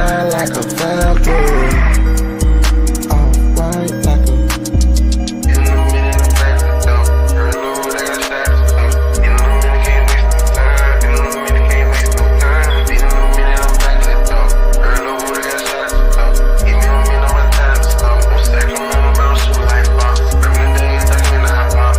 fly like a falcon. Alright, like a. In a minute, I'm back to the door. Girl, Lord, I got shots. In a minute, can't waste no time. In a minute, can't waste no time. In a minute, I'm back to the door. Girl, Lord, I got shots. Give me a minute, my time to stop. No Sacramento, about shoot like box. Every day, stuck in the hot box.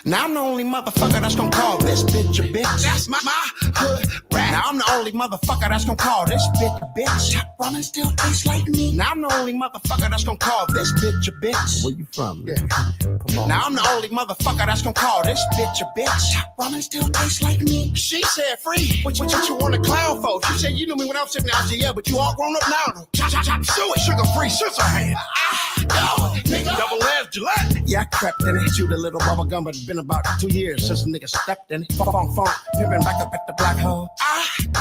Now I'm the only motherfucker that's gonna call this bitch a bitch. That's my hood rat. Now I'm the only motherfucker that's gonna call this bitch a bitch. Top running still tastes like me. Now I'm the only motherfucker that's gonna call this bitch a bitch. Where you from? Yeah. Come on. Now I'm the only motherfucker that's gonna call this bitch a bitch. Top running still tastes like me. She said free. What you want to clown for? She said you knew me when I was sitting out yeah, but you all grown up now. Chop, chop, chop, do it. Sugar free, scissor hand. Nigga, double-edged Gillette. Yeah, I crept in it, chewed a little bubble gum, but it's been about 2 years since a nigga stepped in it. Funk, pimpin' back up at the black hole.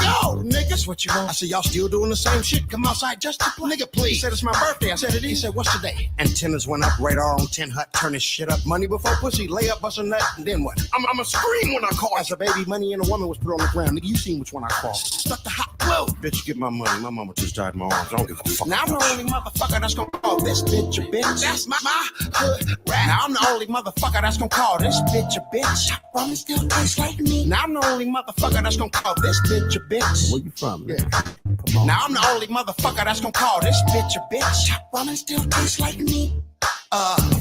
Yo, niggas, what you want? I said, y'all still doing the same shit? Come outside just to play. Nigga, please. He said, it's my birthday. I said, it is. He said, what's today? Antennas went up, radar on 10 hut, turn this shit up. Money before pussy, lay up, bust a nut, and then what? I'm a scream when I call. As a baby, money and a woman was put on the ground. Nigga, you seen which one I called. Stuck the hot glue. Bitch, get my money. My mama just died in my arms. I don't give a fuck. Now I'm the only motherfucker that's gonna call this bitch a bitch. That's my hood rat. Now I'm the only motherfucker that's gonna call this bitch a bitch. Top running still tastes like me. Now I'm the only motherfucker that's gonna call this bitch a bitch. Where you from? Yeah. Come on. Now I'm the only motherfucker that's gonna call this bitch a bitch. Top running still tastes like me.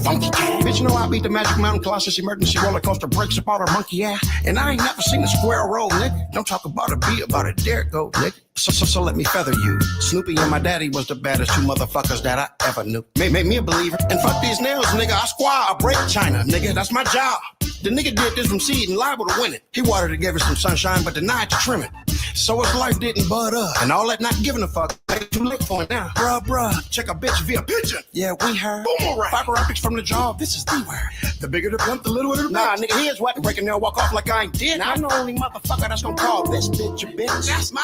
Funky cat. Bitch, you know I beat the Magic Mountain Colossus emergency roller coaster, breaks apart her monkey ass. And I ain't never seen a square roll, nigga. Don't talk about a beat, about a dare go, nigga. So let me feather you. Snoopy and my daddy was the baddest two motherfuckers that I ever knew. Made me a believer. And fuck these nails, nigga. I squire, I break China, nigga. That's my job. The nigga did this from seed and liable to win it. He watered it, gave it some sunshine, but denied to trim it. So his life didn't bud up. And all that not giving a fuck, ain't too late for it now. Bruh, check a bitch via pigeon. Yeah, we heard. Boomerang. Fiber optics from the job, this is the word. The bigger the blunt, the littler the bitch. Nah, nigga, here's what. Breaking nail, walk off like I ain't dead. Now I'm the only motherfucker that's gonna call this bitch a bitch. That's my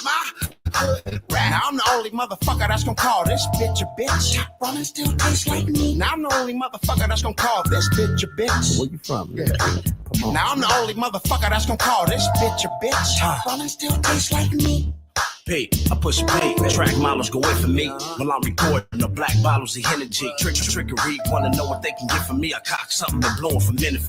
hood rat. Now I'm the only motherfucker that's gonna call this bitch a bitch. Top running still tastes like me. Now I'm the only motherfucker that's gonna call this bitch a bitch. Where you from? Yeah. Come on. Now I'm the only motherfucker that's gonna call this bitch a bitch. Top running still tastes like me. I push pay, track models go in for me. While I'm recording the black bottles of energy. Trickery, wanna know what they can get from me. I cock something and blow 'em for minute.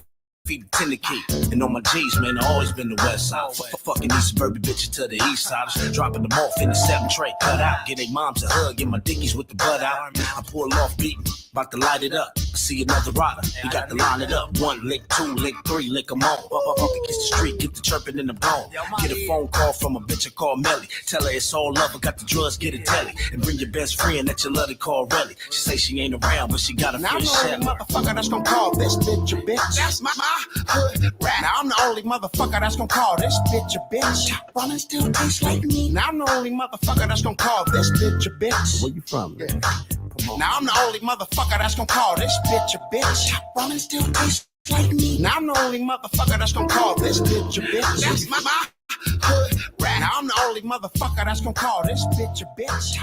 Feed the tender key. And on my G's, man, I always been the west side. Fucking these suburban bitches to the east side. Just dropping them off in the 7 tray, cut out. Get they moms a hug, get my dickies with the butt out. I pull off beating, about to light it up. I see another rider, he got to line it up. 1 lick, 2 lick, 3 lick them on. Up against the street, get the chirping in the bone. Get a phone call from a bitch I call Melly. Tell her it's all love, I got the drugs, get it telly. And bring your best friend that you love to call Relly. She say she ain't around, but she got a friend Shelly. Now I'm the only motherfucker that's gonna call this bitch a bitch. That's my hood rat. Now I'm the only motherfucker that's gonna call this bitch a bitch. Top running still tastes like me. Now I'm the only motherfucker that's gonna call this bitch a bitch. Where you from? Yeah. Come on. Now I'm the only motherfucker that's gonna call this bitch a bitch. Top running still tastes like me. Now I'm the only motherfucker that's gonna call this bitch a bitch. That's my hood rat. Now I'm the only motherfucker that's gonna call this bitch a bitch.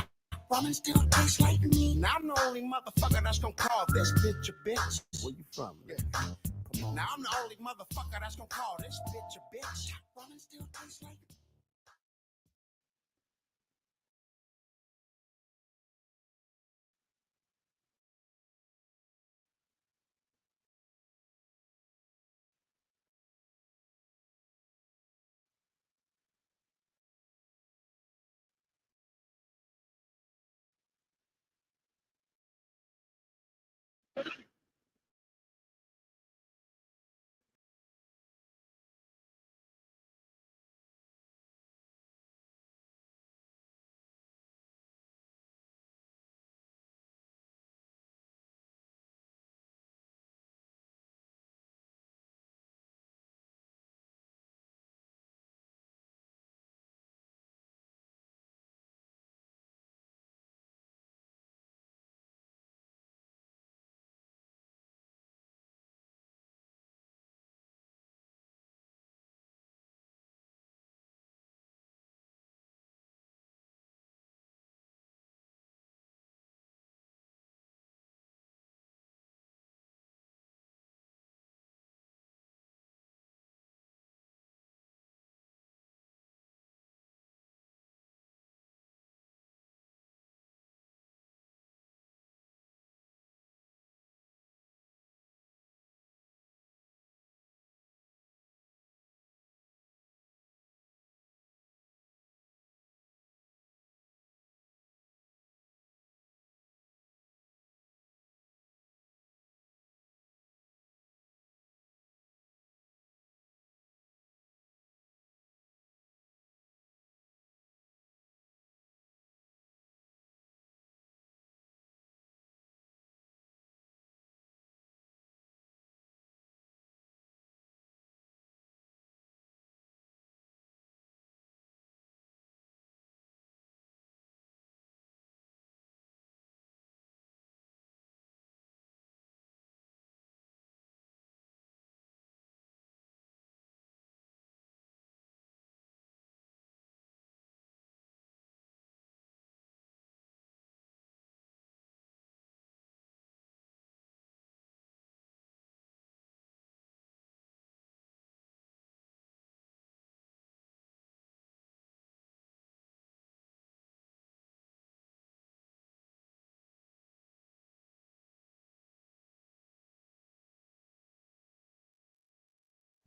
Woman still tastes like me. Now I'm the only motherfucker that's gonna call this bitch a bitch. Where you from? Yeah. Come on. Now I'm the only motherfucker that's gonna call this bitch a bitch. Woman still tastes like me.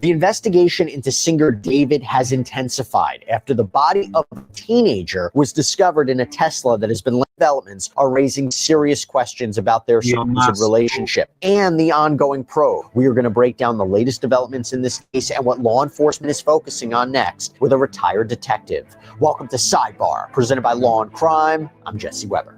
The investigation into singer David has intensified after the body of a teenager was discovered in a Tesla that has been developments are raising serious questions about their supposed relationship and the ongoing probe. We are going to break down the latest developments in this case and what law enforcement is focusing on next with a retired detective. Welcome to Sidebar, presented by Law and Crime. I'm Jesse Weber.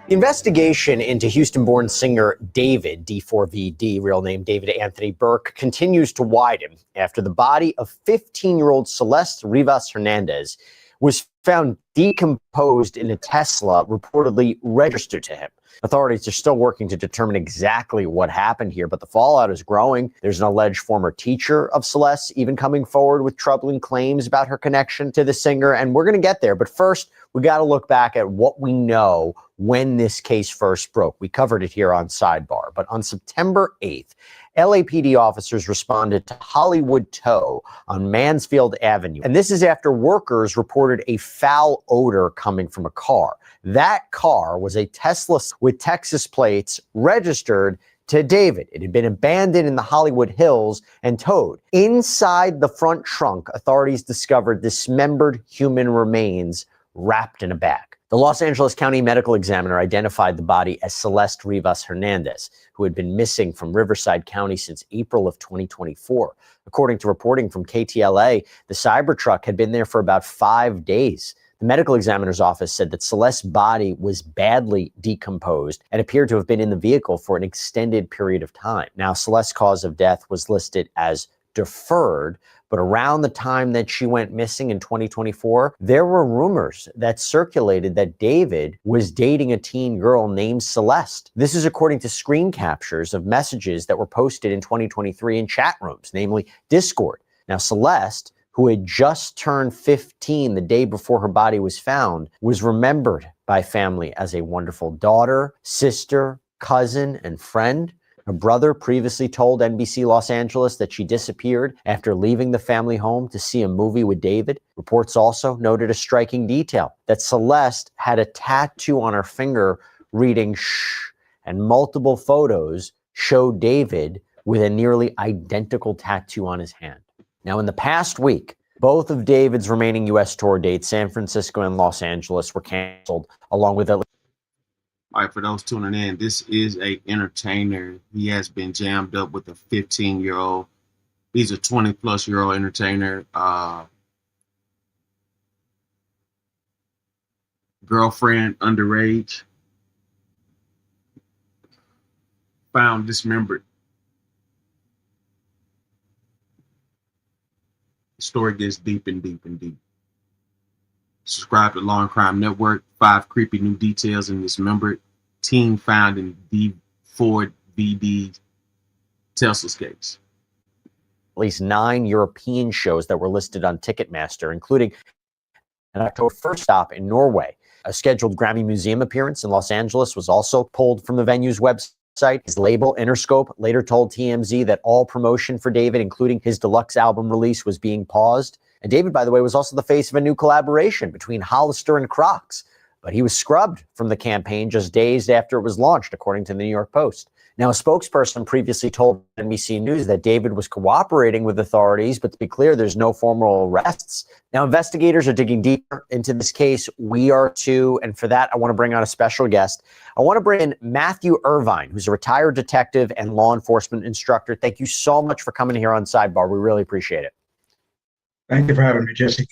The investigation into Houston-born singer David, D4VD, real name David Anthony Burke, continues to widen after the body of 15-year-old Celeste Rivas Hernandez was found decomposed in a Tesla reportedly registered to him. Authorities are still working to determine exactly what happened here, but the fallout is growing. There's an alleged former teacher of Celeste even coming forward with troubling claims about her connection to the singer, and we're going to get there. But first, we got to look back at what we know when this case first broke. We covered it here on Sidebar, but on September 8th, LAPD officers responded to Hollywood Tow on Mansfield Avenue. And this is after workers reported a foul odor coming from a car. That car was a Tesla with Texas plates registered to David. It had been abandoned in the Hollywood Hills and towed. Inside the front trunk, authorities discovered dismembered human remains wrapped in a bag. The Los Angeles County Medical Examiner identified the body as Celeste Rivas Hernandez, who had been missing from Riverside County since April of 2024. According to reporting from KTLA, the Cybertruck had been there for about 5 days. The medical examiner's office said that Celeste's body was badly decomposed and appeared to have been in the vehicle for an extended period of time. Now, Celeste's cause of death was listed as deferred, but around the time that she went missing in 2024, there were rumors that circulated that David was dating a teen girl named Celeste. This is according to screen captures of messages that were posted in 2023 in chat rooms, namely Discord. Now, Celeste, who had just turned 15 the day before her body was found, was remembered by family as a wonderful daughter, sister, cousin, and friend. Her brother previously told NBC Los Angeles that she disappeared after leaving the family home to see a movie with David. Reports also noted a striking detail that Celeste had a tattoo on her finger reading "shh," and multiple photos showed David with a nearly identical tattoo on his hand. Now, in the past week, both of David's remaining U.S. tour dates, San Francisco and Los Angeles, were canceled, along with All right, for those tuning in, this is a entertainer. He has been jammed up with a 15-year-old. He's a 20-plus-year-old entertainer. Girlfriend underage. Found dismembered. The story gets deep and deep and deep. Subscribe to Law and Crime Network. 5 creepy new details in dismembered teen found in D4 VD Tesla's case. at least 9 European shows that were listed on Ticketmaster, including an October 1st stop in Norway. A scheduled Grammy Museum appearance in Los Angeles was also pulled from the venue's website. His label, Interscope, later told TMZ that all promotion for David, including his deluxe album release, was being paused. And David, by the way, was also the face of a new collaboration between Hollister and Crocs. But he was scrubbed from the campaign just days after it was launched, according to the New York Post. Now, a spokesperson previously told NBC News that David was cooperating with authorities, but to be clear, there's no formal arrests. Now, investigators are digging deeper into this case. We are too. And for that, I want to bring on a special guest. I want to bring in Matthew Irvine, who's a retired detective and law enforcement instructor. Thank you so much for coming here on Sidebar. We really appreciate it. Thank you for having me, Jesse.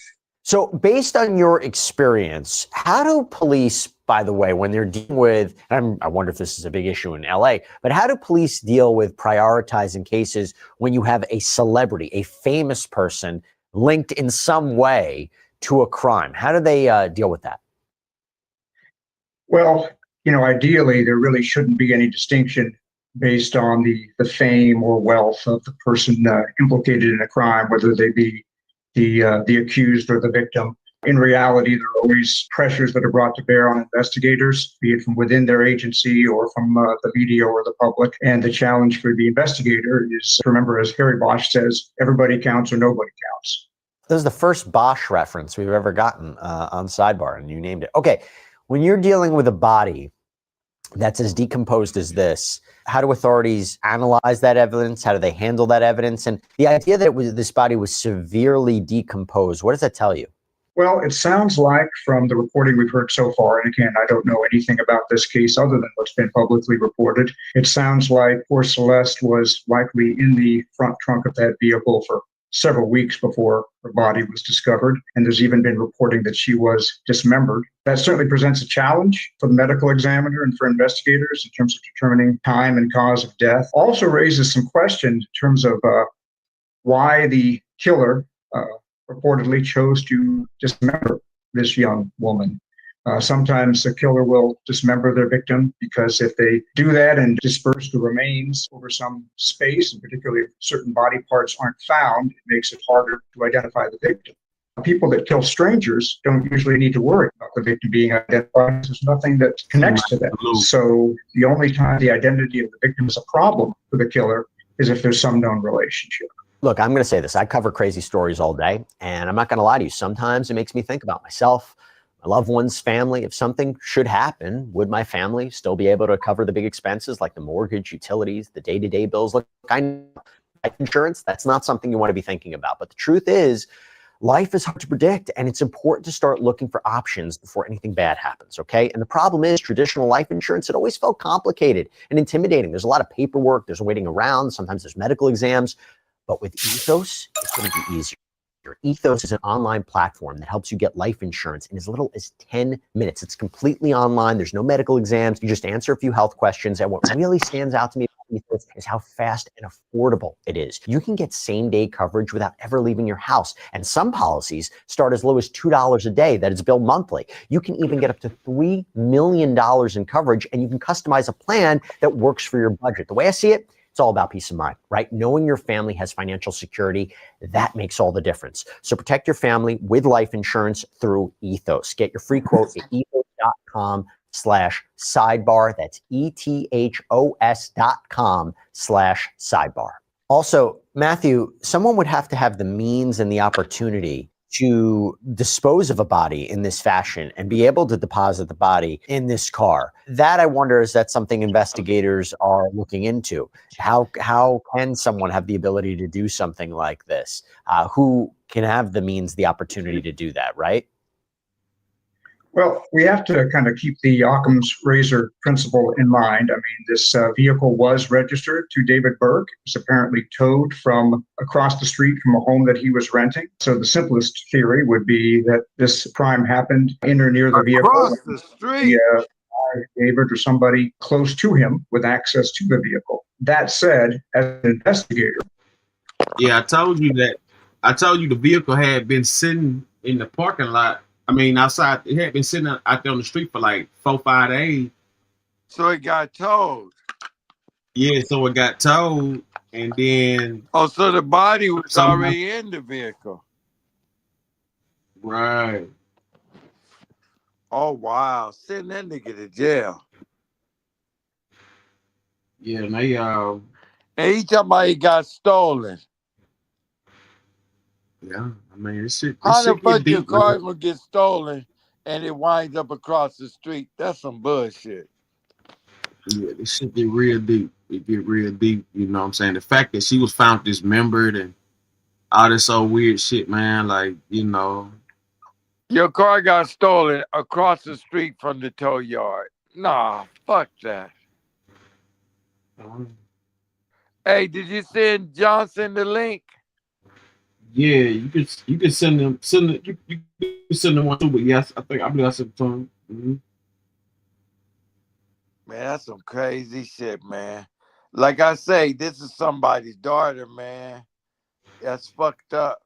So based on your experience, how do police, by the way, when they're dealing with, and I wonder if this is a big issue in LA, but how do police deal with prioritizing cases when you have a celebrity, a famous person linked in some way to a crime? How do they deal with that? Well, ideally, there really shouldn't be any distinction based on the fame or wealth of the person implicated in a crime, whether they be the accused or the victim. In reality, there are always pressures that are brought to bear on investigators, be it from within their agency or from the media or the public. And the challenge for the investigator is to remember, as Harry Bosch says, everybody counts or nobody counts. This is the first Bosch reference we've ever gotten on Sidebar, and you named it. Okay, when you're dealing with a body that's as decomposed as this, how do authorities analyze that evidence? How do they handle that evidence? And the idea that this body was severely decomposed, what does that tell you? Well, it sounds like from the reporting we've heard so far, and again, I don't know anything about this case other than what's been publicly reported. It sounds like poor Celeste was likely in the front trunk of that vehicle for several weeks before her body was discovered. And there's even been reporting that she was dismembered. That certainly presents a challenge for the medical examiner and for investigators in terms of determining time and cause of death. Also raises some questions in terms of why the killer reportedly chose to dismember this young woman. Sometimes the killer will dismember their victim because if they do that and disperse the remains over some space, and particularly if certain body parts aren't found, it makes it harder to identify the victim. People that kill strangers don't usually need to worry about the victim being identified. There's nothing that connects to them. So the only time the identity of the victim is a problem for the killer is if there's some known relationship. Look, I'm going to say this. I cover crazy stories all day, and I'm not going to lie to you. Sometimes it makes me think about myself, my loved one's family. If something should happen, would my family still be able to cover the big expenses like the mortgage, utilities, the day-to-day bills? Look, I know life insurance, that's not something you want to be thinking about. But the truth is, life is hard to predict, and it's important to start looking for options before anything bad happens, okay? And the problem is traditional life insurance, it always felt complicated and intimidating. There's a lot of paperwork, there's waiting around, sometimes there's medical exams. But with Ethos, it's going to be easier. Ethos is an online platform that helps you get life insurance in as little as 10 minutes. It's completely online. There's no medical exams. You just answer a few health questions. And what really stands out to me about Ethos is how fast and affordable it is. You can get same-day coverage without ever leaving your house. And some policies start as low as $2 a day that is billed monthly. You can even get up to $3 million in coverage, and you can customize a plan that works for your budget. The way I see it, It's all about peace of mind, right? Knowing your family has financial security, that makes all the difference. So protect your family with life insurance through Ethos. Get your free quote at ethos.com/sidebar. That's ethos.com/sidebar. Also, Matthew, someone would have to have the means and the opportunity to dispose of a body in this fashion and be able to deposit the body in this car. That, I wonder, is that something investigators are looking into? How can someone have the ability to do something like this? Who can have the means, the opportunity to do that, right? Well, we have to kind of keep the Occam's razor principle in mind. I mean, this vehicle was registered to David Burke. It was apparently towed from across the street from a home that he was renting. So the simplest theory would be that this crime happened in or near the vehicle. Across the street. David or somebody close to him with access to the vehicle. That said, as an investigator. Yeah, I told you that. I told you the vehicle had been sitting in the parking lot. I mean, outside. It had been sitting out there on the street for like 4-5 days. So it got towed. Yeah, so it got towed, and then. Oh, so the body was already in the vehicle. Right. Oh, wow. Send that nigga to jail. Yeah, and they And he talking about he got stolen. Yeah, I mean, this shit. How the fuck your deep, car man. gonna get stolen and it winds up across the street? That's some bullshit. Yeah, this shit get real deep. It get real deep. You know what I'm saying? The fact that she was found dismembered and all this old weird shit, man. Like, you know. Your car got stolen across the street from the tow yard. Nah, fuck that. Hey, did you send Johnson the link? Yeah, you could send them you can send them one too, but yes, I believe I sent it to him. Mm-hmm. Man, that's some crazy shit, man. Like I say, this is somebody's daughter, man. That's fucked up.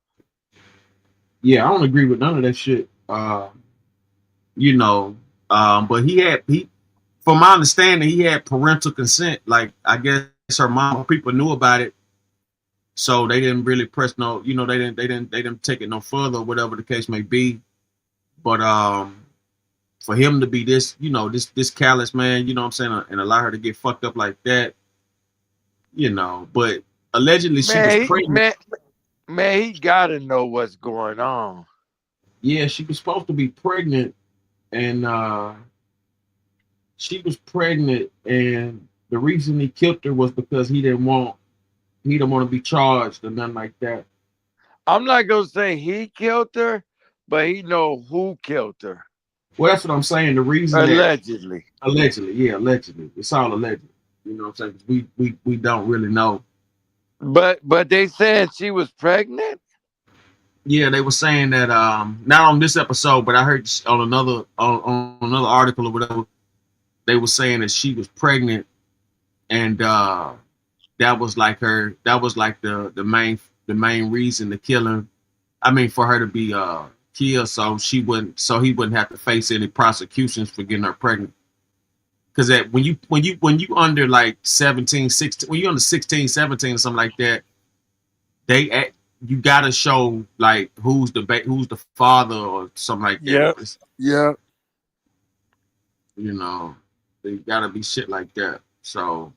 Yeah, I don't agree with none of that shit. You know, but from my understanding, he had parental consent. Like, I guess her mom, people knew about it, so they didn't really press no. You know, they didn't take it no further, whatever the case may be. But for him to be this, you know, this callous, man, you know what I'm saying, and allow her to get fucked up like that, you know. But allegedly, she was pregnant. Man, he gotta know what's going on. Yeah, she was supposed to be pregnant, and she was pregnant, and the reason he killed her was because he didn't want to be charged or nothing like that. I'm not gonna say he killed her, but he know who killed her. Well, that's what I'm saying. The reason allegedly, allegedly, it's all alleged. You know what I'm saying? We don't really know. But they said she was pregnant. Yeah, they were saying that not on this episode, but I heard on another article or whatever, they were saying that she was pregnant, and that was like the main reason to kill her. I mean, for her to be killed, so he wouldn't have to face any prosecutions for getting her pregnant. Because that when you under like 17, 16, when you under 16, 17 or something like that, you gotta show like who's the father or something like that. Yeah. You know, they gotta be shit like that. So.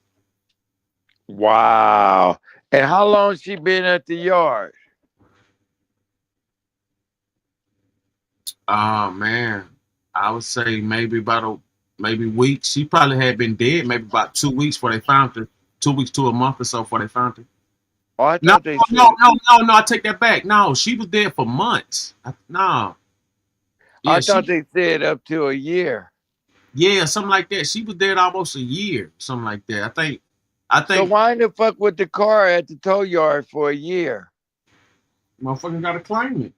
Wow. And how long she been at the yard? Oh man, I would say maybe weeks. She probably had been dead maybe about 2 weeks before they found her. 2 weeks to a month or so before they found her. Oh, I No, thought they said. no, I take that back. No, she was dead for months. No. Yeah, I thought they said up to a year. Yeah, something like that. She was dead almost a year, something like that. I think. So why in the fuck with the car at the tow yard for a year? Motherfucker gotta claim it.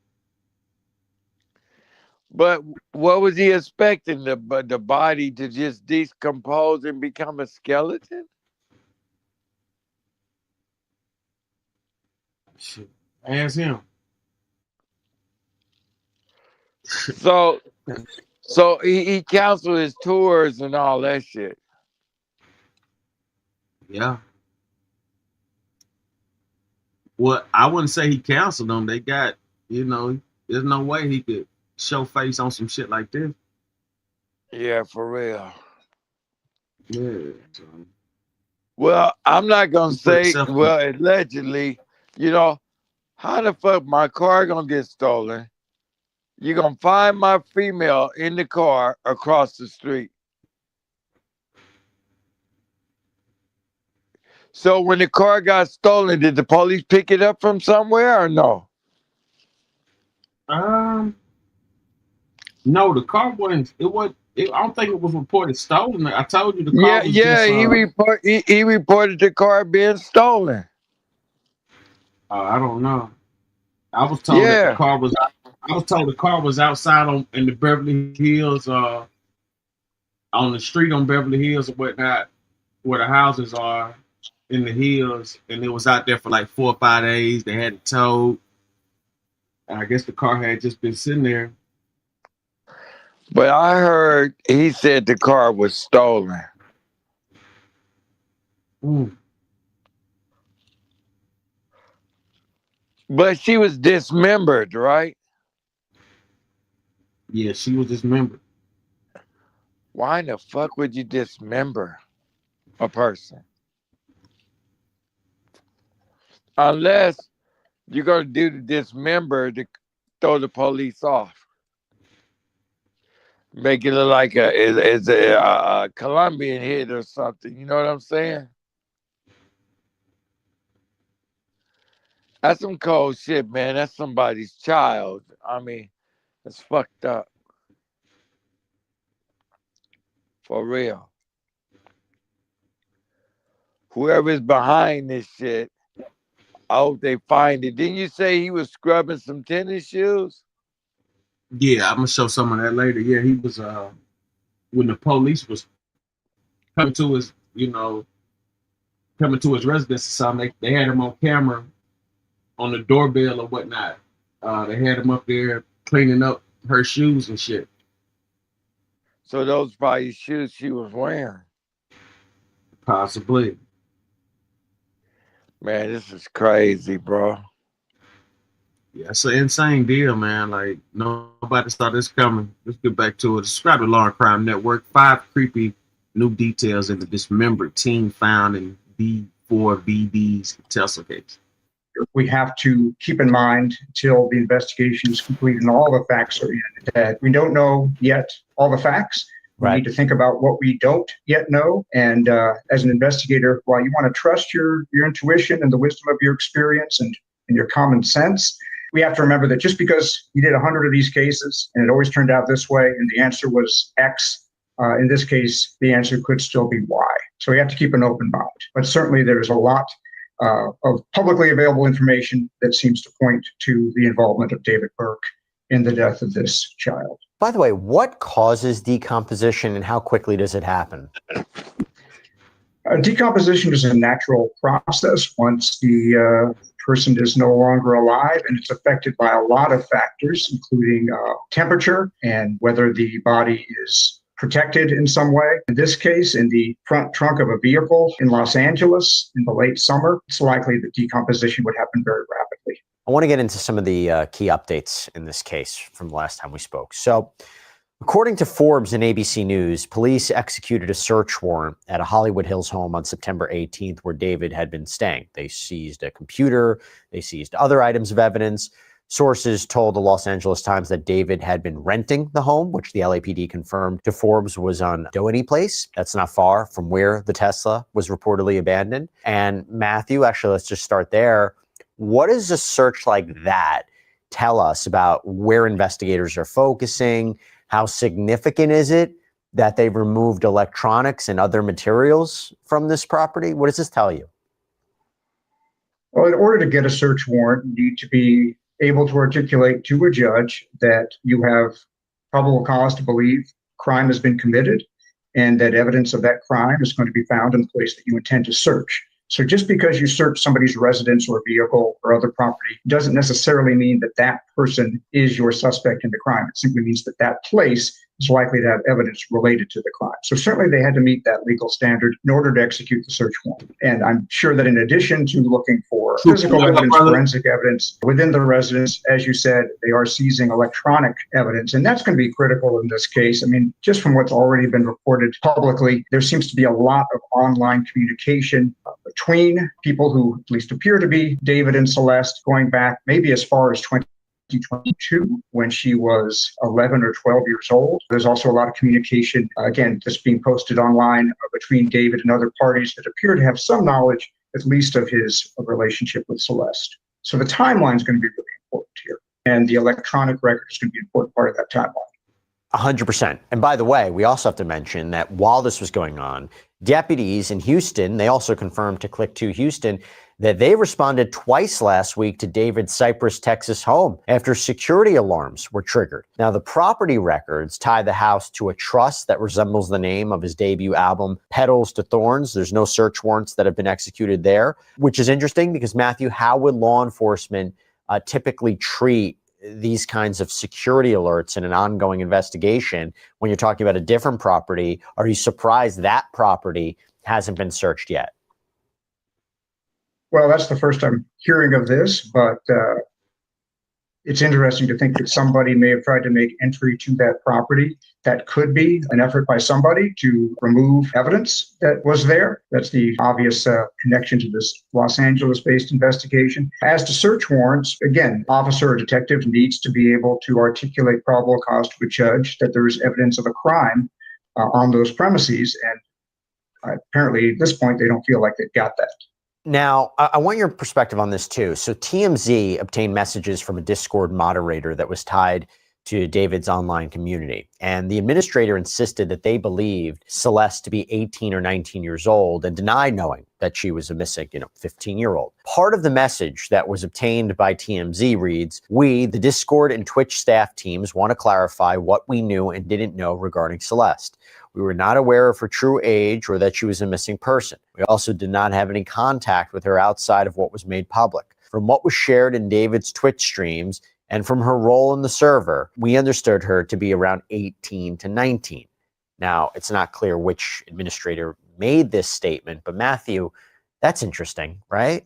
But what was he expecting? The body to just decompose and become a skeleton? Shit. Ask him. So he canceled his tours and all that shit. Yeah. Well, I wouldn't say he canceled them. They got, there's no way he could show face on some shit like this. Yeah, for real. Yeah. So, Well, I'm not gonna he put say. himself. Well, allegedly, how the fuck my car gonna get stolen? You gonna find my female in the car across the street. So when the car got stolen, did the police pick it up from somewhere or no? No, the car wasn't. It was. I don't think it was reported stolen. I told you the car Yeah, was yeah. just. He reported the car being stolen. I don't know. I was told that the Yeah. car was. I was told the car was outside in the Beverly Hills, on the street on Beverly Hills or whatnot, where the houses are in the hills, and it was out there for like 4 or 5 days. They had it towed. And I guess the car had just been sitting there. But I heard he said the car was stolen. Mm. But she was dismembered, right? Yeah, she was dismembered. Why in the fuck would you dismember a person? Unless you're going to do the dismember to throw the police off. Make it look like it's a Colombian hit or something. You know what I'm saying? That's some cold shit, man. That's somebody's child. I mean, it's fucked up. For real. Whoever's behind this shit, I hope they find it. Didn't you say he was scrubbing some tennis shoes? Yeah, I'm gonna show some of that later. Yeah, he was when the police was coming to his, coming to his residence or something. They had him on camera on the doorbell or whatnot. They had him up there cleaning up her shoes and shit. So those probably shoes she was wearing. Possibly. Man, this is crazy, bro. Yeah, it's an insane deal, man. Like, nobody saw this coming. Let's get back to it. Subscribe to Law and Crime Network. 5 creepy new details in the dismembered teen found in D4VD's Tesla case. We have to keep in mind until the investigation is complete and all the facts are in that we don't know yet all the facts. We need to think about what we don't yet know. And as an investigator, while you want to trust your intuition and the wisdom of your experience and your common sense, we have to remember that just because you did 100 of these cases and it always turned out this way and the answer was X, in this case, the answer could still be Y. So we have to keep an open mind. But certainly there's a lot of publicly available information that seems to point to the involvement of David Burke in the death of this child. By the way, what causes decomposition and how quickly does it happen? Decomposition is a natural process once the person is no longer alive, and it's affected by a lot of factors, including temperature and whether the body is protected in some way. In this case, in the front trunk of a vehicle in Los Angeles in the late summer, it's likely that decomposition would happen very rapidly. I want to get into some of the key updates in this case from the last time we spoke. So, according to Forbes and ABC News, police executed a search warrant at a Hollywood Hills home on September 18th where David had been staying. They seized a computer, they seized other items of evidence. Sources told the Los Angeles Times that David had been renting the home, which the LAPD confirmed to Forbes was on Doheny Place. That's not far from where the Tesla was reportedly abandoned. And Matthew, actually, let's just start there. What does a search like that tell us about where investigators are focusing? How significant is it that they've removed electronics and other materials from this property? What does this tell you? Well, in order to get a search warrant, you need to be able to articulate to a judge that you have probable cause to believe crime has been committed and that evidence of that crime is going to be found in the place that you intend to search. So just because you search somebody's residence or vehicle or other property doesn't necessarily mean that that person is your suspect in the crime. It simply means that that place is likely to have evidence related to the crime. So certainly they had to meet that legal standard in order to execute the search warrant. And I'm sure that in addition to looking for physical evidence, forensic evidence within the residence, as you said, they are seizing electronic evidence. And that's going to be critical in this case. I mean, just from what's already been reported publicly, there seems to be a lot of online communication between people who at least appear to be David and Celeste, going back maybe as far as 2022, when she was 11 or 12 years old. There's also a lot of communication, again, just being posted online between David and other parties that appear to have some knowledge, at least of his relationship with Celeste. So the timeline is going to be really important here. And the electronic record is going to be an important part of that timeline. 100%. And by the way, we also have to mention that while this was going on, deputies in Houston, they also confirmed to Click 2 Houston that they responded twice last week to David's Cypress, Texas home after security alarms were triggered. Now, the property records tie the house to a trust that resembles the name of his debut album, Petals to Thorns. There's no search warrants that have been executed there, which is interesting because, Matthew, how would law enforcement typically treat these kinds of security alerts in an ongoing investigation when you're talking about a different property? Are you surprised that property hasn't been searched yet? Well, that's the first I'm hearing of this, but it's interesting to think that somebody may have tried to make entry to that property. That could be an effort by somebody to remove evidence that was there. That's the obvious connection to this Los Angeles-based investigation. As to search warrants, again, officer or detective needs to be able to articulate probable cause to a judge that there is evidence of a crime on those premises. And apparently at this point, they don't feel like they've got that. Now, I want your perspective on this too. So TMZ obtained messages from a Discord moderator that was tied to David's online community. And the administrator insisted that they believed Celeste to be 18 or 19 years old and denied knowing that she was a missing, 15-year-old. Part of the message that was obtained by TMZ reads, "We, the Discord and Twitch staff teams, want to clarify what we knew and didn't know regarding Celeste. We were not aware of her true age or that she was a missing person. We also did not have any contact with her outside of what was made public. From what was shared in David's Twitch streams and from her role in the server, we understood her to be around 18 to 19. Now, it's not clear which administrator made this statement, but Matthew, that's interesting, right?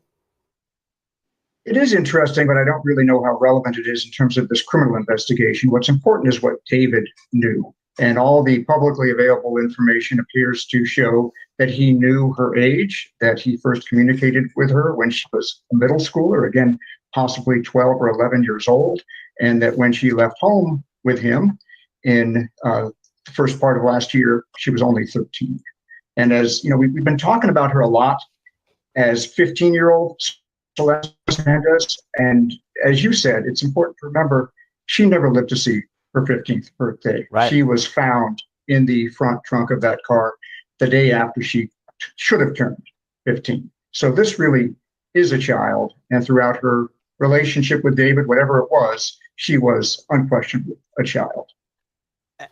It is interesting, but I don't really know how relevant it is in terms of this criminal investigation. What's important is what David knew. And all the publicly available information appears to show that he knew her age, that he first communicated with her when she was a middle schooler, again, possibly 12 or 11 years old, and that when she left home with him in the first part of last year, she was only 13. And as you know, we've been talking about her a lot as 15-year-old Celeste Hernandez. And as you said, it's important to remember she never lived to see her 15th birthday. Right. She was found in the front trunk of that car the day after she should have turned 15. So this really is a child. And throughout her relationship with David, whatever it was, she was unquestionably a child.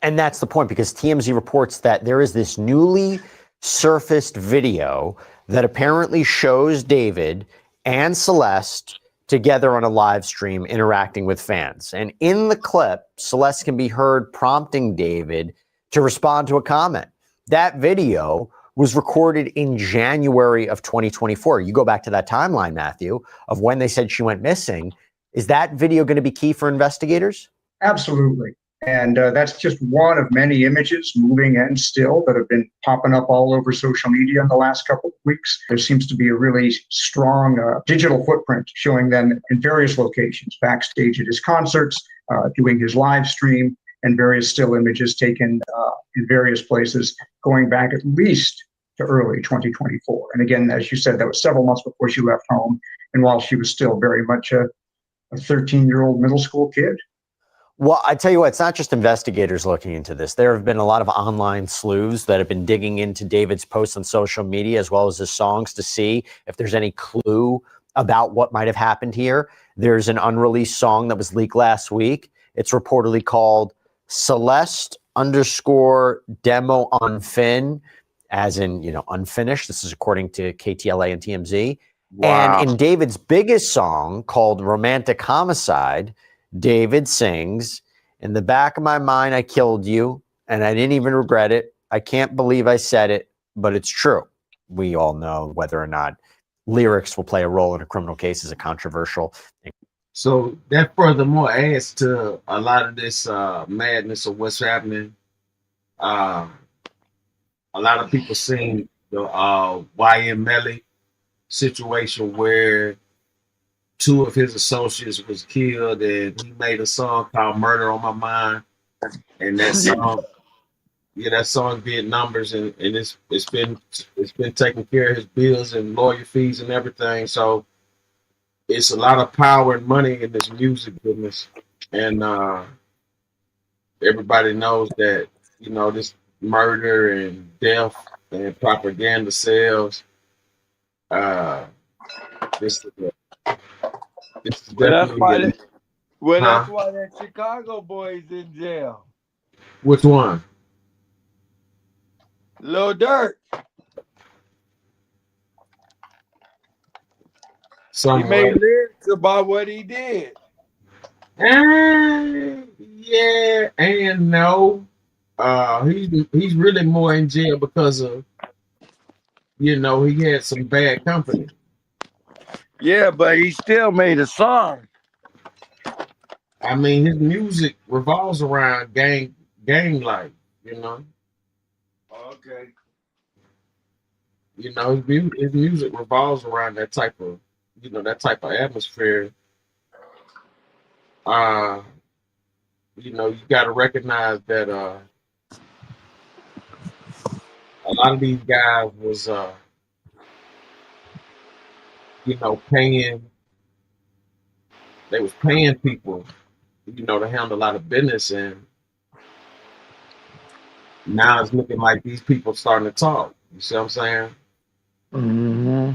And that's the point, because TMZ reports that there is this newly surfaced video that apparently shows David and Celeste together on a live stream interacting with fans. And in the clip, Celeste can be heard prompting David to respond to a comment. That video was recorded in January of 2024. You go back to that timeline, Matthew, of when they said she went missing. Is that video going to be key for investigators? Absolutely. And that's just one of many images, moving and still, that have been popping up all over social media in the last couple of weeks. There seems to be a really strong digital footprint showing them in various locations, backstage at his concerts, doing his live stream, and various still images taken in various places going back at least to early 2024. And again, as you said, that was several months before she left home, and while she was still very much a 13-year-old middle school kid. Well, I tell you what, it's not just investigators looking into this. There have been a lot of online sleuths that have been digging into David's posts on social media as well as his songs to see if there's any clue about what might have happened here. There's an unreleased song that was leaked last week. It's reportedly called Celeste_demo unfin, as in, unfinished. This is according to KTLA and TMZ. Wow. And in David's biggest song called Romantic Homicide, David sings, "In the back of my mind, I killed you, and I didn't even regret it. I can't believe I said it, but it's true." We all know whether or not lyrics will play a role in a criminal case is a controversial. So that furthermore adds to a lot of this madness of what's happening. Uh, a lot of people seen the YM Melly situation where two of his associates was killed, and he made a song called "Murder on My Mind," and that song, yeah, that song did numbers, and it's been taking care of his bills and lawyer fees and everything. So it's a lot of power and money in this music business, and everybody knows that this murder and death and propaganda sells. Uh, this this is Well, that's definitely why. a, That's huh? why that Chicago boy's in jail. Which one? Lil Durk. He made Somewhat. lyrics about what he did. Yeah and no. He's really more in jail because of he had some bad company. Yeah, but he still made a song. I mean, his music revolves around gang life. You know, Okay. his music revolves around that type of atmosphere. Uh, you got to recognize that a lot of these guys was paying. They was paying people, to handle a lot of business, and now it's looking like these people starting to talk. You see what I'm saying? Hmm.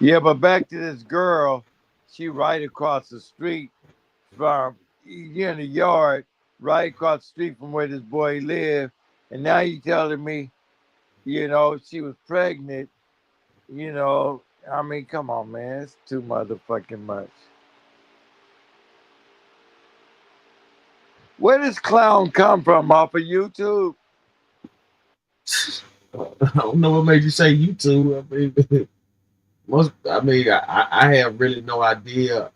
Yeah, but back to this girl. She right across the street from in the yard, right across the street from where this boy lived. And now you telling me, she was pregnant. I mean, come on, man, it's too motherfucking much. Where does clown come from? Off of YouTube? I don't know what made you say YouTube. I mean, I have really no idea.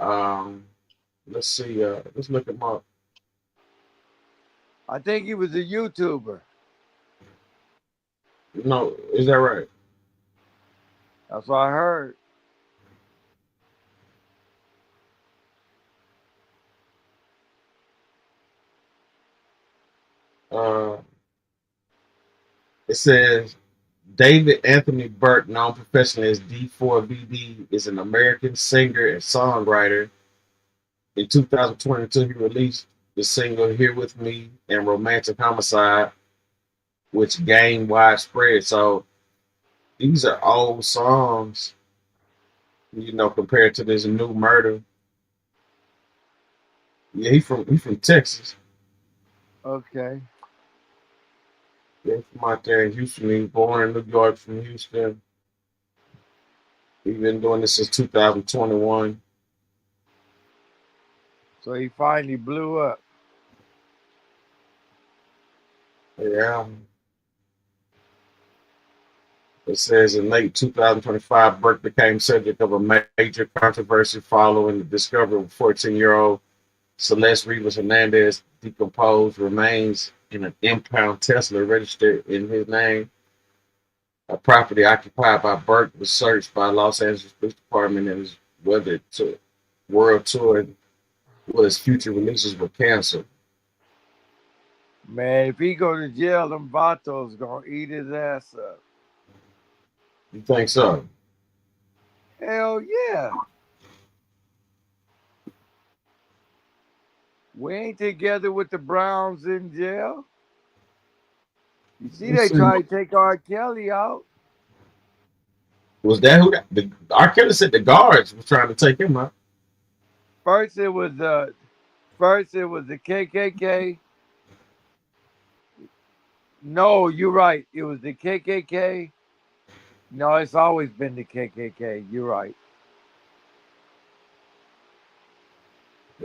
Let's see. Let's look him up. I think he was a YouTuber. No, is that right? That's what I heard. Uh, it says David Anthony Burke, known professionally as D4VD, is an American singer and songwriter. In 2022, he released the single "Here with Me" and "Romantic Homicide," which gained widespread. So these are old songs, compared to this new murder. Yeah, he from Texas. Okay. Yeah, from out there in Houston. He was born in New York, from Houston. He's been doing this since 2021. So he finally blew up. Yeah. It says in late 2025, Burke became subject of a major controversy following the discovery of 14-year-old Celeste Rivas Hernandez decomposed remains in an impound Tesla registered in his name. A property occupied by Burke was searched by Los Angeles Police Department and his world tour well, his future releases were canceled. Man, if he go to jail, them vatos gonna eat his ass up. You think so? Hell yeah. We ain't together with the Browns in jail. You see, Let's they see. try to take R. Kelly out. Was that who the R. Kelly said the guards was trying to take him out? First it was the KKK. No, you're right. It was the KKK. No, it's always been the KKK. You're right.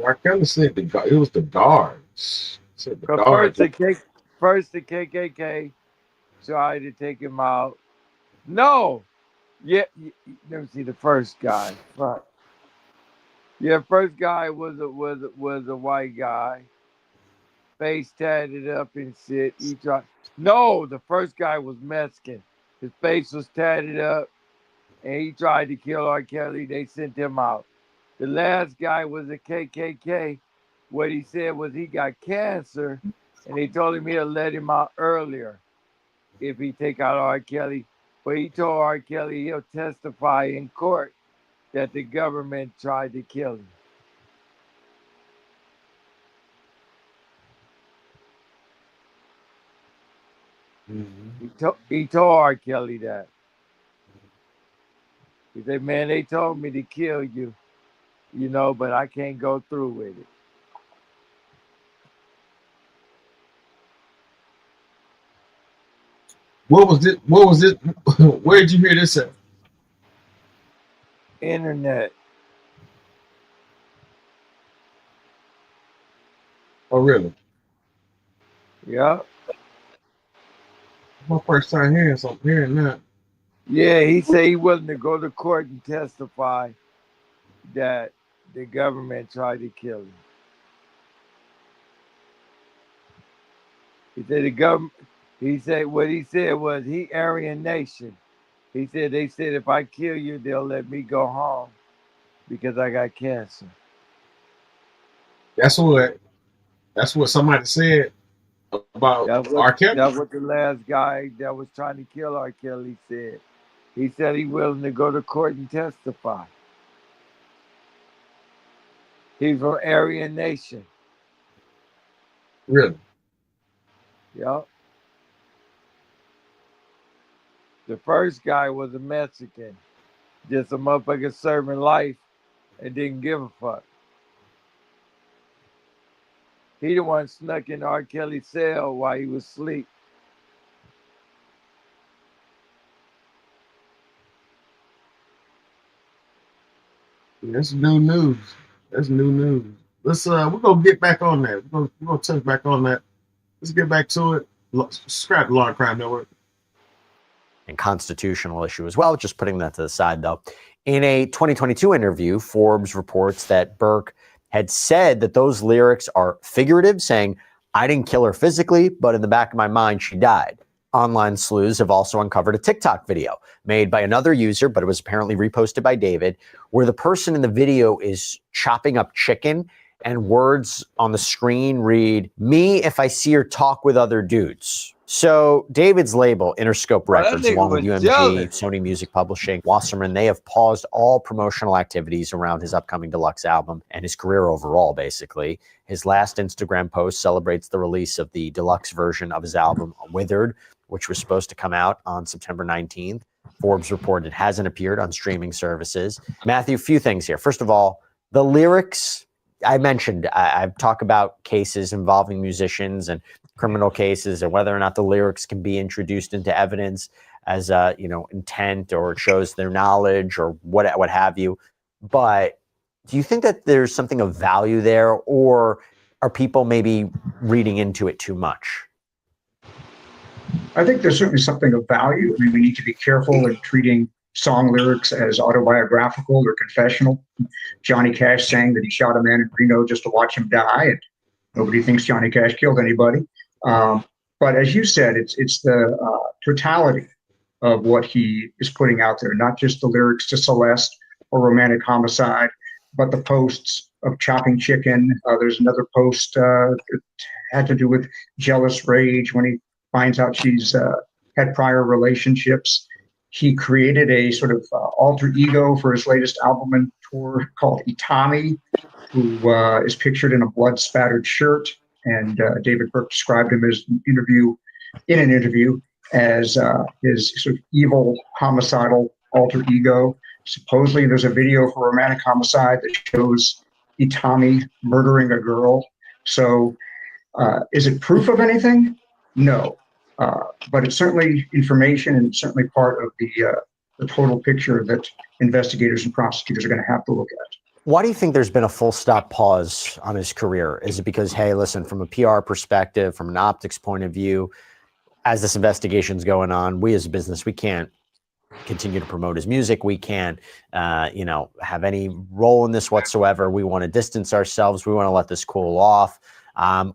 R. Kelly said it was the guards. Said the But guards. first the KKK tried to take him out. No, yeah, let me see the first guy. Fuck. Yeah, first guy was a white guy, face tatted up and shit. He tried. No, the first guy was Mexican. His face was tatted up, and he tried to kill R. Kelly. They sent him out. The last guy was a KKK. What he said was he got cancer, and they told him he'll let him out earlier if he take out R. Kelly. But he told R. Kelly he'll testify in court that the government tried to kill him. Mhm. He told R. Kelly that. He said, man, they told me to kill you, but I can't go through with it. What was it? What was it? Where did you hear this at? Internet. Oh, really? Yeah. My first time hearing that. Yeah, he said he wasn't to go to court and testify that the government tried to kill him. He said the government. He said what he said was he Aryan Nation. He said they said if I kill you, they'll let me go home because I got cancer. That's what somebody said about R. Kelly. That's what the last guy that was trying to kill R. Kelly said. He said he willing to go to court and testify. He's from Aryan Nation. Really? Yep. The first guy was a Mexican. Just a motherfucker serving life and didn't give a fuck. He the one snuck in R. Kelly's cell while he was asleep. That's new news. That's new news. We're gonna get back on that. We're gonna touch back on that. Let's get back to it. Subscribe to Law and Crime Network. And constitutional issue as well. Just putting that to the side, though. In a 2022 interview, Forbes reports that Burke had said that those lyrics are figurative, saying, I didn't kill her physically, but in the back of my mind, she died. Online sleuths have also uncovered a TikTok video made by another user, but it was apparently reposted by David, where the person in the video is chopping up chicken and words on the screen read, me if I see her talk with other dudes. So David's label, Interscope Records, along with UMG, Sony Music Publishing, Wasserman, they have paused all promotional activities around his upcoming deluxe album and his career overall, basically. His last Instagram post celebrates the release of the deluxe version of his album, Withered, which was supposed to come out on September 19th. Forbes reported it hasn't appeared on streaming services. Matthew, a few things here. First of all, the lyrics, I mentioned, I've talked about cases involving musicians and criminal cases and whether or not the lyrics can be introduced into evidence as intent or it shows their knowledge or what have you. But do you think that there's something of value there, or are people maybe reading into it too much? I think there's certainly something of value. I mean, we need to be careful in treating song lyrics as autobiographical or confessional. Johnny Cash saying that he shot a man in Reno just to watch him die, and nobody thinks Johnny Cash killed anybody. But as you said, it's the totality of what he is putting out there, not just the lyrics to Celeste or Romantic Homicide, but the posts of chopping chicken. There's another post that had to do with jealous rage when he finds out she's had prior relationships. He created a sort of alter ego for his latest album and tour called Itami, who is pictured in a blood-spattered shirt. And David Burke described him in an interview as his sort of evil, homicidal alter ego. Supposedly, there's a video for Romantic Homicide that shows Itami murdering a girl. So, is it proof of anything? No, but it's certainly information, and it's certainly part of the total picture that investigators and prosecutors are going to have to look at. Why do you think there's been a full stop pause on his career? Is it because, hey, listen, from a PR perspective, from an optics point of view, as this investigation's going on, we as a business, we can't continue to promote his music. We can't, have any role in this whatsoever. We want to distance ourselves. We want to let this cool off.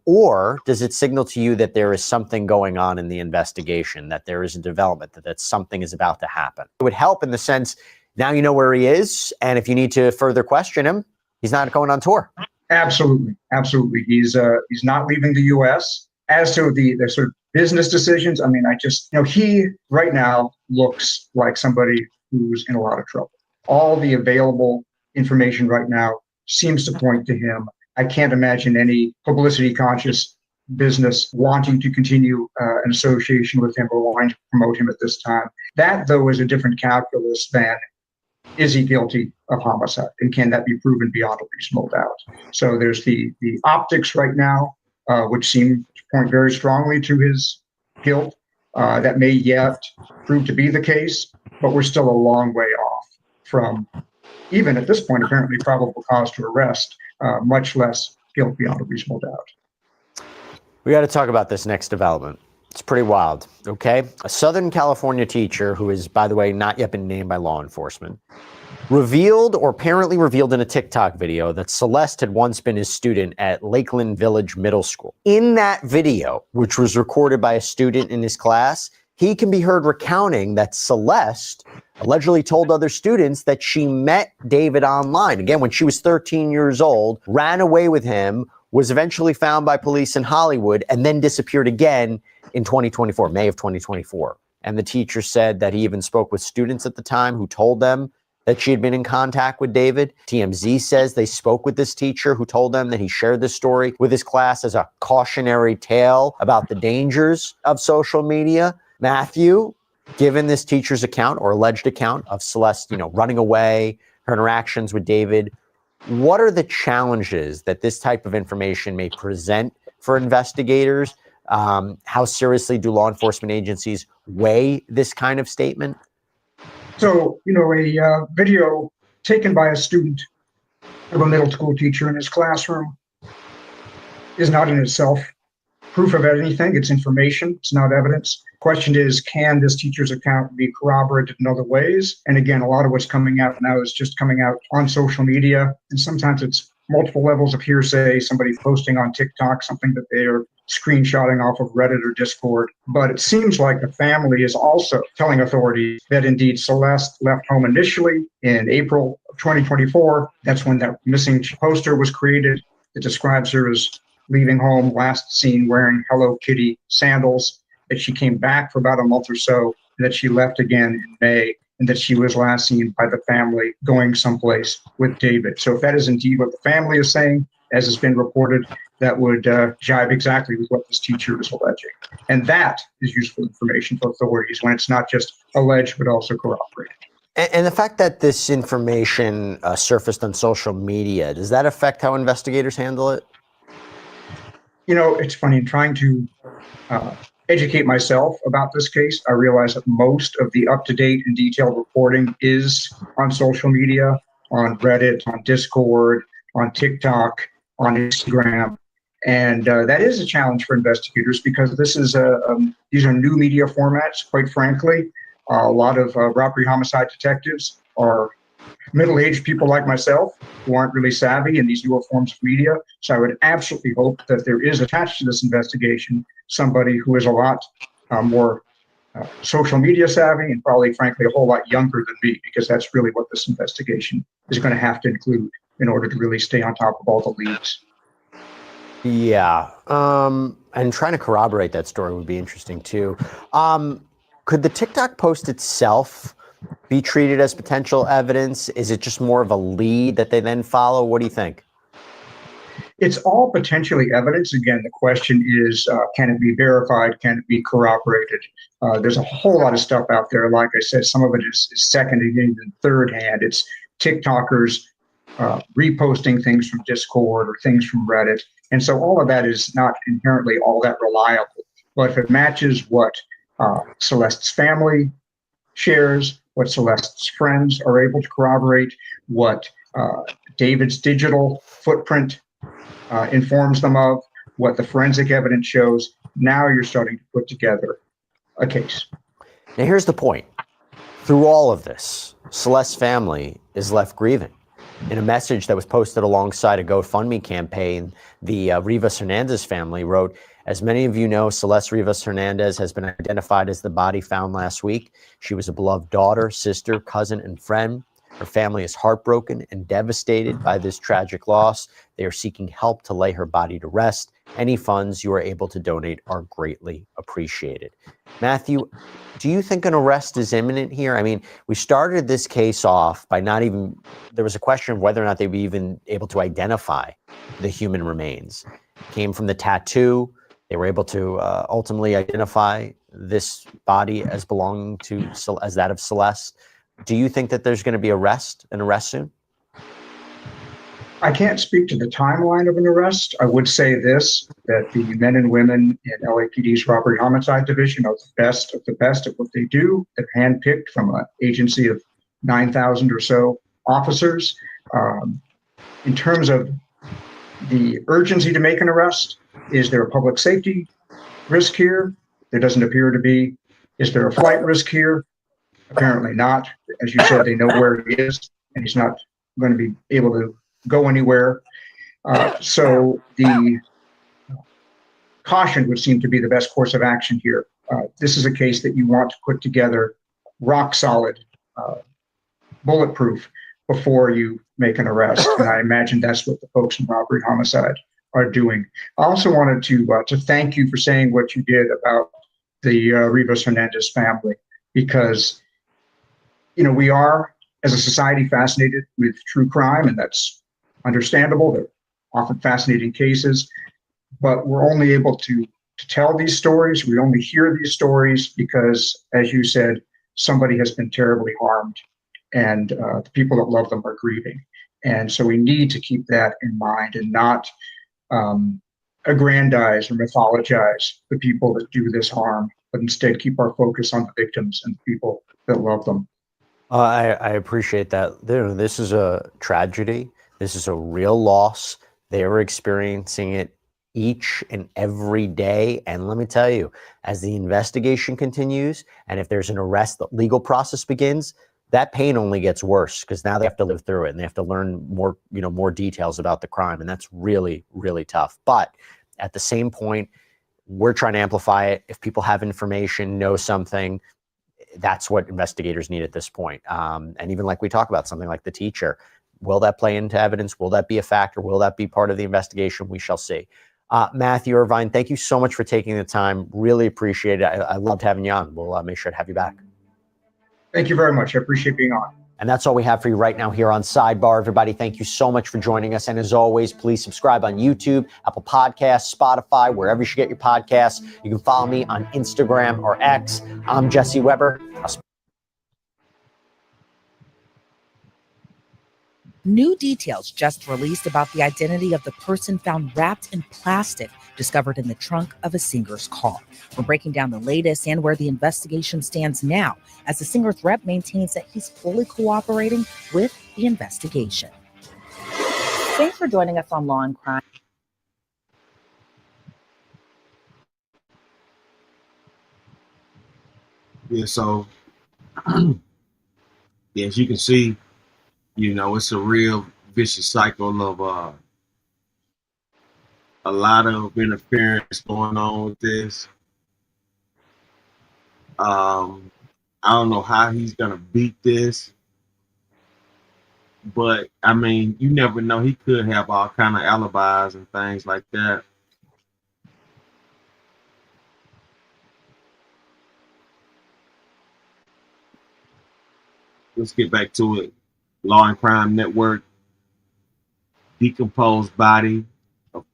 Or does it signal to you that there is something going on in the investigation, that there is a development, that something is about to happen? It would help in the sense, now you know where he is, and if you need to further question him, he's not going on tour. Absolutely. He's not leaving the U.S. As to the sort of business decisions, I mean, he right now looks like somebody who's in a lot of trouble. All the available information right now seems to point to him. I can't imagine any publicity-conscious business wanting to continue an association with him or wanting to promote him at this time. That, though, is a different calculus than, is he guilty of homicide? And can that be proven beyond a reasonable doubt? So there's the optics right now, which seem to point very strongly to his guilt. That may yet prove to be the case, but we're still a long way off from, even at this point, apparently probable cause to arrest, much less guilt beyond a reasonable doubt. We got to talk about this next development. It's pretty wild, okay? A Southern California teacher, who is, by the way, not yet been named by law enforcement, apparently revealed in a TikTok video that Celeste had once been his student at Lakeland Village Middle School. In that video, which was recorded by a student in his class, he can be heard recounting that Celeste allegedly told other students that she met David online, again, when she was 13 years old, ran away with him, was eventually found by police in Hollywood, and then disappeared again in 2024, May of 2024. And the teacher said that he even spoke with students at the time who told them that she had been in contact with David. TMZ says they spoke with this teacher who told them that he shared this story with his class as a cautionary tale about the dangers of social media. Matthew, given this teacher's account or alleged account of Celeste, running away, her interactions with David, what are the challenges that this type of information may present for investigators? How seriously do law enforcement agencies weigh this kind of statement? So, a video taken by a student of a middle school teacher in his classroom is not in itself proof of anything. It's information. It's not evidence. Question is, can this teacher's account be corroborated in other ways? And again, a lot of what's coming out now is just coming out on social media. And sometimes it's multiple levels of hearsay, somebody posting on TikTok, something that they are screenshotting off of Reddit or Discord. But it seems like the family is also telling authorities that indeed Celeste left home initially in April of 2024. That's when that missing poster was created. It describes her as leaving home, last seen wearing Hello Kitty sandals, that she came back for about a month or so, and that she left again in May, and that she was last seen by the family going someplace with David. So if that is indeed what the family is saying, as has been reported, that would jibe exactly with what this teacher is alleging. And that is useful information for authorities when it's not just alleged, but also corroborated. And the fact that this information surfaced on social media, does that affect how investigators handle it? It's funny, in trying to educate myself about this case, I realize that most of the up-to-date and detailed reporting is on social media, on Reddit, on Discord, on TikTok, on Instagram. And that is a challenge for investigators because these are new media formats, quite frankly. A lot of robbery homicide detectives are middle-aged people like myself who aren't really savvy in these newer forms of media. So I would absolutely hope that there is attached to this investigation somebody who is a lot more social media savvy and probably, frankly, a whole lot younger than me, because that's really what this investigation is going to have to include in order to really stay on top of all the leads. Yeah. And trying to corroborate that story would be interesting too. Could the TikTok post itself be treated as potential evidence? Is it just more of a lead that they then follow? What do you think? It's all potentially evidence. Again, the question is, can it be verified? Can it be corroborated? There's a whole lot of stuff out there. Like I said, some of it is second and even third hand. It's TikTokers reposting things from Discord or things from Reddit. And so all of that is not inherently all that reliable. But if it matches what Celeste's family shares, what Celeste's friends are able to corroborate, what David's digital footprint informs them of, what the forensic evidence shows. Now you're starting to put together a case. Now, here's the point. Through all of this, Celeste's family is left grieving. In a message that was posted alongside a GoFundMe campaign, the Rivas Hernandez family wrote, "As many of you know, Celeste Rivas Hernandez has been identified as the body found last week. She was a beloved daughter, sister, cousin, and friend. Her family is heartbroken and devastated by this tragic loss. They are seeking help to lay her body to rest. Any funds you are able to donate are greatly appreciated." Matthew, do you think an arrest is imminent here? I mean, we started this case off by there was a question of whether or not they were even able to identify the human remains. It came from the tattoo. They were able to ultimately identify this body as belonging to, as that of Celeste. Do you think that there's going to be an arrest soon? I can't speak to the timeline of an arrest. I would say this, that the men and women in LAPD's robbery homicide division are the best at what they do. They're handpicked from an agency of 9,000 or so officers. In terms of the urgency to make an arrest, is there a public safety risk here? There doesn't appear to be. Is there a flight risk here? Apparently not. As you said, they know where he is, and he's not going to be able to go anywhere. So the caution would seem to be the best course of action here. This is a case that you want to put together rock solid, bulletproof before you make an arrest. And I imagine that's what the folks in robbery homicide are doing. I also wanted to thank you for saying what you did about the Rivas Hernandez family, because we are, as a society, fascinated with true crime, and that's understandable. They're often fascinating cases, but we're only able to tell these stories. We only hear these stories because, as you said, somebody has been terribly harmed, and the people that love them are grieving. And so we need to keep that in mind and not aggrandize or mythologize the people that do this harm, but instead keep our focus on the victims and the people that love them. I appreciate that. This is a tragedy. This is a real loss. They are experiencing it each and every day. And let me tell you, as the investigation continues, and if there's an arrest, the legal process begins, that pain only gets worse, because now they have to live through it and they have to learn more details about the crime. And that's really, really tough. But at the same point, we're trying to amplify it. If people have information, know something, that's what investigators need at this point. And even like we talk about something like the teacher, will that play into evidence? Will that be a factor? Will that be part of the investigation? We shall see. Matthew Irvine, thank you so much for taking the time. Really appreciate it. I loved having you on. We'll make sure to have you back. Thank you very much. I appreciate being on. And that's all we have for you right now here on Sidebar. Everybody, thank you so much for joining us. And as always, please subscribe on YouTube, Apple Podcasts, Spotify, wherever you should get your podcasts. You can follow me on Instagram or X. I'm Jesse Weber. New details just released about the identity of the person found wrapped in plastic discovered in the trunk of a singer's car. We're breaking down the latest and where the investigation stands now, as the singer's rep maintains that he's fully cooperating with the investigation. Thanks for joining us on Law and Crime. Yeah, so as you can see, it's a real vicious cycle of a lot of interference going on with this. I don't know how he's gonna beat this, but I mean, you never know. He could have all kind of alibis and things like that. Let's get back to it. Law and Crime Network. Decomposed body of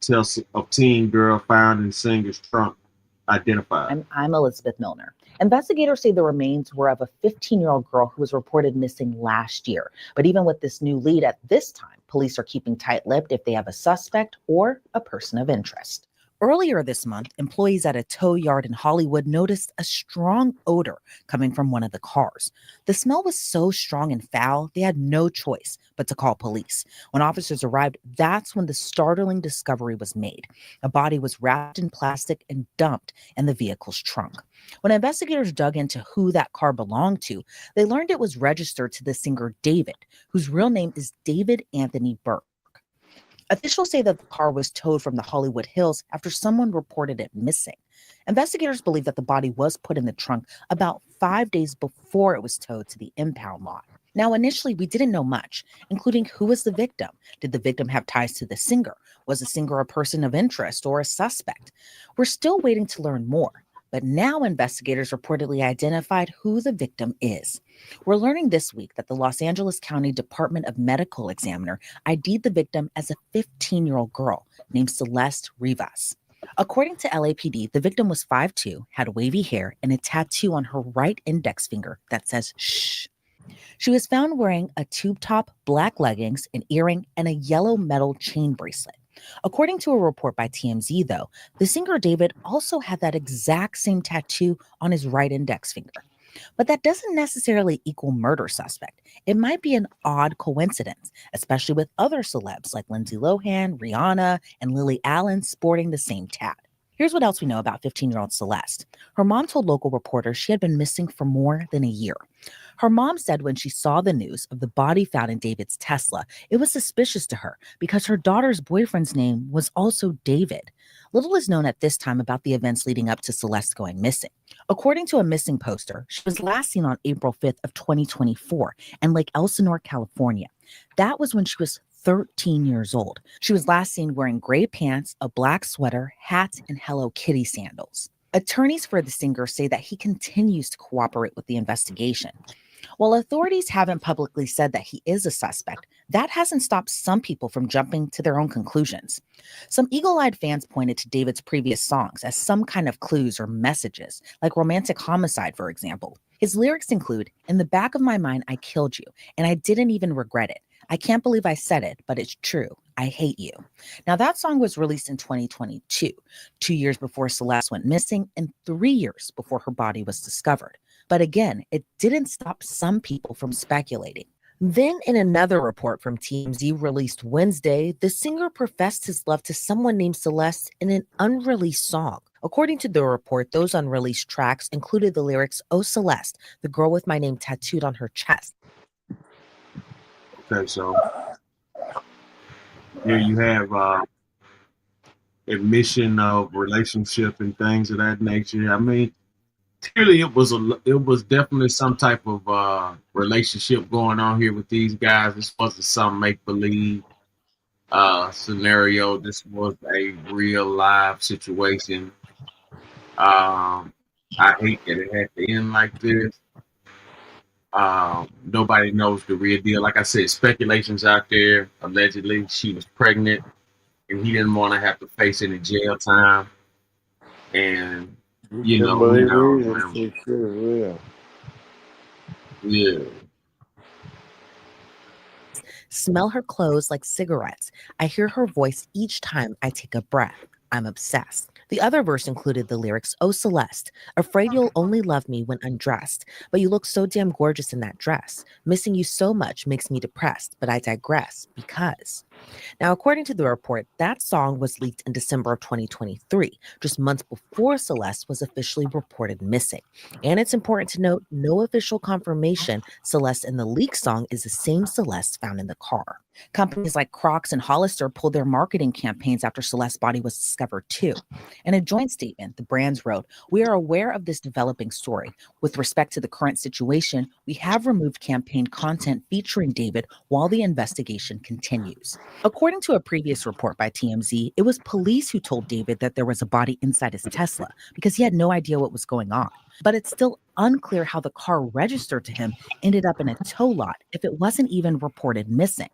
teen girl found in singer's trunk identified. I'm Elizabeth Milner. Investigators say the remains were of a 15-year-old girl who was reported missing last year. But even with this new lead at this time, police are keeping tight-lipped if they have a suspect or a person of interest. Earlier this month, employees at a tow yard in Hollywood noticed a strong odor coming from one of the cars. The smell was so strong and foul, they had no choice but to call police. When officers arrived, that's when the startling discovery was made. A body was wrapped in plastic and dumped in the vehicle's trunk. When investigators dug into who that car belonged to, they learned it was registered to the singer David, whose real name is David Anthony Burke. Officials say that the car was towed from the Hollywood Hills after someone reported it missing. Investigators believe that the body was put in the trunk about 5 days before it was towed to the impound lot. Now, initially, we didn't know much, including who was the victim. Did the victim have ties to the singer? Was the singer a person of interest or a suspect? We're still waiting to learn more. But now investigators reportedly identified who the victim is. We're learning this week that the Los Angeles County Department of Medical Examiner ID'd the victim as a 15-year-old girl named Celeste Rivas. According to LAPD, the victim was 5'2", had wavy hair, and a tattoo on her right index finger that says shh. She was found wearing a tube top, black leggings, an earring, and a yellow metal chain bracelet. According to a report by TMZ, though, the singer David also had that exact same tattoo on his right index finger. But that doesn't necessarily equal murder suspect. It might be an odd coincidence, especially with other celebs like Lindsay Lohan, Rihanna, and Lily Allen sporting the same tat. Here's what else we know about 15-year-old Celeste. Her mom told local reporters she had been missing for more than a year. Her mom said when she saw the news of the body found in David's Tesla, it was suspicious to her because her daughter's boyfriend's name was also David. Little is known at this time about the events leading up to Celeste going missing. According to a missing poster, she was last seen on April 5th of 2024 in Lake Elsinore, California. That was when she was 13 years old. She was last seen wearing gray pants, a black sweater, hat, and Hello Kitty sandals. Attorneys for the singer say that he continues to cooperate with the investigation. While authorities haven't publicly said that he is a suspect, that hasn't stopped some people from jumping to their own conclusions. Some eagle-eyed fans pointed to David's previous songs as some kind of clues or messages, like Romantic Homicide, for example. His lyrics include, "In the back of my mind, I killed you, and I didn't even regret it. I can't believe I said it, but it's true. I hate you." Now, that song was released in 2022, 2 years before Celeste went missing and 3 years before her body was discovered. But again, it didn't stop some people from speculating. Then, in another report from TMZ released Wednesday, the singer professed his love to someone named Celeste in an unreleased song. According to the report, those unreleased tracks included the lyrics, "Oh Celeste, the girl with my name tattooed on her chest." Okay, so here you have admission of relationship and things of that nature. I mean, clearly it was definitely some type of relationship going on here with these guys. This wasn't some make believe scenario. This was a real live situation. I hate that it had to end like this. Nobody knows the real deal. Like I said, speculations out there. Allegedly, she was pregnant, and he didn't want to have to face any jail time. And you know, yeah. Smell her clothes like cigarettes. I hear her voice each time I take a breath. I'm obsessed. The other verse included the lyrics, "Oh Celeste, afraid you'll only love me when undressed, but you look so damn gorgeous in that dress. Missing you so much makes me depressed, but I digress because." Now, according to the report, that song was leaked in December of 2023, just months before Celeste was officially reported missing. And it's important to note, no official confirmation Celeste in the leaked song is the same Celeste found in the car. Companies like Crocs and Hollister pulled their marketing campaigns after Celeste's body was discovered too. In a joint statement, the brands wrote, "We are aware of this developing story. With respect to the current situation, we have removed campaign content featuring David while the investigation continues." According to a previous report by TMZ, it was police who told David that there was a body inside his Tesla because he had no idea what was going on. But it's still unclear how the car registered to him ended up in a tow lot if it wasn't even reported missing.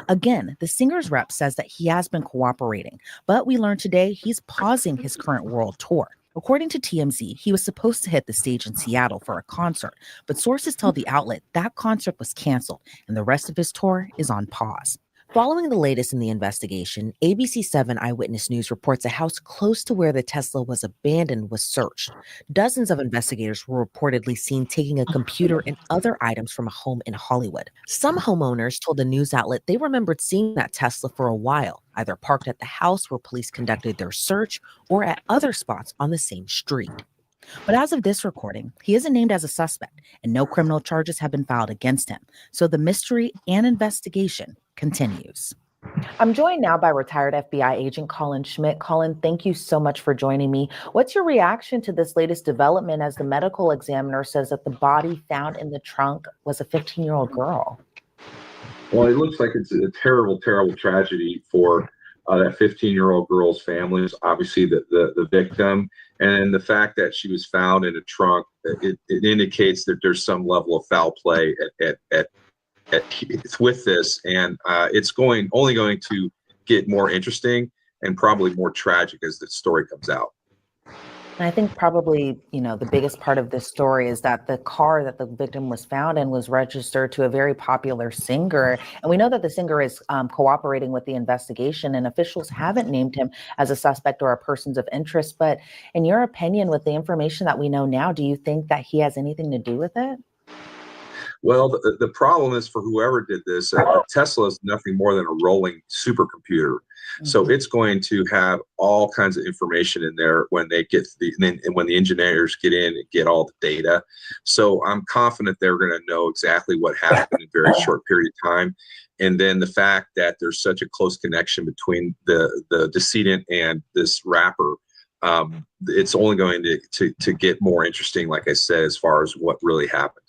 Again, the singer's rep says that he has been cooperating, but we learned today he's pausing his current world tour. According to TMZ, he was supposed to hit the stage in Seattle for a concert, but sources tell the outlet that concert was canceled and the rest of his tour is on pause. Following the latest in the investigation, ABC 7 Eyewitness News reports a house close to where the Tesla was abandoned was searched. Dozens of investigators were reportedly seen taking a computer and other items from a home in Hollywood. Some homeowners told the news outlet they remembered seeing that Tesla for a while, either parked at the house where police conducted their search or at other spots on the same street. But as of this recording, he isn't named as a suspect, and no criminal charges have been filed against him. So the mystery and investigation continues. I'm joined now by retired FBI agent Colin Schmidt. Colin, thank you so much for joining me. What's your reaction to this latest development as the medical examiner says that the body found in the trunk was a 15-year-old girl? Well, it looks like it's a terrible, terrible tragedy for that 15-year-old girl's family, is obviously the victim. And the fact that she was found in a trunk, it indicates that there's some level of foul play with this. And it's only going to get more interesting and probably more tragic as the story comes out. And I think probably, the biggest part of this story is that the car that the victim was found in was registered to a very popular singer. And we know that the singer is cooperating with the investigation, and officials haven't named him as a suspect or a person of interest. But in your opinion, with the information that we know now, do you think that he has anything to do with it? Well, the problem is for whoever did this, Tesla is nothing more than a rolling supercomputer. So it's going to have all kinds of information in there when they get and when the engineers get in and get all the data. So I'm confident they're going to know exactly what happened in a very short period of time. And then the fact that there's such a close connection between the decedent and this rapper, it's only going to get more interesting, like I said, as far as what really happened.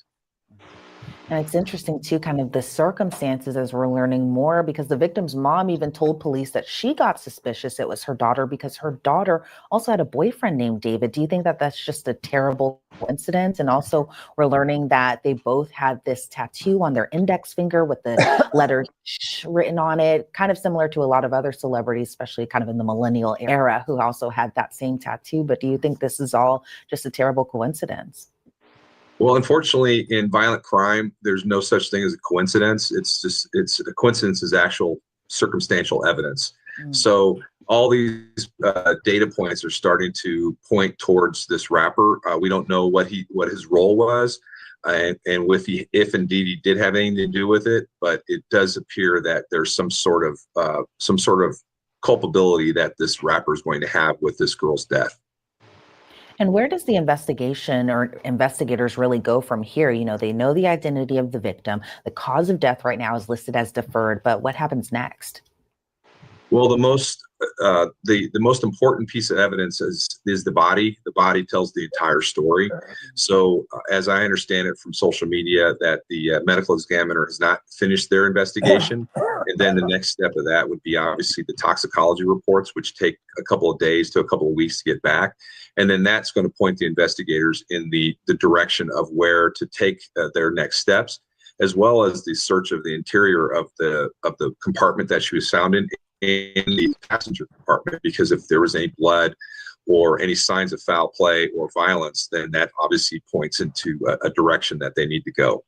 And it's interesting, too, kind of the circumstances as we're learning more, because the victim's mom even told police that she got suspicious it was her daughter because her daughter also had a boyfriend named David. Do you think that that's just a terrible coincidence? And also, we're learning that they both had this tattoo on their index finger with the letter sh written on it, kind of similar to a lot of other celebrities, especially kind of in the millennial era, who also had that same tattoo. But do you think this is all just a terrible coincidence? Well, unfortunately, in violent crime, there's no such thing as a coincidence. It's a coincidence is actual circumstantial evidence. So all these data points are starting to point towards this rapper. We don't know what his role was, and if indeed he did have anything to do with it, but it does appear that there's some sort of culpability that this rapper is going to have with this girl's death. And where does the investigation or investigators really go from here? They know the identity of the victim. The cause of death right now is listed as deferred, but what happens next? Well, the most important piece of evidence is the body. The body tells the entire story. So, as I understand it from social media, that the medical examiner has not finished their investigation, and then the next step of that would be obviously the toxicology reports, which take a couple of days to a couple of weeks to get back, and then that's going to point the investigators in the direction of where to take their next steps, as well as the search of the interior of the compartment that she was found in the passenger compartment, because if there was any blood or any signs of foul play or violence, then that obviously points into a direction that they need to go.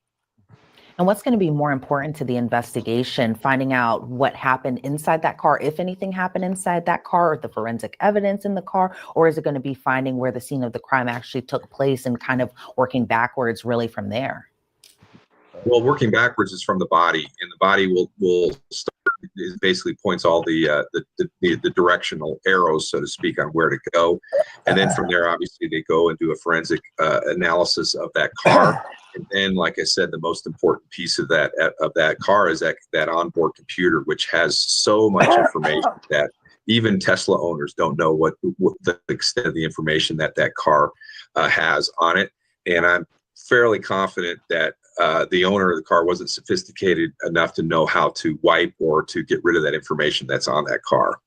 And what's going to be more important to the investigation, finding out what happened inside that car, if anything happened inside that car, or the forensic evidence in the car, or is it going to be finding where the scene of the crime actually took place and kind of working backwards really from there? Well, working backwards is from the body, and the body will start. It basically points all the directional arrows, so to speak, on where to go, and then from there, obviously, they go and do a forensic analysis of that car. And then, like I said, the most important piece of that car is that onboard computer, which has so much information that even Tesla owners don't know what the extent of the information that car has on it. And I'm fairly confident that the owner of the car wasn't sophisticated enough to know how to wipe or to get rid of that information that's on that car.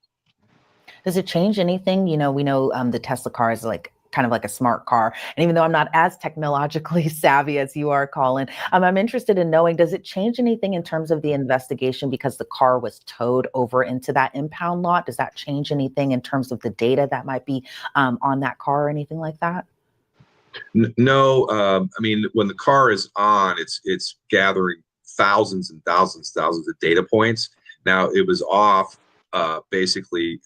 Does it change anything? We know the Tesla car is kind of like a smart car. And even though I'm not as technologically savvy as you are, Colin, I'm interested in knowing, does it change anything in terms of the investigation because the car was towed over into that impound lot? Does that change anything in terms of the data that might be on that car or anything like that? No, I mean, when the car is on, it's gathering thousands and thousands of data points. Now it was off, basically.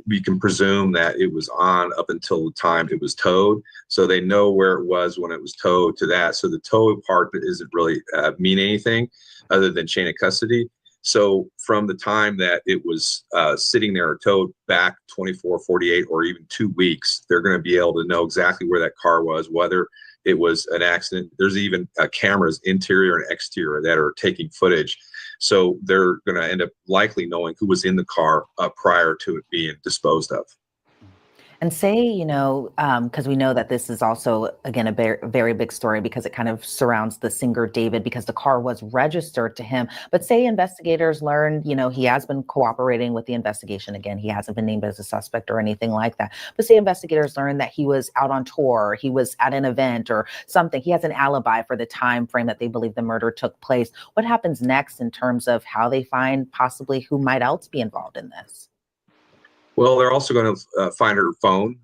We can presume that it was on up until the time it was towed, so they know where it was when it was towed to that. So the tow part isn't really mean anything other than chain of custody. So from the time that it was sitting there or towed back 24, 48, or even 2 weeks, they're going to be able to know exactly where that car was, whether it was an accident. There's even cameras, interior and exterior, that are taking footage. So they're going to end up likely knowing who was in the car prior to it being disposed of. And say, because we know that this is also, again, a very big story because it kind of surrounds the singer David, because the car was registered to him. But say investigators learned, he has been cooperating with the investigation. Again, he hasn't been named as a suspect or anything like that. But say investigators learned that he was out on tour, or he was at an event or something. He has an alibi for the time frame that they believe the murder took place. What happens next in terms of how they find possibly who might else be involved in this? Well, they're also going to find her phone.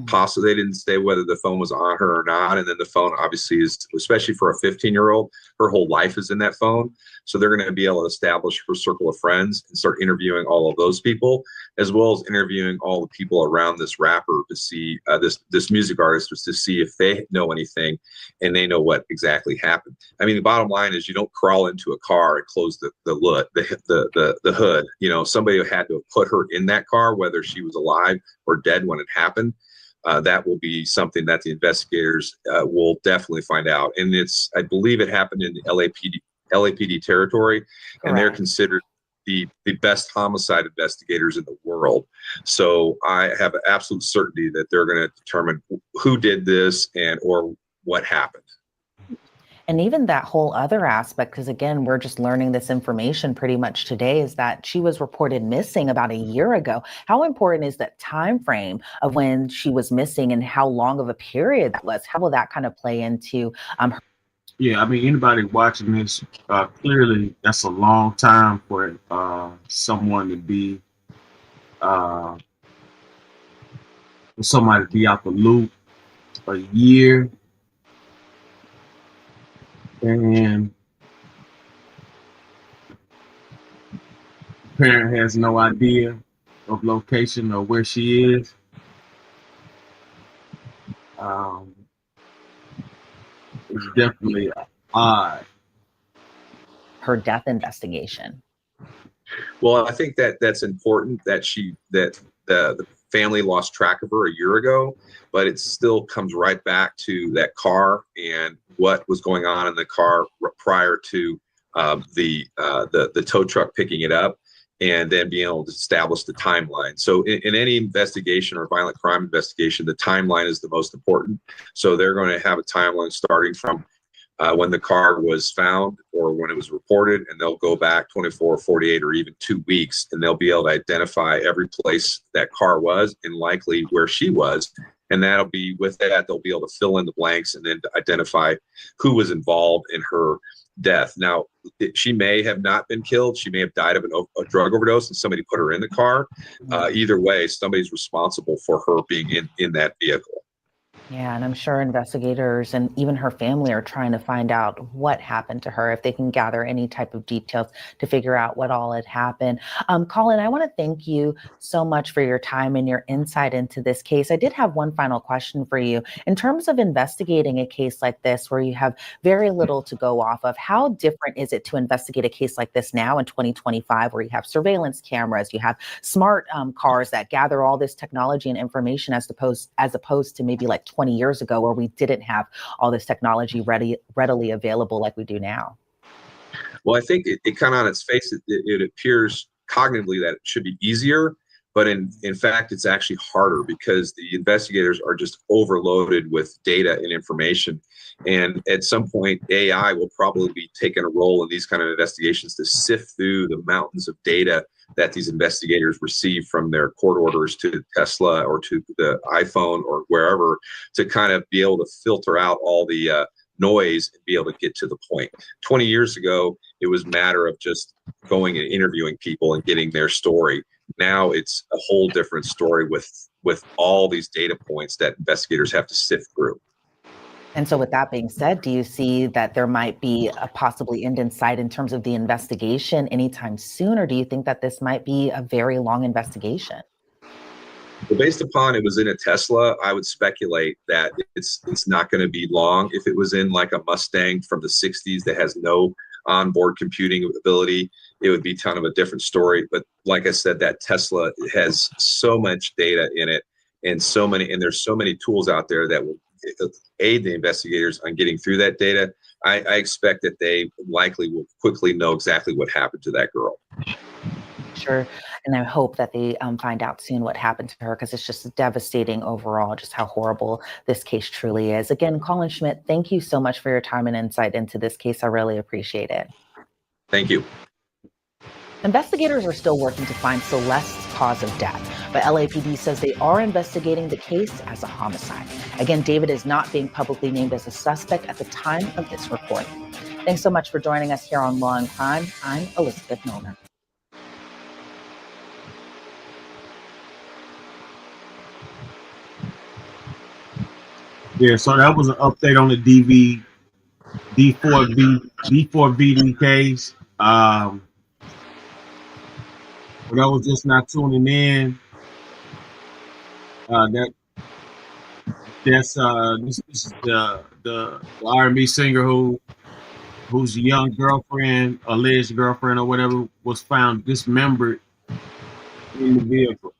Possibly, they didn't say whether the phone was on her or not. And then the phone obviously is, especially for a 15-year-old, her whole life is in that phone. So they're going to be able to establish her circle of friends and start interviewing all of those people, as well as interviewing all the people around this rapper to see this music artist, to see if they know anything and they know what exactly happened. I mean, the bottom line is you don't crawl into a car and close the hood. Somebody had to have put her in that car, whether she was alive or dead when it happened. That will be something that the investigators will definitely find out. And I believe it happened in the LAPD territory. Correct. And they're considered the best homicide investigators in the world. So I have absolute certainty that they're going to determine who did this or what happened. And even that whole other aspect, because again, we're just learning this information pretty much today, is that she was reported missing about a year ago. How important is that time frame of when she was missing and how long of a period that was? How will that kind of play into her? Yeah, I mean, anybody watching this, clearly that's a long time for someone to be, for somebody to be out the loop. A year. And the parent has no idea of location or where she is. It's definitely odd. Her death investigation. Well, I think that's important that the family lost track of her a year ago, but it still comes right back to that car and what was going on in the car prior to the tow truck picking it up, and then being able to establish the timeline. So in any investigation or violent crime investigation, the timeline is the most important. So they're going to have a timeline starting from when the car was found or when it was reported, and they'll go back 24, 48, or even 2 weeks, and they'll be able to identify every place that car was and likely where she was. And that'll be, with that, they'll be able to fill in the blanks and then identify who was involved in her death. Now, she may have not been killed. She may have died of a drug overdose and somebody put her in the car. Either way, somebody's responsible for her being in that vehicle. Yeah, and I'm sure investigators and even her family are trying to find out what happened to her, if they can gather any type of details to figure out what all had happened. Colin, I want to thank you so much for your time and your insight into this case. I did have one final question for you. In terms of investigating a case like this, where you have very little to go off of, how different is it to investigate a case like this now in 2025, where you have surveillance cameras, you have smart cars that gather all this technology and information, as opposed to maybe like 20 years ago, where we didn't have all this technology readily available like we do now? Well, I think it kind of on its face, it appears cognitively that it should be easier, but in fact, it's actually harder because the investigators are just overloaded with data and information. And at some point, AI will probably be taking a role in these kind of investigations to sift through the mountains of data that these investigators receive from their court orders to Tesla or to the iPhone or wherever, to kind of be able to filter out all the noise and be able to get to the point. 20 years ago, it was a matter of just going and interviewing people and getting their story. Now it's a whole different story with all these data points that investigators have to sift through. And so with that being said, do you see that there might be a possibly end in sight in terms of the investigation anytime soon, or do you think that this might be a very long investigation? Well, based upon it was in a Tesla, I would speculate that it's not going to be long. If it was in like a Mustang from the 60s that has no onboard computing ability, it would be kind of a different story. But like I said, that Tesla has so much data in it, and there's so many tools out there that will aid the investigators on getting through that data. I expect that they likely will quickly know exactly what happened to that girl. Sure. And I hope that they find out soon what happened to her, because it's just devastating overall, just how horrible this case truly is. Again, Colin Schmidt, thank you so much for your time and insight into this case. I really appreciate it. Thank you. Investigators are still working to find Celeste's cause of death, but LAPD says they are investigating the case as a homicide. Again, David is not being publicly named as a suspect at the time of this recording. Thanks so much for joining us here on Law and Crime. I'm Elizabeth Milner. Yeah, so that was an update on the D4VD case. For those just not tuning in, this is the R&B singer whose young girlfriend, alleged girlfriend or whatever, was found dismembered in the vehicle.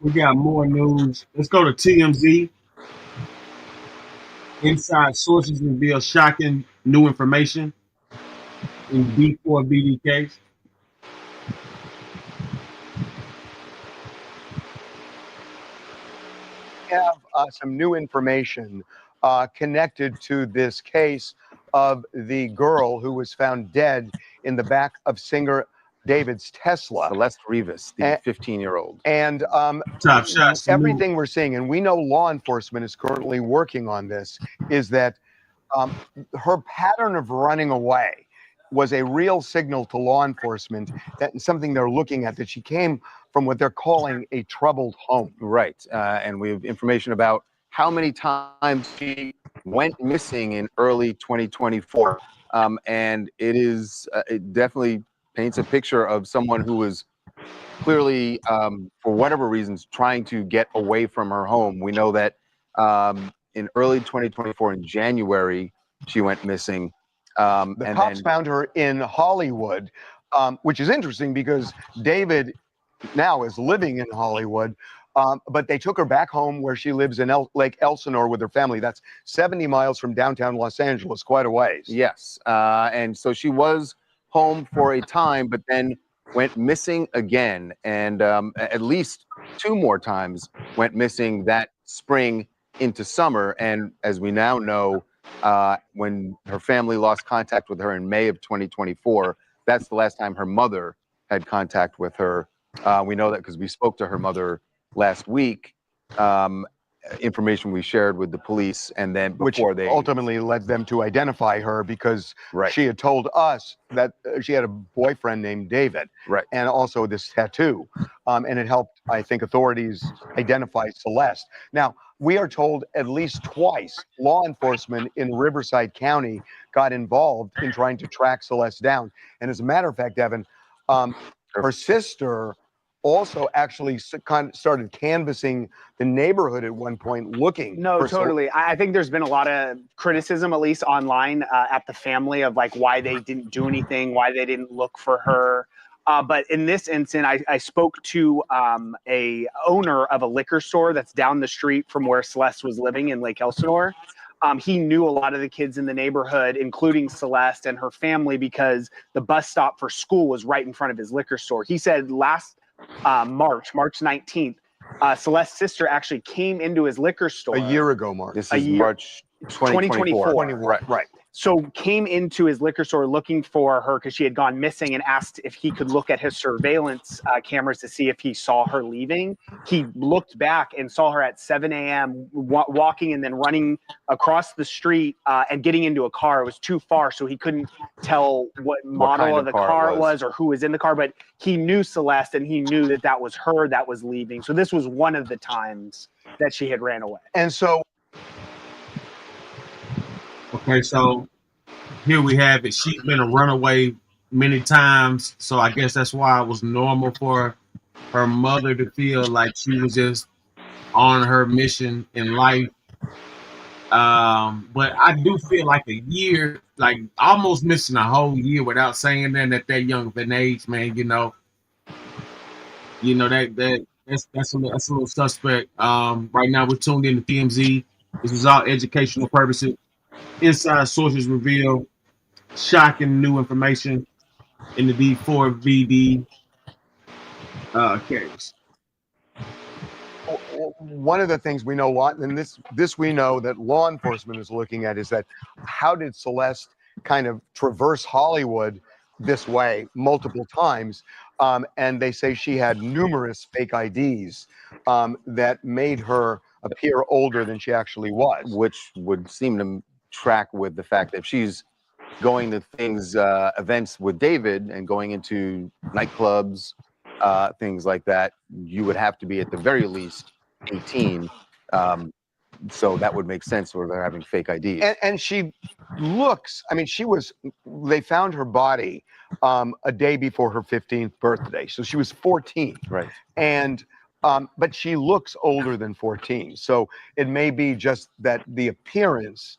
We got more news. Let's go to TMZ. Inside sources reveal shocking new information in D4BD case. We have some new information connected to this case of the girl who was found dead in the back of singer David's Tesla. Celeste Rivas, the 15-year-old. And Top shots. everything we're seeing, and we know law enforcement is currently working on this, is that her pattern of running away was a real signal to law enforcement that something they're looking at, that she came from what they're calling a troubled home. Right. And we have information about how many times she went missing in early 2024. And it definitely paints a picture of someone who was clearly, for whatever reasons, trying to get away from her home. We know that in early 2024, in January, she went missing. The cops found her in Hollywood, which is interesting because David now is living in Hollywood, but they took her back home where she lives in Lake Elsinore with her family. That's 70 miles from downtown Los Angeles, quite a ways. Yes. And so she was home for a time, but then went missing again. And at least 2 more times went missing that spring into summer. And as we now know, when her family lost contact with her in May of 2024, that's the last time her mother had contact with her. We know that because we spoke to her mother last week. Information we shared with the police, and then before they ultimately led them to identify her, because she had told us that she had a boyfriend named David, and also this tattoo, and it helped, I think, authorities identify Celeste. Now, we are told at least twice law enforcement in Riverside County got involved in trying to track Celeste down. And as a matter of fact, Evan, her sister also actually started canvassing the neighborhood at one point, looking. No, totally. I think there's been a lot of criticism, at least online, at the family of like why they didn't do anything, why they didn't look for her. But in this instance, I spoke to a owner of a liquor store that's down the street from where Celeste was living in Lake Elsinore. He knew a lot of the kids in the neighborhood, including Celeste and her family, because the bus stop for school was right in front of his liquor store. He said last March 19th, Celeste's sister actually came into his liquor store. A year ago, Mark. This is March 2024. Right. So came into his liquor store looking for her because she had gone missing and asked if he could look at his surveillance cameras to see if he saw her leaving. He looked back and saw her at 7 a.m. Walking and then running across the street and getting into a car. It was too far, so he couldn't tell what model of the car it was or who was in the car, but he knew Celeste and he knew that that was her that was leaving. So this was one of the times that she had ran away. And so Okay, so here we have it. She's been a runaway many times, so I guess that's why it was normal for her mother to feel like she was just on her mission in life. But I do feel like a year, like almost missing a whole year without saying that at that young of an age, man. That's a little suspect. Right now we're tuned in to TMZ. This is all educational purposes. Inside sources reveal shocking new information in the D4VD case. One of the things we know, and this we know that law enforcement is looking at, is that how did Celeste kind of traverse Hollywood this way multiple times? And they say she had numerous fake IDs that made her appear older than she actually was. Which would seem to track with the fact that if she's going to events with David and going into nightclubs, things like that, you would have to be at the very least 18. So that would make sense where they're having fake IDs. And she looks, they found her body a day before her 15th birthday. So she was 14. Right. And, but she looks older than 14. So it may be just that the appearance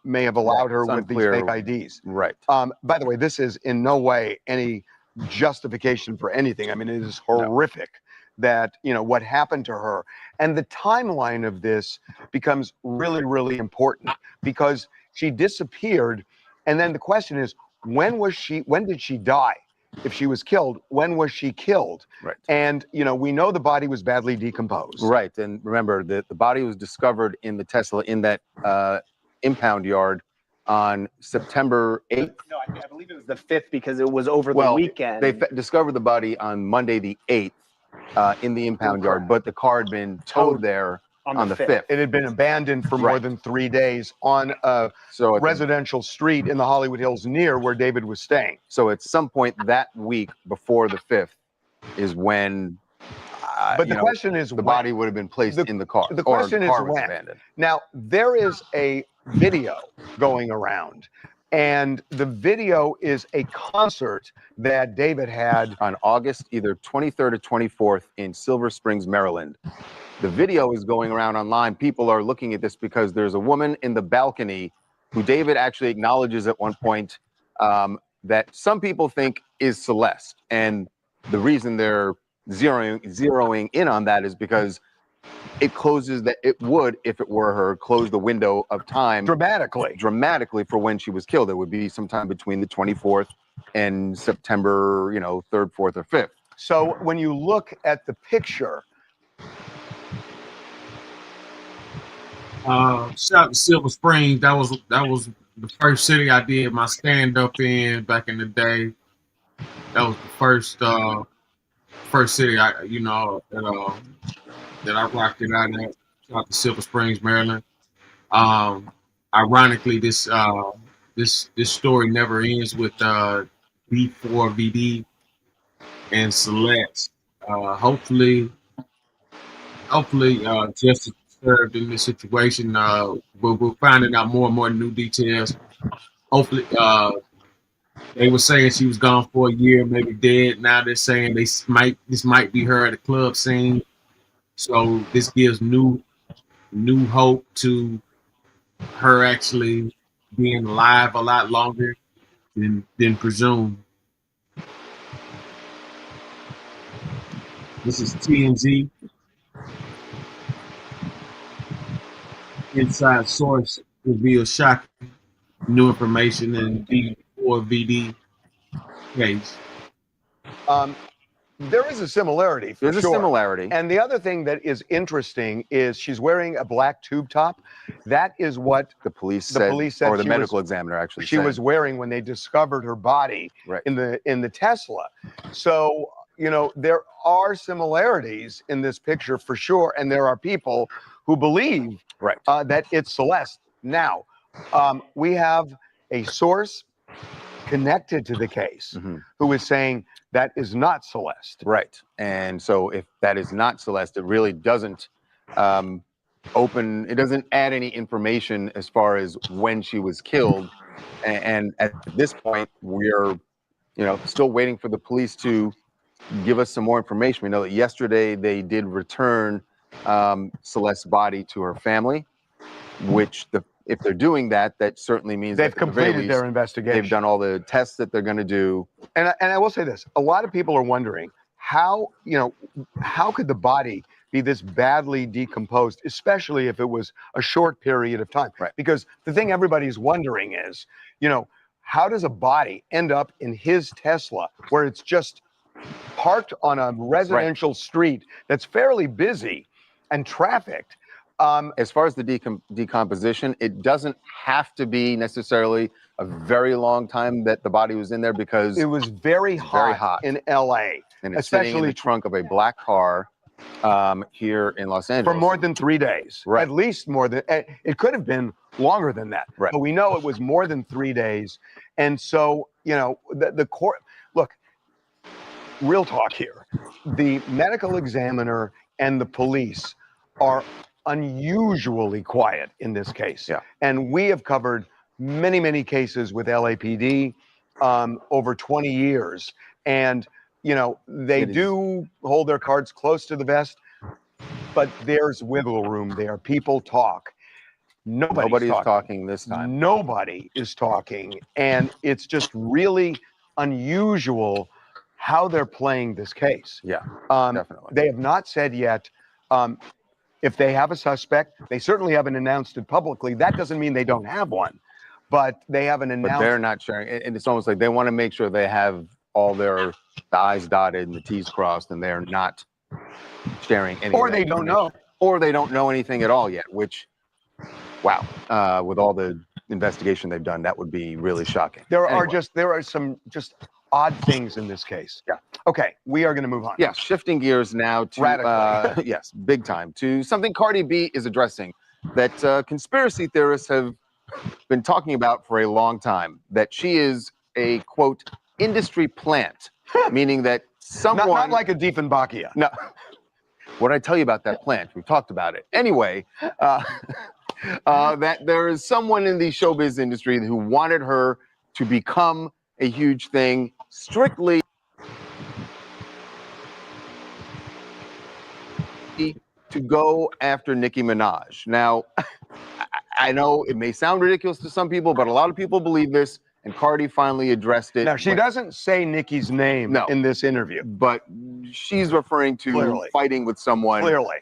may have allowed her with these fake IDs. Right. By the way, this is in no way any justification for anything. I mean, it is horrific that, what happened to her. And the timeline of this becomes really, really important because she disappeared. And then the question is, when did she die? If she was killed, when was she killed? Right. And, we know the body was badly decomposed. Right. And remember that the body was discovered in the Tesla in that impound yard on September 8th. No, I believe it was the 5th because it was over the weekend. They discovered the body on Monday the 8th in the impound yard, but the car had been towed there on the 5th. It had been abandoned for more than 3 days on a residential street in the Hollywood Hills near where David was staying. So at some point that week before the 5th is when but the question is the body would have been placed in the car. The question is when. Abandoned. Now, there is a video going around, and the video is a concert that David had on August either 23rd or 24th in Silver Springs, Maryland. The video is going around online. People are looking at this because there's a woman in the balcony who David actually acknowledges at one point that some people think is Celeste. And the reason they're zeroing in on that is because it closes that it would, if it were her, close the window of time dramatically for when she was killed. It would be sometime between the 24th and September, 3rd, 4th, or 5th. So when you look at the picture, shout out to Silver Springs. That was the first city I did my stand up in back in the day. That was the first city I that I rocked it out at. Shout out to Silver Springs, Maryland. Ironically, this story never ends with D4VD and Celeste. Hopefully justice served in this situation. We're finding out more and more new details. Hopefully, they were saying she was gone for a year, maybe dead. Now they're saying this might be her at a club scene. So this gives new hope to her actually being alive a lot longer than presumed. This is TMZ. Inside source reveals shocking new information in the D4VD case. There is a similarity, for There's sure. a similarity. And the other thing that is interesting is she's wearing a black tube top. That is what the police the said, police said or the she medical was, examiner actually she said. was wearing when they discovered her body Right. in the Tesla. So, you know, there are similarities in this picture for sure, and there are people who believe Right. that it's Celeste. Now, we have a source connected to the case who is saying that is not Celeste. Right. And so if that is not Celeste, it really doesn't it doesn't add any information as far as when she was killed. And at this point, we're, you know, still waiting for the police to give us some more information. We know that yesterday they did return Celeste's body to her family, which if they're doing that, that certainly means They've that at the very completed their least, investigation. they've done all the tests that they're going to do. And I will say this: a lot of people are wondering how could the body be this badly decomposed, especially if it was a short period of time? Right. Because the thing everybody's wondering is, you know, how does a body end up in his Tesla where it's just parked on a residential street that's fairly busy and trafficked? As far as the decomposition, it doesn't have to be necessarily a very long time that the body was in there, because it was very hot in LA, and it's sitting in the trunk of a black car here in Los Angeles for more than 3 days. Right. At least more than, it could have been longer than that. Right. But we know it was more than 3 days. And so, you know, the court, look, real talk here. The medical examiner and the police are unusually quiet in this case. Yeah. And we have covered many, many cases with LAPD over 20 years. And, you know, they do hold their cards close to the vest, but there's wiggle room there. People talk. Nobody's talking this time. Nobody is talking. And it's just really unusual how they're playing this case. Yeah, definitely. They have not said yet if they have a suspect. They certainly haven't announced it publicly. That doesn't mean they don't have one, but they haven't announced. But they're not sharing, and it's almost like they want to make sure they have all the I's dotted and the T's crossed, and they're not sharing any. Or they don't know. Or they don't know anything at all yet, which, wow, with all the investigation they've done, that would be really shocking. There are some odd things in this case. Yeah. Okay, we are going to move on. Yeah, shifting gears now to radically. yes, big time, to something Cardi B is addressing that conspiracy theorists have been talking about for a long time, that she is a, quote, industry plant, meaning that someone... Not like a Diefenbachia. No. What did I tell you about that plant? We've talked about it. Anyway, that there is someone in the showbiz industry who wanted her to become a huge thing strictly to go after Nicki Minaj. Now, I know it may sound ridiculous to some people, but a lot of people believe this, and Cardi finally addressed it. Now, she doesn't say Nicki's name in this interview. But she's referring to fighting with someone. Clearly.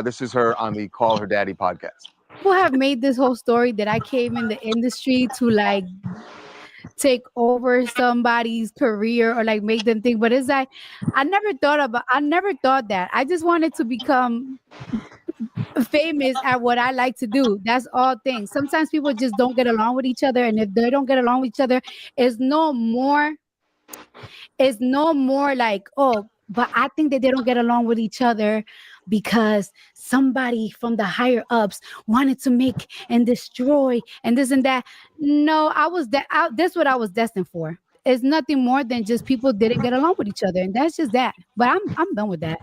This is her on the Call Her Daddy podcast. People have made this whole story that I came in the industry to like take over somebody's career or like make them think, but it's like I never thought that. I just wanted to become famous at what I like to do. That's all things. Sometimes people just don't get along with each other, and if they don't get along with each other, it's no more like, oh, but I think that they don't get along with each other because somebody from the higher ups wanted to make and destroy and this and that. No, that's what I was destined for. It's nothing more than just people didn't get along with each other, and that's just that. But I'm done with that.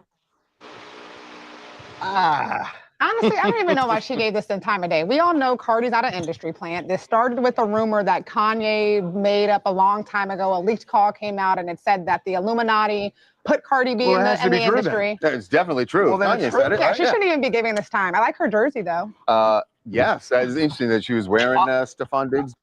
Honestly, I don't even know why she gave this the time of day. We all know Cardi's not an industry plant. This started with a rumor that Kanye made up a long time ago. A leaked call came out and it said that the Illuminati put Cardi B in the industry. It's definitely true. Well, Kanye said it. Yeah, she shouldn't even be giving this time. I like her jersey though. Yes, that is interesting that she was wearing Stephon Diggs.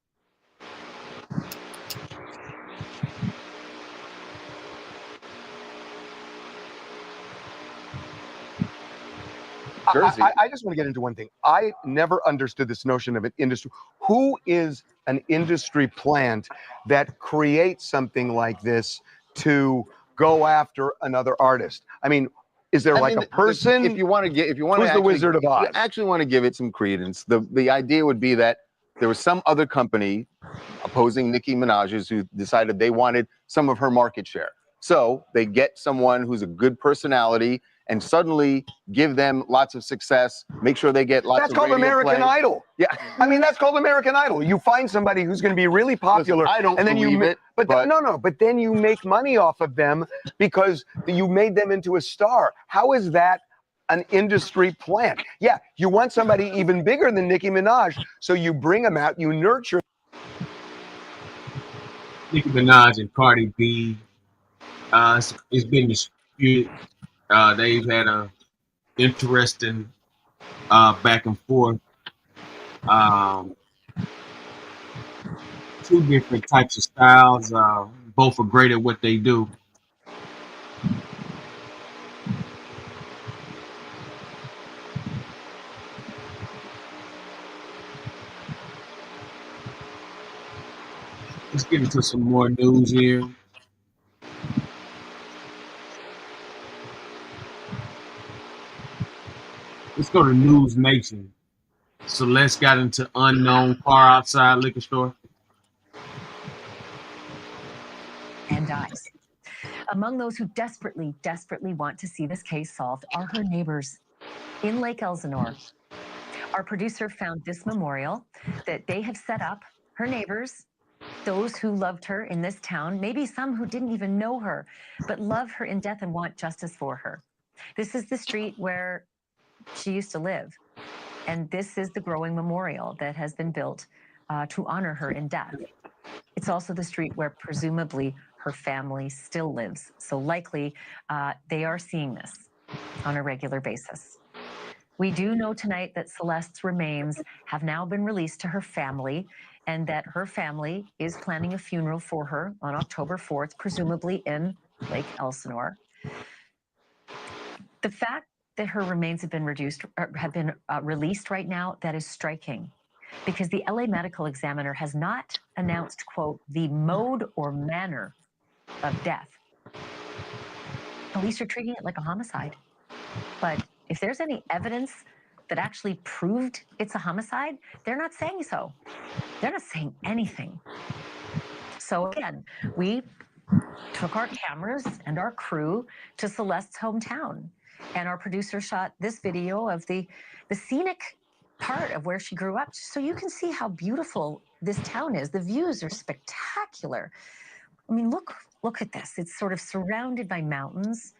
Jersey. I just want to get into one thing. I never understood this notion of an industry. Who is an industry plant that creates something like this to go after another artist? I mean, is there like a person? If you want to get, if you want who's to the Wizard of Oz? actually want to give it some credence, the idea would be that there was some other company opposing Nicki Minaj's who decided they wanted some of her market share. So they get someone who's a good personality and suddenly give them lots of success, make sure they get lots That's of called radio American play. Idol. Yeah. I mean, that's called American Idol. You find somebody who's going to be really popular. Listen, I don't and then believe it, but but but then you make money off of them because you made them into a star. How is that an industry plant? Yeah, you want somebody even bigger than Nicki Minaj, so you bring them out, you nurture. Nicki Minaj and Cardi B, it's been disputed. They've had a interesting back and forth. Two different types of styles. Both are great at what they do. Let's get into some more news here. Let's go to News Nation. Celeste got into unknown car outside liquor store and dies. Among those who desperately want to see this case solved are her neighbors in Lake Elsinore. Our producer found this memorial that they have set up. Her neighbors, those who loved her in this town, maybe some who didn't even know her, but love her in death and want justice for her. This is the street where she used to live. And this is the growing memorial that has been built to honor her in death. It's also the street where presumably her family still lives. So likely they are seeing this on a regular basis. We do know tonight that Celeste's remains have now been released to her family and that her family is planning a funeral for her on October 4th, presumably in Lake Elsinore. The fact that her remains have been released right now, that is striking, because the LA Medical Examiner has not announced, quote, the mode or manner of death. Police are treating it like a homicide. But if there's any evidence that actually proved it's a homicide, they're not saying so. They're not saying anything. So again, we took our cameras and our crew to Celeste's hometown. And our producer shot this video of the scenic part of where she grew up, so you can see how beautiful this town is. The views are spectacular. I mean, look at this. It's sort of surrounded by mountains,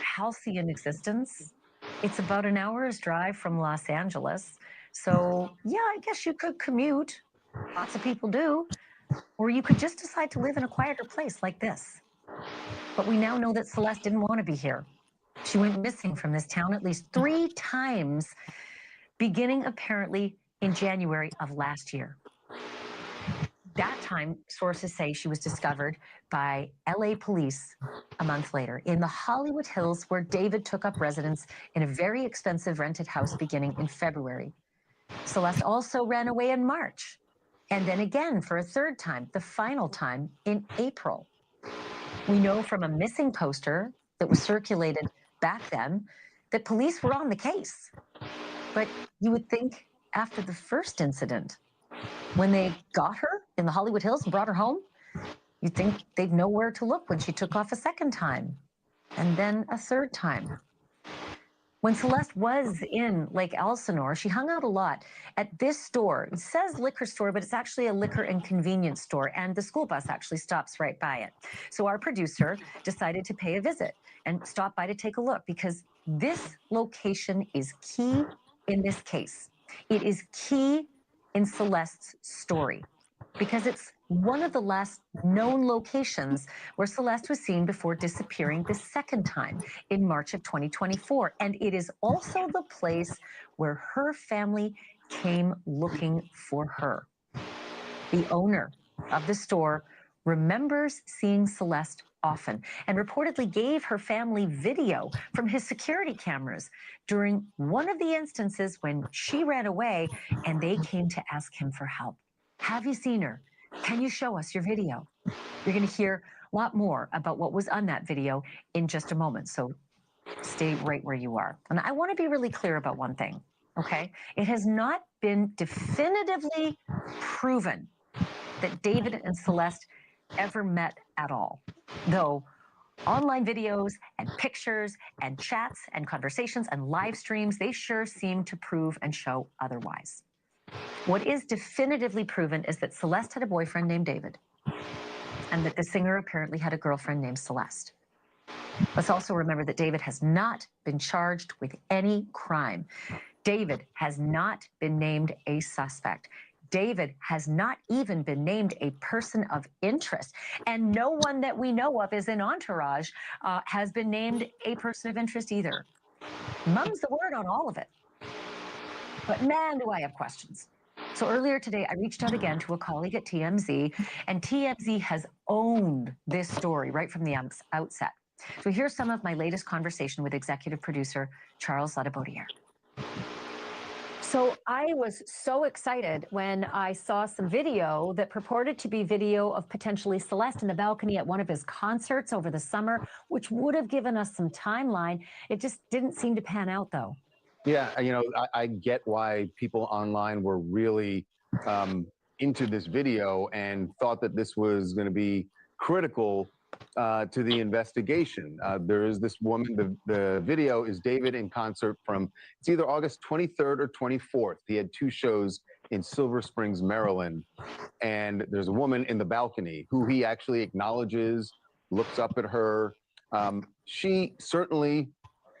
healthy in existence. It's about an hour's drive from Los Angeles. So yeah, I guess you could commute. Lots of people do. Or you could just decide to live in a quieter place like this. But we now know that Celeste didn't want to be here. She went missing from this town at least 3 times, beginning apparently in January of last year. That time, sources say she was discovered by LA police a month later in the Hollywood Hills, where David took up residence in a very expensive rented house beginning in February. Celeste also ran away in March, and then again for a 3rd time, the final time in April. We know from a missing poster that was circulated back then that police were on the case. But you would think after the first incident, when they got her in the Hollywood Hills and brought her home, you'd think they'd know where to look when she took off a 2nd time and then a 3rd time. When Celeste was in Lake Elsinore, she hung out a lot at this store. It says liquor store, but it's actually a liquor and convenience store, and the school bus actually stops right by it. So our producer decided to pay a visit and stop by to take a look, because this location is key in this case. It is key in Celeste's story, because it's one of the last known locations where Celeste was seen before disappearing the 2nd time in March of 2024. And it is also the place where her family came looking for her. The owner of the store remembers seeing Celeste often and reportedly gave her family video from his security cameras during one of the instances when she ran away and they came to ask him for help. Have you seen her? Can you show us your video? You're going to hear a lot more about what was on that video in just a moment. So stay right where you are. And I want to be really clear about one thing, okay? It has not been definitively proven that David and Celeste ever met at all, though online videos and pictures and chats and conversations and live streams, they sure seem to prove and show otherwise. What is definitively proven is that Celeste had a boyfriend named David, and that the singer apparently had a girlfriend named Celeste. Let's also remember that David has not been charged with any crime. David has not been named a suspect. David has not even been named a person of interest. And no one that we know of is in Entourage has been named a person of interest either. Mum's the word on all of it. But man, do I have questions. So earlier today, I reached out again to a colleague at TMZ, and TMZ has owned this story right from the outset. So here's some of my latest conversation with executive producer Charles Ladebaudiere. So I was so excited when I saw some video that purported to be video of potentially Celeste in the balcony at one of his concerts over the summer, which would have given us some timeline. It just didn't seem to pan out, though. Yeah, you know, I get why people online were really into this video and thought that this was going to be critical to the investigation. There is this woman, the video is David in concert from, it's either August 23rd or 24th. He had two shows in Silver Springs, Maryland. And there's a woman in the balcony who he actually acknowledges, looks up at her. She certainly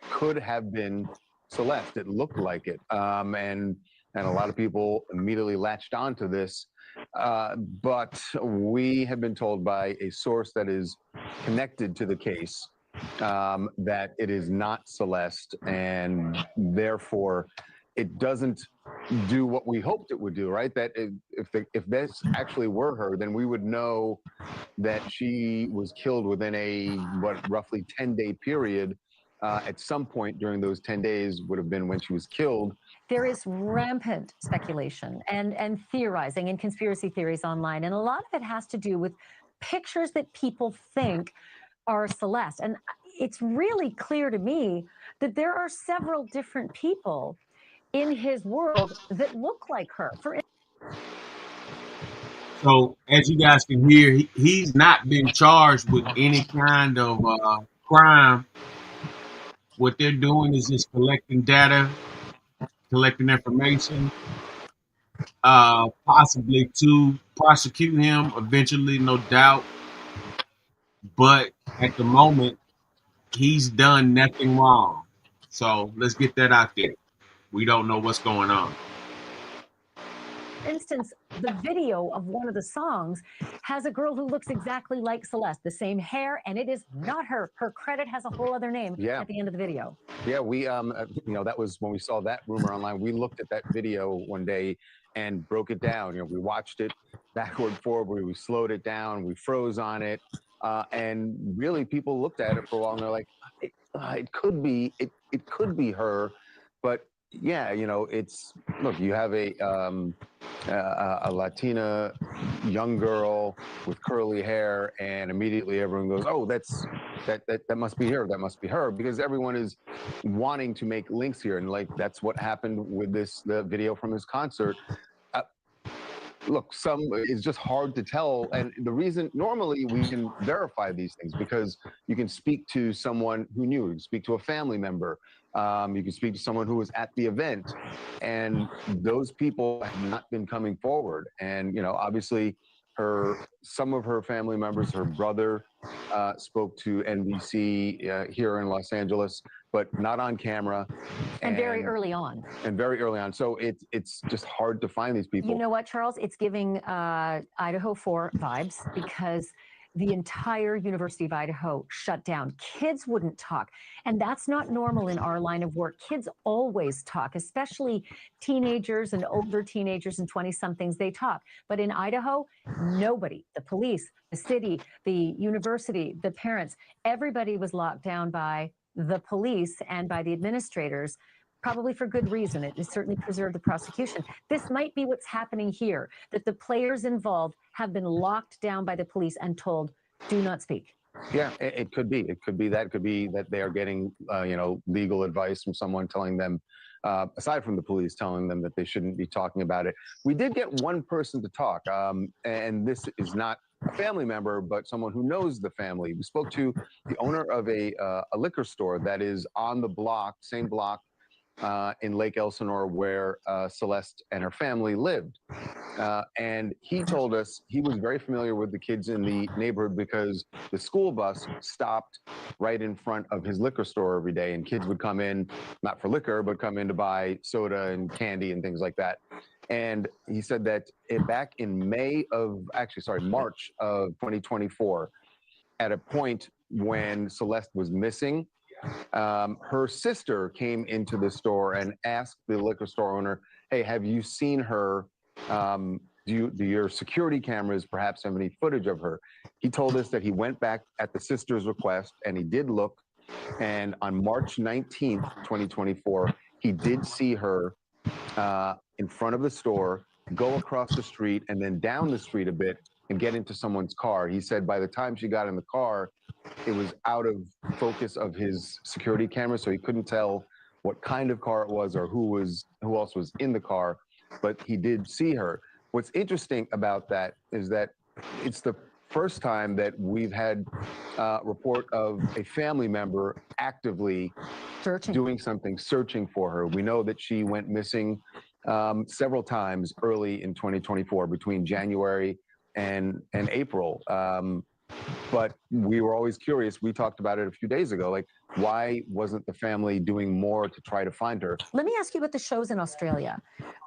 could have been Celeste. It looked like it. And a lot of people immediately latched onto this. But we have been told by a source that is connected to the case that it is not Celeste, and therefore it doesn't do what we hoped it would do, right? That if this actually were her, then we would know that she was killed within a, roughly 10-day period. At some point during those 10 days would have been when she was killed. There is rampant speculation and theorizing and conspiracy theories online. And a lot of it has to do with pictures that people think are Celeste. And it's really clear to me that there are several different people in his world that look like her. So as you guys can hear, he's not been charged with any kind of crime. What they're doing is just collecting data, collecting information, possibly to prosecute him eventually, no doubt. But at the moment, he's done nothing wrong. So let's get that out there. We don't know what's going on. For instance, the video of one of the songs has a girl who looks exactly like Celeste, the same hair, and it is not her. Her credit has a whole other name at the end of the video. Yeah, we, you know, that was when we saw that rumor online. We looked at that video one day and broke it down. You know, we watched it backward, forward, we slowed it down, we froze on it, and really people looked at it for a while and they're like, it could be her, but yeah, you know, it's, look, you have a Latina young girl with curly hair, and immediately everyone goes, oh, that must be her, that must be her, because everyone is wanting to make links here. And like, that's what happened with the video from his concert. Look, it's just hard to tell. And the reason, normally we can verify these things because you can speak to someone who knew, you can speak to a family member, you can speak to someone who was at the event, and those people have not been coming forward. And, you know, obviously some of her family members, her brother spoke to NBC here in Los Angeles, but not on camera. And very early on. And very early on. So it's just hard to find these people. You know what, Charles? It's giving Idaho 4 vibes, because the entire University of Idaho shut down. Kids wouldn't talk. And that's not normal in our line of work. Kids always talk, especially teenagers and older teenagers and 20-somethings, they talk. But in Idaho, nobody, the police, the city, the university, the parents, everybody was locked down by the police and by the administrators probably for good reason. It certainly preserved the prosecution. This might be what's happening here, that the players involved have been locked down by the police and told, do not speak. Yeah, it could be. It could be that. It could be that they are getting, legal advice from someone telling them, aside from the police, telling them that they shouldn't be talking about it. We did get one person to talk, and this is not a family member, but someone who knows the family. We spoke to the owner of a liquor store that is on the block, same block, in Lake Elsinore, where Celeste and her family lived. And he told us he was very familiar with the kids in the neighborhood because the school bus stopped right in front of his liquor store every day, and kids would come in, not for liquor, but come in to buy soda and candy and things like that. And he said that back in March of 2024, at a point when Celeste was missing, her sister came into the store and asked the liquor store owner, hey, have you seen her? Do your security cameras perhaps have any footage of her? He told us that he went back at the sister's request and he did look. And on March 19th, 2024, he did see her in front of the store, go across the street and then down the street a bit and get into someone's car. He said by the time she got in the car, it was out of focus of his security camera, so he couldn't tell what kind of car it was or who else was in the car, but he did see her. What's interesting about that is that it's the first time that we've had a report of a family member actively doing something, searching for her. We know that she went missing several times early in 2024, between January and April. But we were always curious. We talked about it a few days ago. Like, why wasn't the family doing more to try to find her? Let me ask you about the shows in Australia.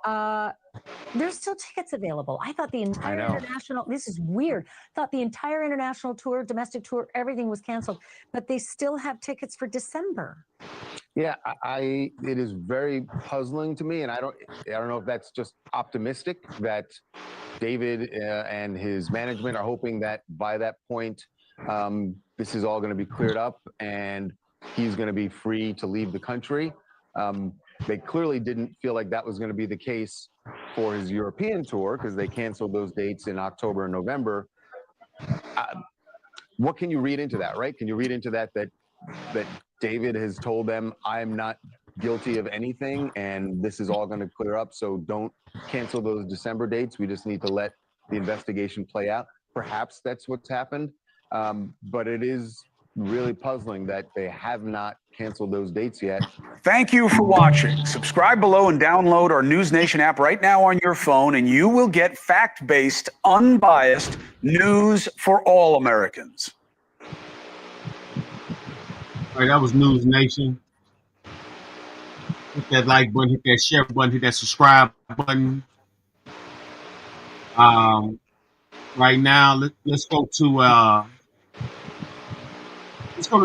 There's still tickets available. I thought the entire international, this is weird, thought the entire international tour, domestic tour, everything was canceled, but they still have tickets for December. Yeah, it is very puzzling to me, and I don't know if that's just optimistic that David and his management are hoping that by that point, this is all going to be cleared up and he's going to be free to leave the country. They clearly didn't feel like that was going to be the case for his European tour because they canceled those dates in October and November. What can you read into that, right? Can you read into that David has told them, I'm not guilty of anything and this is all going to clear up, so don't cancel those December dates. We just need to let the investigation play out. Perhaps that's what's happened, but it is really puzzling that they have not canceled those dates yet. Thank you for watching. Subscribe below and download our News Nation app right now on your phone, and you will get fact-based, unbiased news for all Americans. All right, that was News Nation. Hit that like button, hit that share button, hit that subscribe button. Right now, let's go to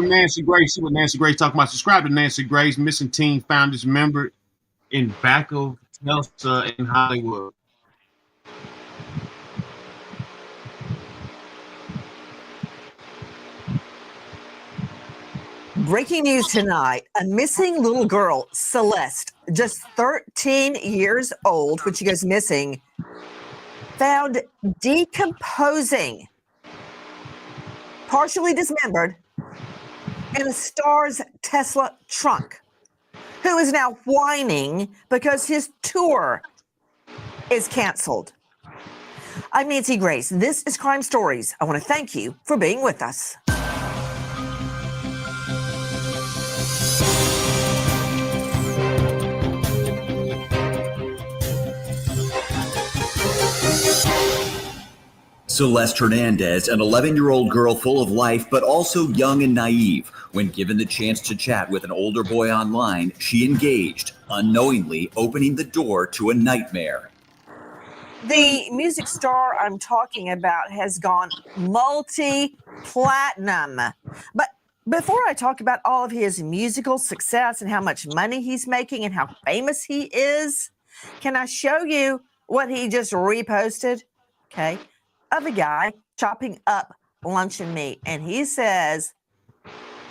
Nancy Grace. See what Nancy Grace talking about. Subscribe to Nancy Grace, missing teen found dismembered in back of Tulsa in Hollywood. Breaking news tonight, a missing little girl, Celeste, just 13 years old, when she goes missing, found decomposing, partially dismembered, in a Star's Tesla trunk, who is now whining because his tour is canceled. I'm Nancy Grace. This is Crime Stories. I want to thank you for being with us. Celeste Hernandez, an 11-year-old girl full of life, but also young and naive. When given the chance to chat with an older boy online, she engaged, unknowingly opening the door to a nightmare. The music star I'm talking about has gone multi-platinum. But before I talk about all of his musical success and how much money he's making and how famous he is, can I show you what he just reposted? Okay. Of a guy chopping up luncheon meat. And he says,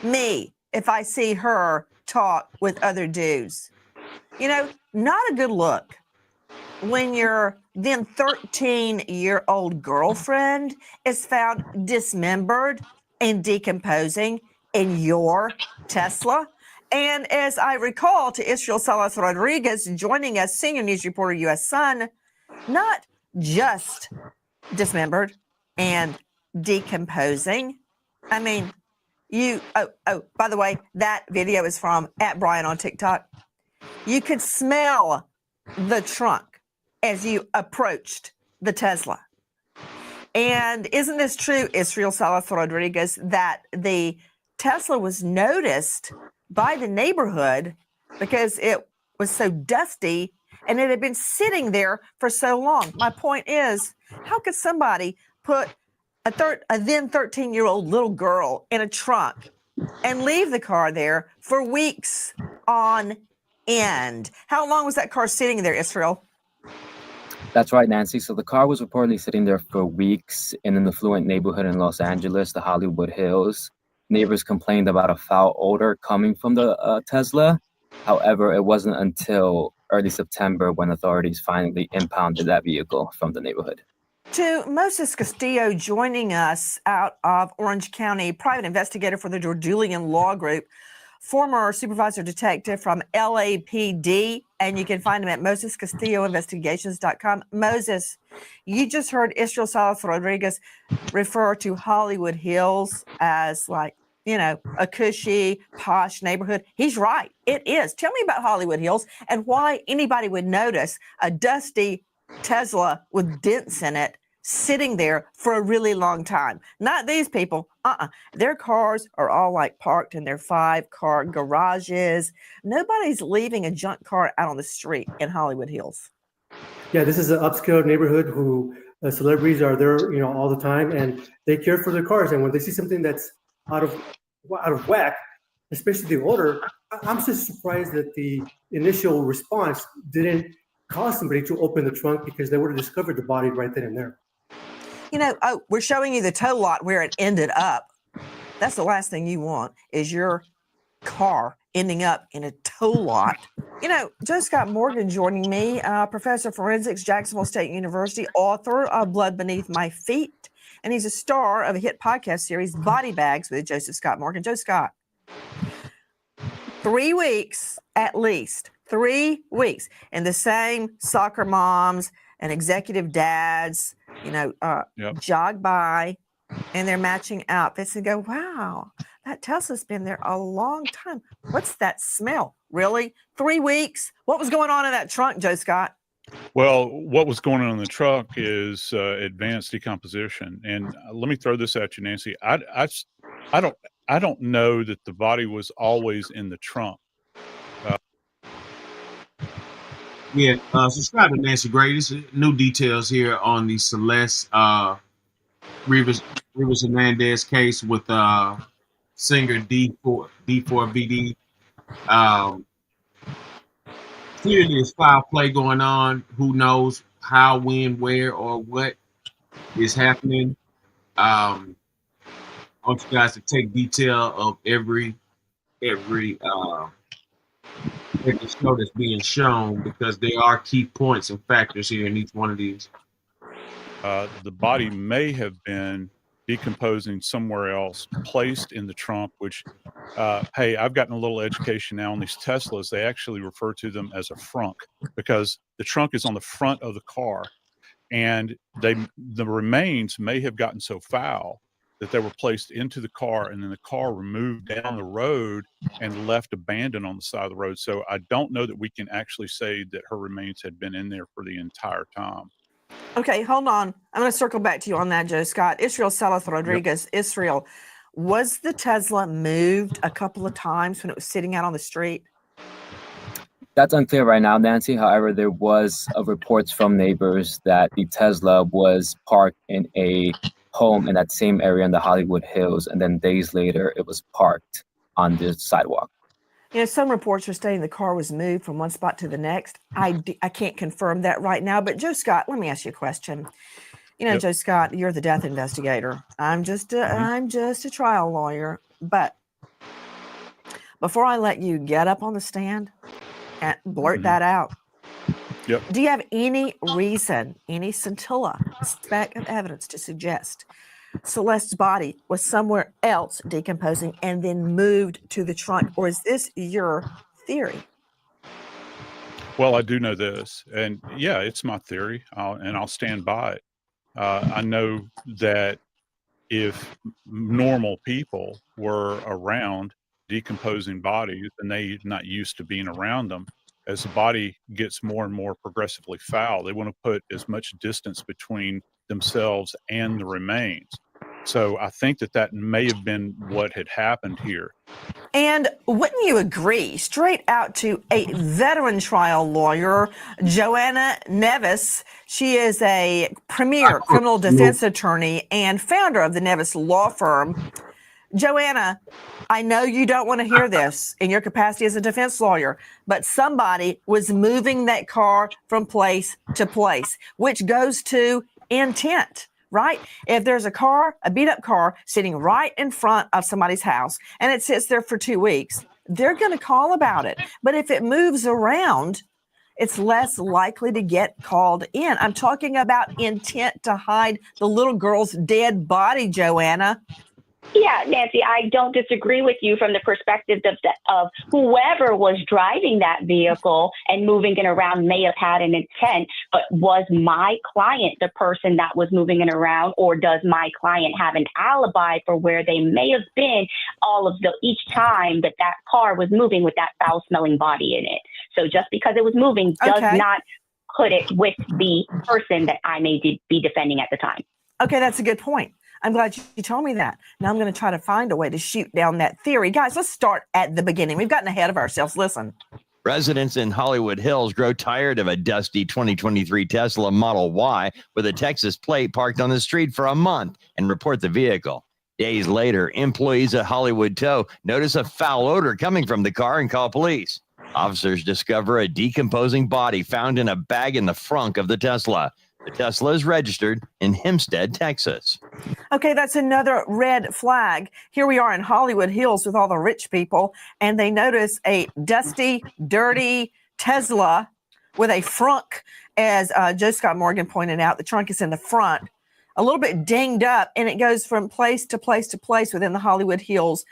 me, if I see her talk with other dudes. You know, not a good look when your then 13-year-old girlfriend is found dismembered and decomposing in your Tesla. And as I recall, to Israel Salas Rodriguez joining us, senior news reporter, U.S. Sun, not just dismembered and decomposing. I mean, by the way, that video is from @Brian on TikTok. You could smell the trunk as you approached the Tesla. And isn't this true, Israel Salas Rodriguez, that the Tesla was noticed by the neighborhood because it was so dusty and it had been sitting there for so long? My point is, how could somebody put a then 13-year-old little girl in a trunk and leave the car there for weeks on end? How long was that car sitting there, Israel? That's right, Nancy. So the car was reportedly sitting there for weeks in an affluent neighborhood in Los Angeles, the Hollywood Hills. Neighbors complained about a foul odor coming from the Tesla. However, it wasn't until early September when authorities finally impounded that vehicle from the neighborhood. To Moses Castillo joining us out of Orange County, private investigator for the Dordulian Law Group, former supervisor detective from LAPD, and you can find him at MosesCastilloInvestigations.com. Moses, you just heard Israel Salas Rodriguez refer to Hollywood Hills as like, you know, a cushy, posh neighborhood. He's right. It is. Tell me about Hollywood Hills and why anybody would notice a dusty Tesla with dents in it sitting there for a really long time. Not these people. Their cars are all like parked in their 5-car garages. Nobody's leaving a junk car out on the street in Hollywood Hills. Yeah, this is an upscale neighborhood who celebrities are there, you know, all the time, and they care for their cars. And when they see something that's out of whack, especially the odor, I'm just surprised that the initial response didn't cause somebody to open the trunk, because they would have discovered the body right then and there. You know, we're showing you the tow lot where it ended up. That's the last thing you want, is your car ending up in a tow lot. You know, Joe Scott Morgan joining me, professor of forensics, Jacksonville State University, author of Blood Beneath My Feet, and he's a star of a hit podcast series, Body Bags, with Joseph Scott Morgan. Joe Scott, 3 weeks at least, 3 weeks, and the same soccer moms and executive dads, you know, jog by and they're matching outfits and go, wow, that Tesla's been there a long time. What's that smell? Really? 3 weeks? What was going on in that trunk, Joe Scott? Well, what was going on in the truck is advanced decomposition. And let me throw this at you, Nancy. I don't know that the body was always in the trunk. Subscribe to Nancy Gray. This is new details here on the Celeste Rivas Hernandez case with singer D4VD. Clearly, there's foul play going on. Who knows how, when, where, or what is happening? I want you guys to take detail of every show that's being shown, because there are key points and factors here in each one of these. The body may have been decomposing somewhere else, placed in the trunk, which, hey, I've gotten a little education now on these Teslas. They actually refer to them as a frunk, because the trunk is on the front of the car, and the remains may have gotten so foul that they were placed into the car, and then the car removed down the road and left abandoned on the side of the road. So I don't know that we can actually say that her remains had been in there for the entire time. Okay, hold on. I'm going to circle back to you on that, Joe Scott. Israel Salas Rodriguez. Yep. Israel, was the Tesla moved a couple of times when it was sitting out on the street? That's unclear right now, Nancy. However, there was reports from neighbors that the Tesla was parked in a home in that same area in the Hollywood Hills, and then days later it was parked on the sidewalk. You know, some reports are stating the car was moved from one spot to the next. I can't confirm that right now, but Joe Scott, let me ask you a question. You know, yep. Joe Scott, you're the death investigator. I'm just a trial lawyer, but before I let you get up on the stand And blurt that out. Yep. Do you have any reason, any scintilla, speck of evidence to suggest Celeste's body was somewhere else decomposing and then moved to the trunk? Or is this your theory? Well, I do know this, and yeah, it's my theory, and I'll stand by it. I know that if normal people were around decomposing bodies and they're not used to being around them, as the body gets more and more progressively foul, they want to put as much distance between themselves and the remains. So I think that may have been what had happened here. And wouldn't you agree, straight out to a veteran trial lawyer, Joanna Nevis? She is a premier criminal defense attorney and founder of the Nevis law firm. Joanna, I know you don't want to hear this in your capacity as a defense lawyer, but somebody was moving that car from place to place, which goes to intent. Right? If there's a car, a beat up car sitting right in front of somebody's house and it sits there for 2 weeks, they're going to call about it. But if it moves around, it's less likely to get called in. I'm talking about intent to hide the little girl's dead body, Joanna. Yeah, Nancy, I don't disagree with you from the perspective of whoever was driving that vehicle and moving it around may have had an intent, but was my client the person that was moving it around, or does my client have an alibi for where they may have been each time that car was moving with that foul-smelling body in it? So just because it was moving does not put it with the person that I may be defending at the time. Okay, that's a good point. I'm glad you told me that. Now I'm going to try to find a way to shoot down that theory. Guys, let's start at the beginning. We've gotten ahead of ourselves. Listen. Residents in Hollywood Hills grow tired of a dusty 2023 Tesla Model Y with a Texas plate parked on the street for a month and report the vehicle. Days later, employees at Hollywood Tow notice a foul odor coming from the car and call police. Officers discover a decomposing body found in a bag in the frunk of the Tesla. The Tesla is registered in Hempstead, Texas. Okay, that's another red flag. Here we are in Hollywood Hills with all the rich people, and they notice a dusty, dirty Tesla with a frunk, as Joe Scott Morgan pointed out. The trunk is in the front, a little bit dinged up, and it goes from place to place to place within the Hollywood Hills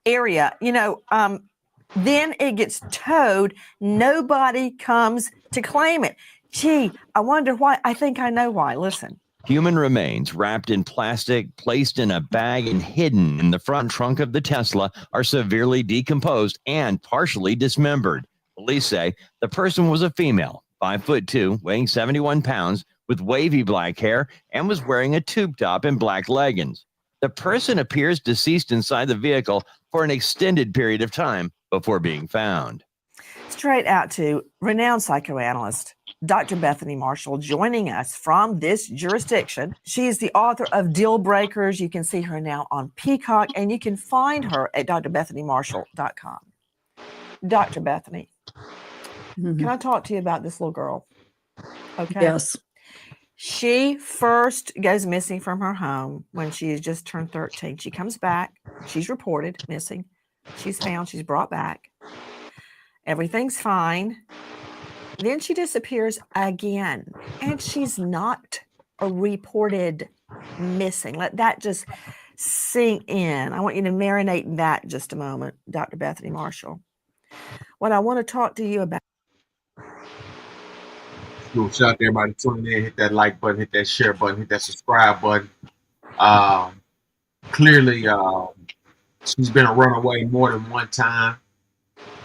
area. Then it gets towed. Nobody comes to claim it. Gee, I wonder why. I think I know why. Listen. Human remains wrapped in plastic, placed in a bag, and hidden in the front trunk of the Tesla are severely decomposed and partially dismembered. Police say the person was a female, 5'2", weighing 71 pounds, with wavy black hair, and was wearing a tube top and black leggings. The person appears deceased inside the vehicle for an extended period of time before being found. Straight out to renowned psychoanalyst Dr. Bethany Marshall joining us from this jurisdiction. She is the author of Deal Breakers. You can see her now on Peacock, and you can find her at drbethanymarshall.com. Dr. Bethany, can I talk to you about this little girl? Okay. Yes. She first goes missing from her home when she has just turned 13. She comes back. She's reported missing. She's found. She's brought back. Everything's fine. Then she disappears again, and she's not reported missing. Let that just sink in. I want you to marinate in that just a moment, Dr. Bethany Marshall. What I want to talk to you about. Shout out to everybody tuning in. Hit that like button, hit that share button, hit that subscribe button. Clearly, she's been a runaway more than one time.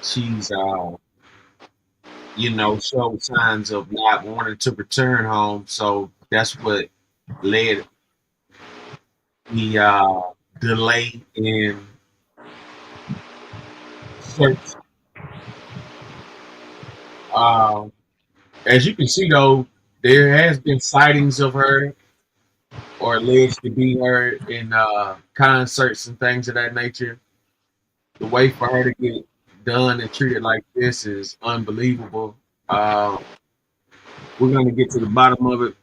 She's showed signs of not wanting to return home. So that's what led the delay in search. As you can see, though, there has been sightings of her, or alleged to be her, in concerts and things of that nature. The way for her to get done and treated like this is unbelievable. We're going to get to the bottom of it.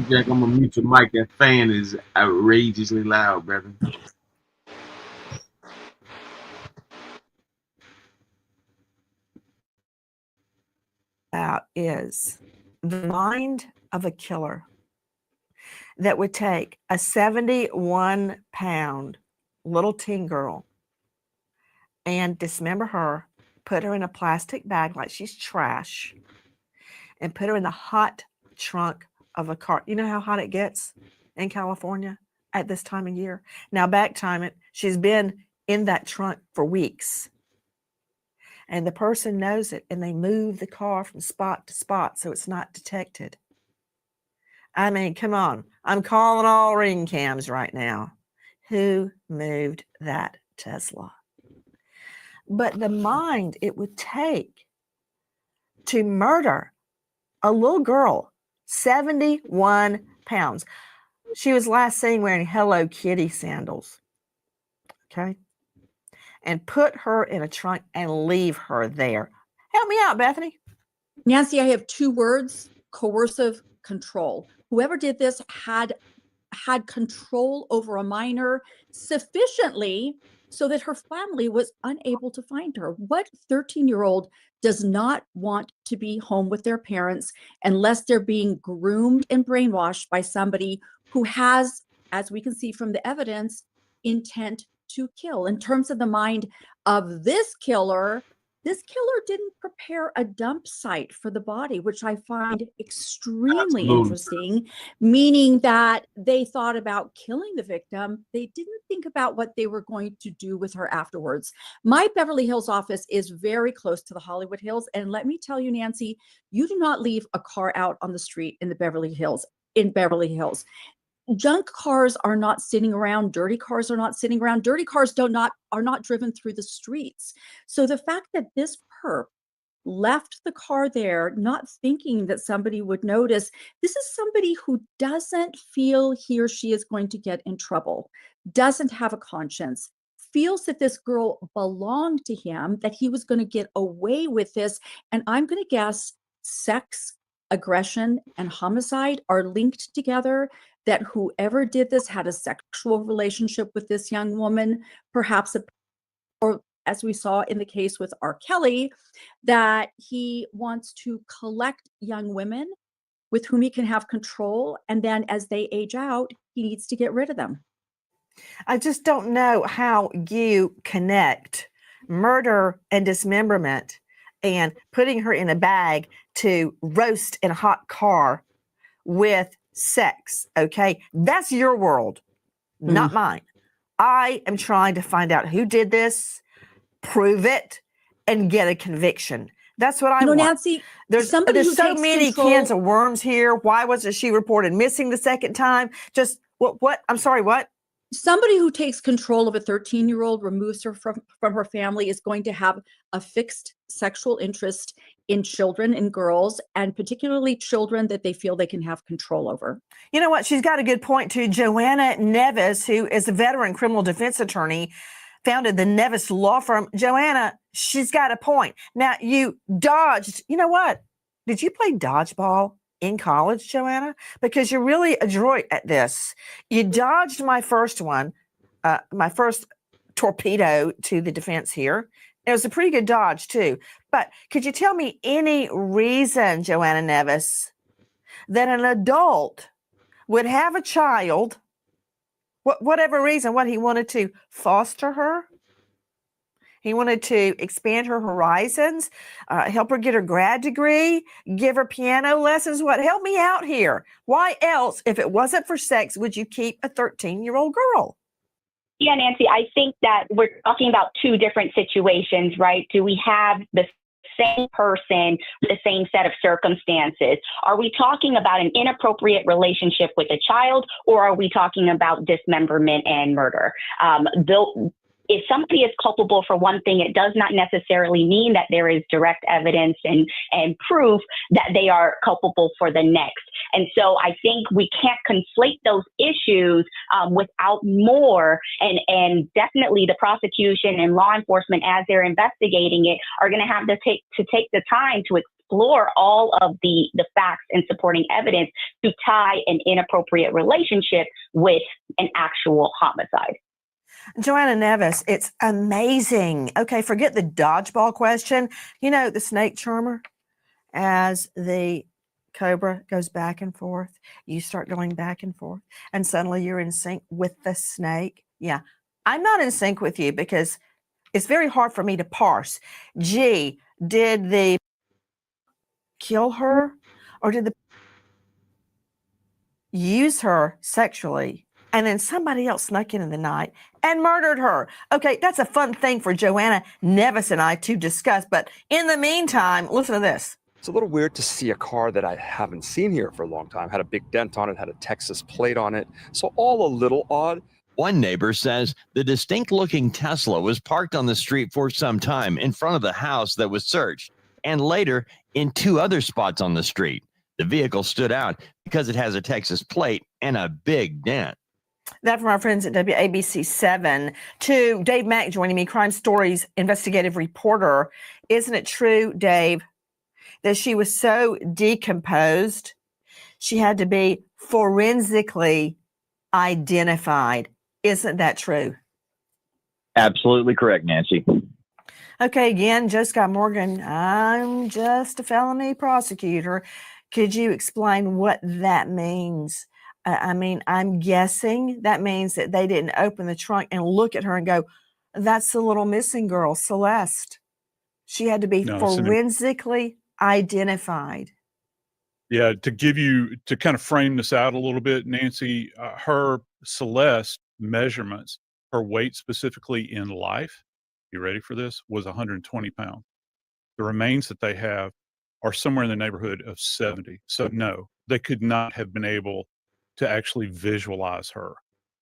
Jack, I'm going to mute your mic. That fan is outrageously loud, brother. is the mind of a killer that would take a 71-pound little teen girl and dismember her, put her in a plastic bag like she's trash, and put her in the hot trunk of a car. You know how hot it gets in California at this time of year? Now, back time it, she's been in that trunk for weeks. And the person knows it, and they move the car from spot to spot so it's not detected. I mean, come on. I'm calling all ring cams right now. Who moved that Tesla? But the mind it would take to murder a little girl, 71 pounds. She was last seen wearing Hello Kitty sandals. Okay. And put her in a trunk and leave her there. Help me out, Bethany. Nancy, I have 2 words: coercive control. Whoever did this had control over a minor sufficiently so that her family was unable to find her. What 13-year-old does not want to be home with their parents unless they're being groomed and brainwashed by somebody who has, as we can see from the evidence, intent to kill? In terms of the mind of this killer didn't prepare a dump site for the body, which I find extremely interesting, meaning that they thought about killing the victim. They didn't think about what they were going to do with her afterwards. My Beverly Hills office is very close to the Hollywood Hills. And let me tell you, Nancy, you do not leave a car out on the street in Beverly Hills. Junk cars are not sitting around. Dirty cars are not sitting around. Dirty cars are not driven through the streets. So the fact that this perp left the car there, not thinking that somebody would notice, this is somebody who doesn't feel he or she is going to get in trouble, doesn't have a conscience, feels that this girl belonged to him, that he was going to get away with this. And I'm going to guess sex, aggression, and homicide are linked together, that whoever did this had a sexual relationship with this young woman, perhaps, or as we saw in the case with R. Kelly, that he wants to collect young women with whom he can have control. And then as they age out, he needs to get rid of them. I just don't know how you connect murder and dismemberment and putting her in a bag to roast in a hot car with sex. Okay. That's your world, not mine. I am trying to find out who did this, prove it, and get a conviction. That's what I want. Nancy, there's so many cans of worms here. Why wasn't she reported missing the second time? Just what? I'm sorry, what? Somebody who takes control of a 13-year-old, removes her from her family, is going to have a fixed sexual interest in children and girls, and particularly children that they feel they can have control over. You know what? She's got a good point too. Joanna Nevis, who is a veteran criminal defense attorney, founded the Nevis law firm. Joanna, she's got a point. Now, you dodged, you know what? Did you play dodgeball in college, Joanna? Because you're really adroit at this. You dodged my first one, my first torpedo to the defense here. It was a pretty good dodge too. But could you tell me any reason, Joanna Nevis, that an adult would have a child, whatever reason, what he wanted to foster her? He wanted to expand her horizons, help her get her grad degree, give her piano lessons. What? Help me out here. Why else, if it wasn't for sex, would you keep a 13-year-old girl? Yeah, Nancy, I think that we're talking about 2 different situations, right? Do we have the same person with the same set of circumstances? Are we talking about an inappropriate relationship with a child, or are we talking about dismemberment and murder? If somebody is culpable for one thing, it does not necessarily mean that there is direct evidence and proof that they are culpable for the next. And so I think we can't conflate those issues without more. And definitely the prosecution and law enforcement, as they're investigating it, are going to have to take the time to explore all of the facts and supporting evidence to tie an inappropriate relationship with an actual homicide. Joanna Nevis, it's amazing. Okay, forget the dodgeball question. You know, the snake charmer as the cobra goes back and forth, you start going back and forth, and suddenly you're in sync with the snake. Yeah, I'm not in sync with you because it's very hard for me to parse. Gee, did the kill her, or did the use her sexually, and then somebody else snuck in the night and murdered her? Okay, that's a fun thing for Joanna Nevis and I to discuss. But in the meantime, listen to this. It's a little weird to see a car that I haven't seen here for a long time. Had a big dent on it, had a Texas plate on it. So all a little odd. One neighbor says the distinct looking Tesla was parked on the street for some time in front of the house that was searched, and later in 2 other spots on the street. The vehicle stood out because it has a Texas plate and a big dent. That from our friends at WABC7. To Dave Mack joining me, Crime Stories investigative reporter. Isn't it true, Dave, that she was so decomposed, she had to be forensically identified? Isn't that true? Absolutely correct, Nancy. Okay, again, Joe Scott Morgan, I'm just a felony prosecutor. Could you explain what that means? I mean, I'm guessing that means that they didn't open the trunk and look at her and go, that's the little missing girl, Celeste. She had to be forensically identified. Yeah, to kind of frame this out a little bit, Nancy, her Celeste measurements, her weight specifically in life, you ready for this, was 120 pounds. The remains that they have are somewhere in the neighborhood of 70. So no, they could not have been able to actually visualize her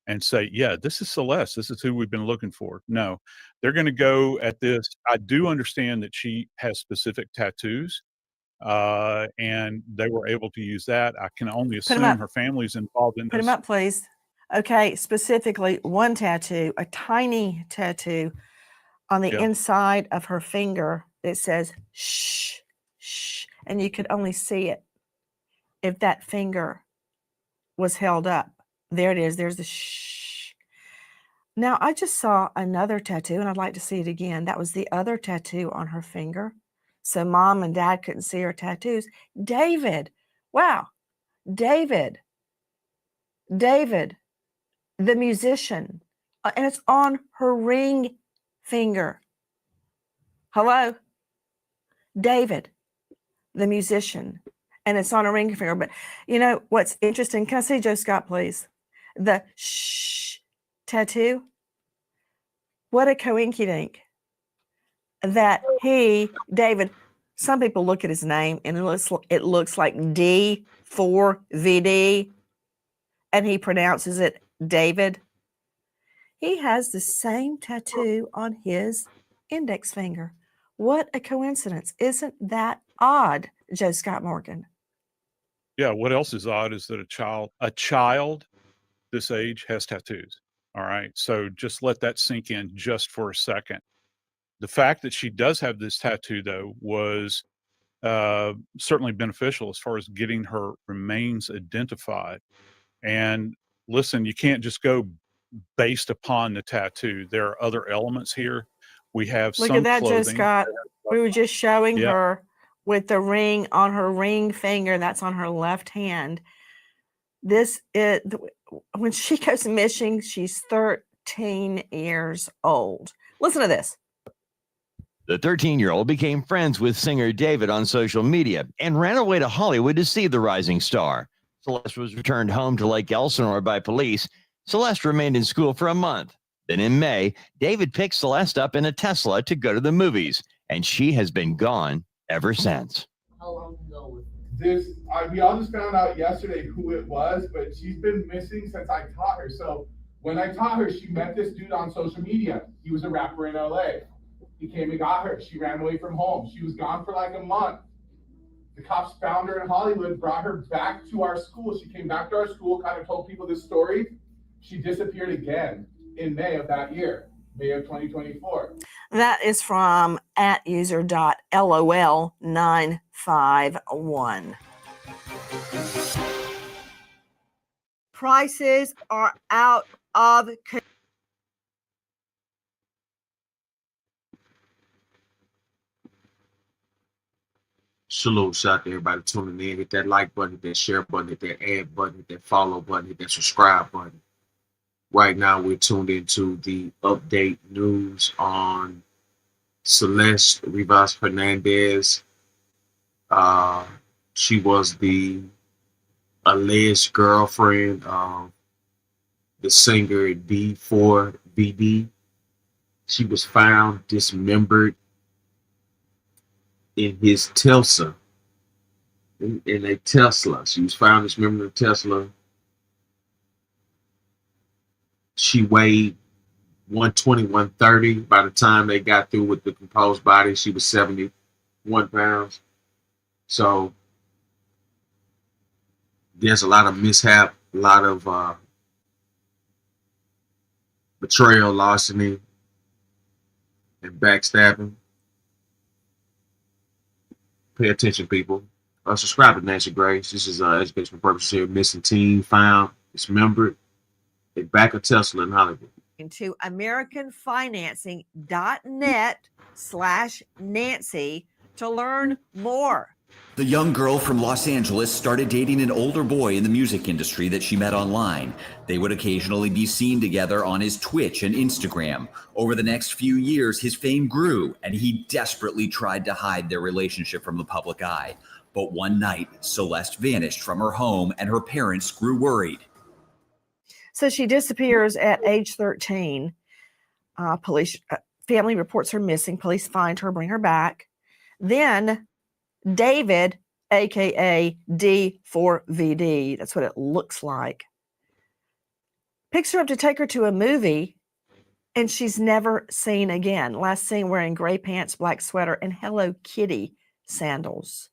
and say, yeah, this is Celeste. This is who we've been looking for. No, they're going to go at this. I do understand that she has specific tattoos, and they were able to use that. I can only assume her family's involved in this. Put him up, please. Okay, specifically one tattoo, a tiny tattoo on the inside of her finger that says, shh, shh, and you could only see it if that finger was held up. There it is. There's the shh. Now, I just saw another tattoo, and I'd like to see it again. That was the other tattoo on her finger. So mom and dad couldn't see her tattoos. David, wow, David, the musician, and it's on her ring finger. Hello? David, the musician, and it's on a ring finger. But you know what's interesting? Can I see Joe Scott, please? The shh tattoo. What a coinkydink that David, some people look at his name and it looks like D4VD, and he pronounces it David. He has the same tattoo on his index finger. What a coincidence. Isn't that odd, Joe Scott Morgan? Yeah, what else is odd is that a child this age has tattoos. All right. So just let that sink in just for a second. The fact that she does have this tattoo, though, was certainly beneficial as far as getting her remains identified. And listen, you can't just go based upon the tattoo. There are other elements here. We have Look some at that, clothing. Joe Scott. We were just showing her with the ring on her ring finger. That's on her left hand. When she goes missing, she's 13 years old. Listen to this. The 13-year-old became friends with singer David on social media and ran away to Hollywood to see the rising star. Celeste was returned home to Lake Elsinore by police. Celeste remained in school for a month. Then in May, David picked Celeste up in a Tesla to go to the movies, and she has been gone ever since. How long ago? We all just found out yesterday who it was, but she's been missing since I taught her. So when I taught her, she met this dude on social media. He was a rapper in LA. He came and got her. She ran away from home. She was gone for like a month. The cops found her in Hollywood, brought her back to our school. She came back to our school, kind of told people this story. She disappeared again in May of that year, May of 2024. That is from @user.lol951. Prices are out of control. Salute, shout out to everybody tuning in. Hit that like button, hit that share button, hit that add button, hit that follow button, hit that subscribe button. Right now, we're tuned into the update news on Celeste Rivas Hernandez. She was the alleged girlfriend of the singer D4VD. She was found dismembered in his Tesla, in a Tesla. She was found dismembered in a Tesla. She weighed 120, 130. By the time they got through with the composed body, she was 71 pounds. So there's a lot of mishap, a lot of betrayal, larceny, and backstabbing. Pay attention, people. Subscribe to Nancy Grace. This is educational purposes here. Missing teen found dismembered at back of Tesla in Hollywood. To americanfinancing.net/Nancy to learn more. The young girl from Los Angeles started dating an older boy in the music industry that she met online. They would occasionally be seen together on his Twitch and Instagram. Over the next few years, his fame grew, and he desperately tried to hide their relationship from the public eye. But one night, Celeste vanished from her home, and her parents grew worried. So she disappears at age 13. Family reports her missing. Police find her, bring her back. Then David, aka D4VD, that's what it looks like, picks her up to take her to a movie, and she's never seen again. Last seen wearing gray pants, black sweater, and Hello Kitty sandals.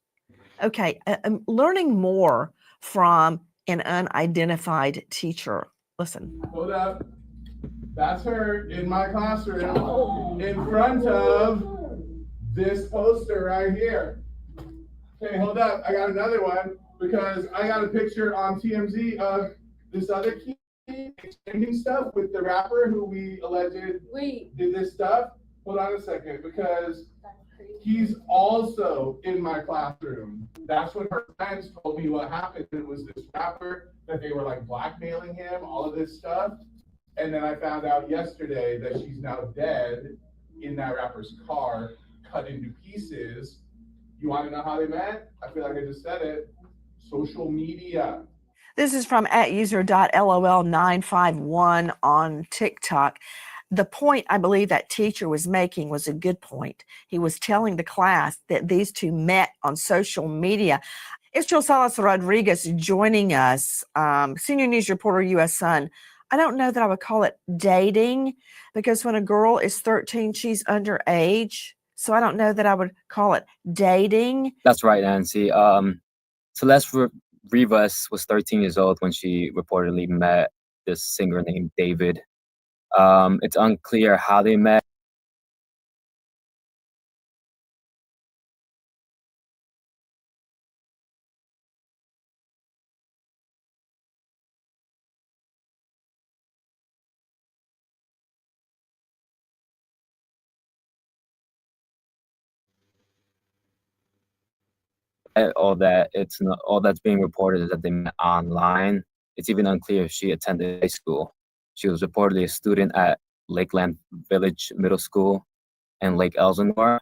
Okay, I'm learning more from an unidentified teacher. Listen. Hold up. That's her in my classroom in front of this poster right here. Okay, hold up. I got another one because I got a picture on TMZ of this other kid exchanging stuff with the rapper who we alleged did this stuff. Hold on a second, because he's also in my classroom. That's when her friends told me what happened. It was this rapper that they were like blackmailing him, all of this stuff. And then I found out yesterday that she's now dead in that rapper's car, cut into pieces. You want to know how they met? I feel like I just said it. Social media. This is from @user.lol951 on TikTok. The point I believe that teacher was making was a good point. He was telling the class that these two met on social media. Israel Salas Rodriguez joining us, senior news reporter, U.S. Sun. I don't know that I would call it dating, because when a girl is 13, she's underage. So I don't know that I would call it dating. That's right, Nancy. Celeste Rivas was 13 years old when she reportedly met this singer named David. It's unclear how they met. All that's being reported is that they met online. It's even unclear if she attended high school. She was reportedly a student at Lakeland Village Middle School in Lake Elsinore.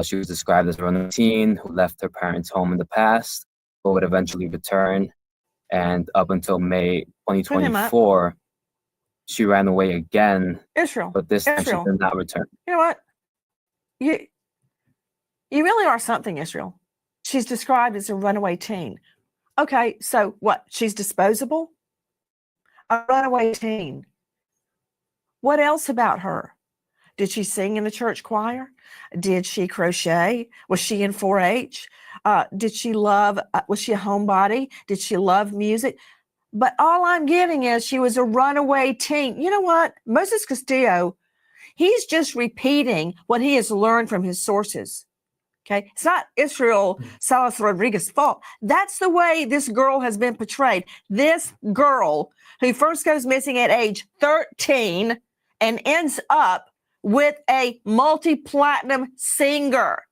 She was described as a teen who left her parents' home in the past, but would eventually return. And up until May 2024, she ran away again. Israel. But this time she did not return. You know what? You really are something, Israel. She's described as a runaway teen. Okay, so what? She's disposable? A runaway teen. What else about her? Did she sing in the church choir? Did she crochet? Was she in 4-H? Did she love, was she a homebody? Did she love music? But all I'm getting is she was a runaway teen. You know what? Moses Castillo, he's just repeating what he has learned from his sources. Okay, it's not Israel Salas Rodriguez's fault. That's the way this girl has been portrayed. This girl who first goes missing at age 13 and ends up with a multi-platinum singer.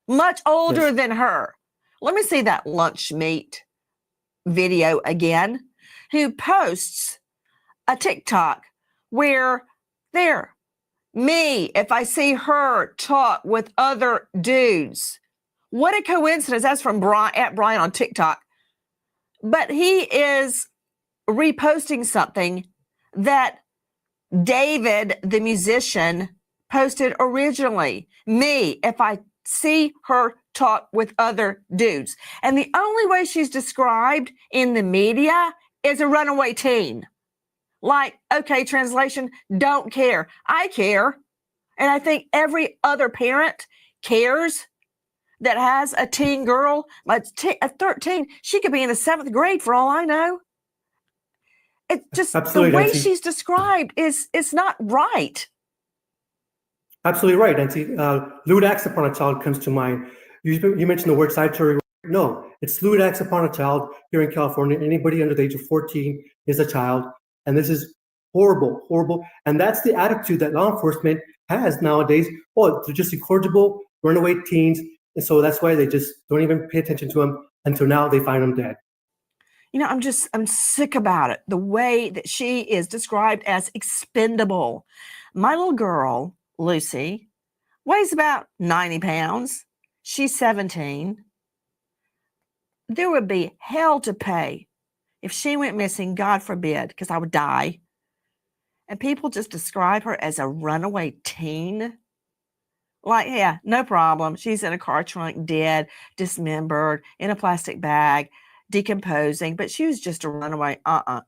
much older than her. Let me see that lunch meat video again, who posts a TikTok where me, if I see her talk with other dudes. What a coincidence. That's from Brian on TikTok. But he is reposting something that David, the musician, posted originally. Me, if I see her talk with other dudes. And the only way she's described in the media is a runaway teen. Like, okay, translation, don't care. I care. And I think every other parent cares that has a teen girl, like a 13. She could be in the 7th grade for all I know. It just, Absolutely, the way Nancy. she's described is not right. Absolutely right, Nancy. Lewd acts upon a child comes to mind. You mentioned the word statutory. No, it's lewd acts upon a child here in California. Anybody under the age of 14 is a child. And this is horrible, horrible. And that's the attitude that law enforcement has nowadays. Oh, they're just incorrigible, runaway teens. And so that's why they just don't even pay attention to them until now they find them dead. You know, I'm sick about it. The way that she is described as expendable. My little girl, Lucy, weighs about 90 pounds. She's 17. There would be hell to pay if she went missing, God forbid, because I would die. And people just describe her as a runaway teen. Like, yeah, no problem. She's in a car trunk, dead, dismembered, in a plastic bag, decomposing, but she was just a runaway.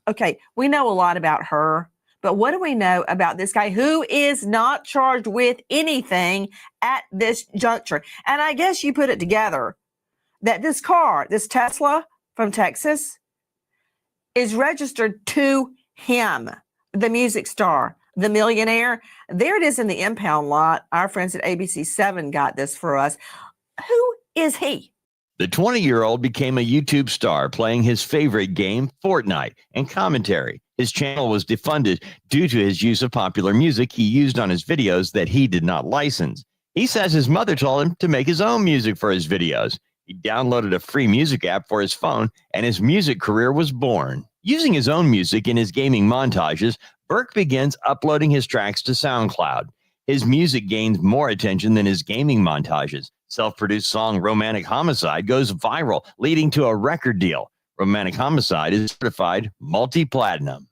Okay, we know a lot about her, but what do we know about this guy who is not charged with anything at this juncture? And I guess you put it together that this car, this Tesla from Texas, is registered to him, the music star, the millionaire. There it is in the impound lot. Our friends at ABC7 got this for us. Who is he? The 20-year-old became a YouTube star playing his favorite game, Fortnite, and commentary. His channel was defunded due to his use of popular music he used on his videos that he did not license. He says his mother told him to make his own music for his videos. He downloaded a free music app for his phone, and his music career was born. Using his own music in his gaming montages, Burke begins uploading his tracks to SoundCloud. His music gains more attention than his gaming montages. Self-produced song Romantic Homicide goes viral, leading to a record deal. Romantic Homicide is certified multi-platinum.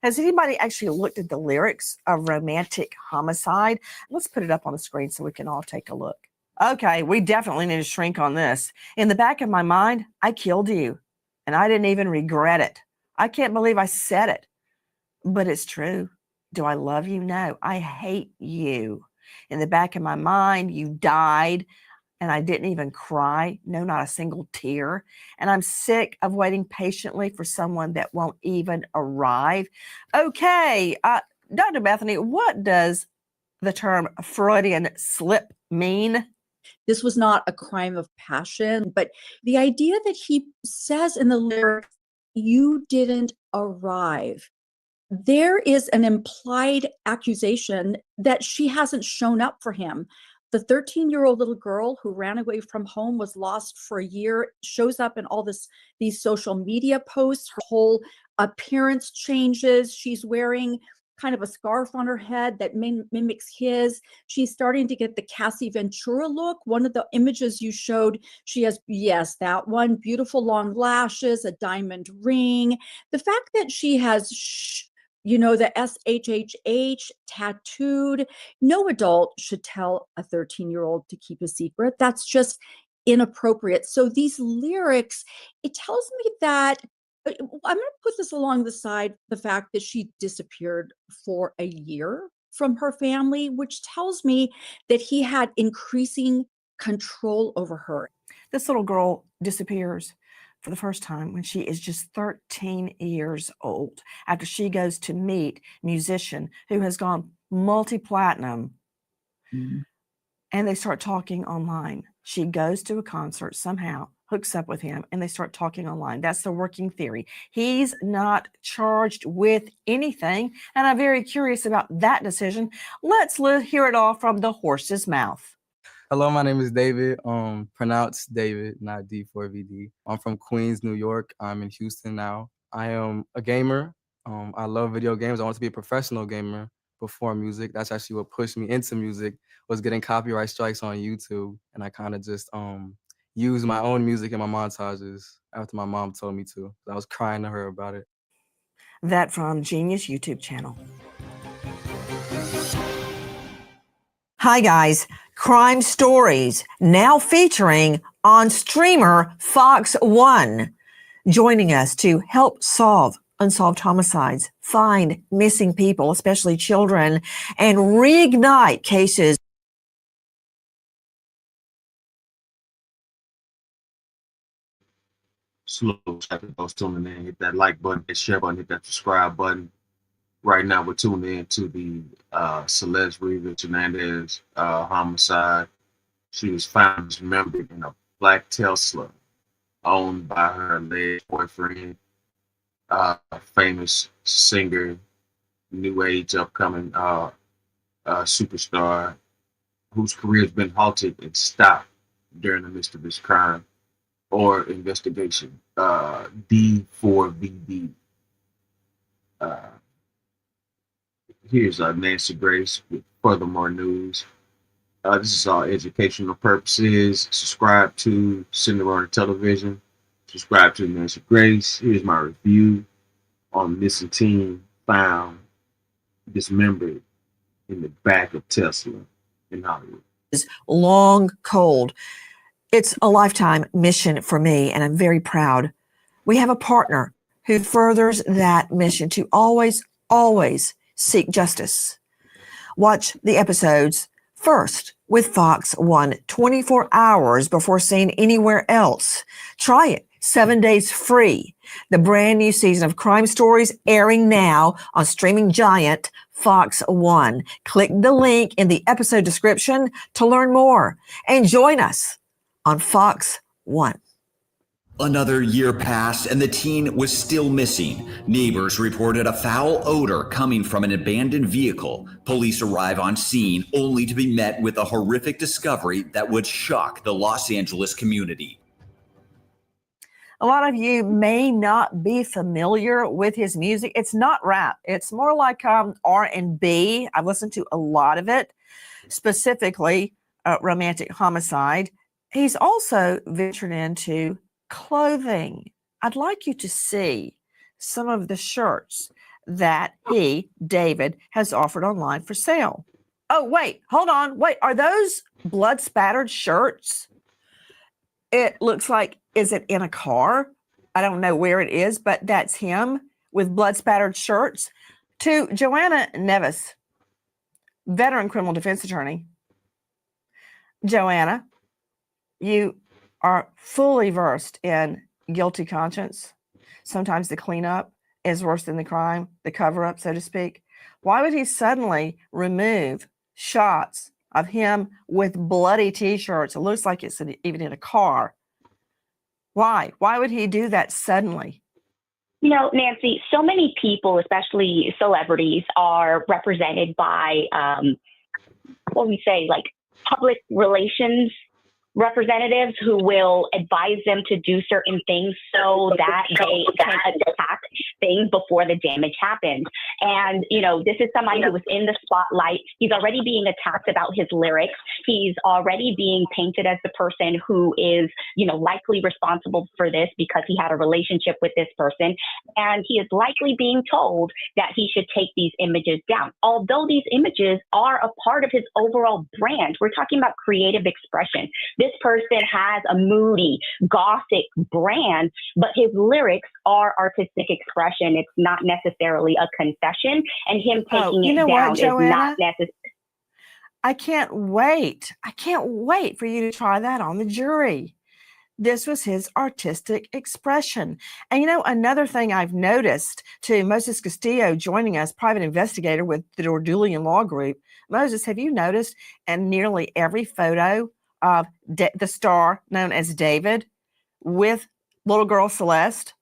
Has anybody actually looked at the lyrics of Romantic Homicide? Let's put it up on the screen so we can all take a look. Okay, we definitely need to shrink on this. In the back of my mind, I killed you, and I didn't even regret it. I can't believe I said it, but it's true. Do I love you? No, I hate you. In the back of my mind, you died, and I didn't even cry. No, not a single tear. And I'm sick of waiting patiently for someone that won't even arrive. Okay, Dr. Bethany, what does the term Freudian slip mean? This was not a crime of passion, but the idea that he says in the lyrics, you didn't arrive. There is an implied accusation that she hasn't shown up for him. The 13-year-old little girl who ran away from home, was lost for a year, shows up in all these social media posts. Her whole appearance changes. She's wearing kind of a scarf on her head that mimics his. She's starting to get the Cassie Ventura look. One of the images you showed, she has, yes, that one, beautiful long lashes, a diamond ring. The fact that she has the SHHH tattooed. No adult should tell a 13-year-old to keep a secret. That's just inappropriate. So these lyrics, it tells me that I'm going to put this along the side, the fact that she disappeared for a year from her family, which tells me that he had increasing control over her. This little girl disappears for the first time when she is just 13 years old, after she goes to meet a musician who has gone multi-platinum. Mm-hmm. And they start talking online. She goes to a concert somehow, hooks up with him, and they start talking online. That's the working theory. He's not charged with anything, and I'm very curious about that decision. Let's hear it all from the horse's mouth. Hello, my name is David. Pronounced David, not D4VD. I'm from Queens, New York. I'm in Houston now. I am a gamer. I love video games. I want to be a professional gamer before music. That's actually what pushed me into music, was getting copyright strikes on YouTube. And I kind of just used my own music in my montages after my mom told me to. I was crying to her about it. That from Genius YouTube channel. Hi guys, Crime Stories now featuring on streamer Fox One, joining us to help solve unsolved homicides, find missing people, especially children, and reignite cases. Slow those tuning in, hit that like button, hit share button, hit that subscribe button. Right now, we're tuning in to the Celeste Reeves Hernandez homicide. She was found dismembered in a black Tesla owned by her alleged boyfriend, famous singer, new age upcoming superstar, whose career has been halted and stopped during the midst of this crime or investigation. D4VD. Here's Nancy Grace with furthermore news. This is all educational purposes. Subscribe to SendaRoni Television. Subscribe to Nancy Grace. Here's my review on missing teen found dismembered in the back of Tesla in Hollywood. Is long cold. It's a lifetime mission for me, and I'm very proud. We have a partner who furthers that mission to always, always seek justice. Watch the episodes first with Fox One 24 hours before seeing anywhere else. Try it 7 days free. The brand new season of Crime Stories airing now on streaming giant Fox One. Click the link in the episode description to learn more and join us on Fox One. Another year passed and the teen was still missing. Neighbors reported a foul odor coming from an abandoned vehicle. Police arrive on scene only to be met with a horrific discovery that would shock the Los Angeles community. A lot of you may not be familiar with his music. It's not rap. It's more like R&B. I've listened to a lot of it, specifically Romantic Homicide. He's also ventured into clothing. I'd like you to see some of the shirts that he, David, has offered online for sale. Oh, wait, hold on. Wait, are those blood spattered shirts? It looks like, is it in a car? I don't know where it is, but that's him with blood spattered shirts. To Joanna Nevis, veteran criminal defense attorney. Joanna, you are fully versed in guilty conscience. Sometimes the cleanup is worse than the crime, the cover-up, so to speak. Why would he suddenly remove shots of him with bloody T-shirts? It looks like it's even in a car. Why? Why would he do that suddenly? You know, Nancy, so many people, especially celebrities, are represented by, what we say, like public relations representatives who will advise them to do certain things so that they can attack things before the damage happens. And, you know, this is somebody who was in the spotlight. He's already being attacked about his lyrics. He's already being painted as the person who is, you know, likely responsible for this because he had a relationship with this person. And he is likely being told that he should take these images down. Although these images are a part of his overall brand, we're talking about creative expression. This person has a moody, gothic brand, but his lyrics are artistic expression. It's not necessarily a confession, and him taking it down is not necessary. I can't wait. I can't wait for you to try that on the jury. This was his artistic expression. And you know, another thing I've noticed too, Moses Castillo joining us, private investigator with the Dordulian Law Group. Moses, have you noticed in nearly every photo of the star known as David with little girl Celeste,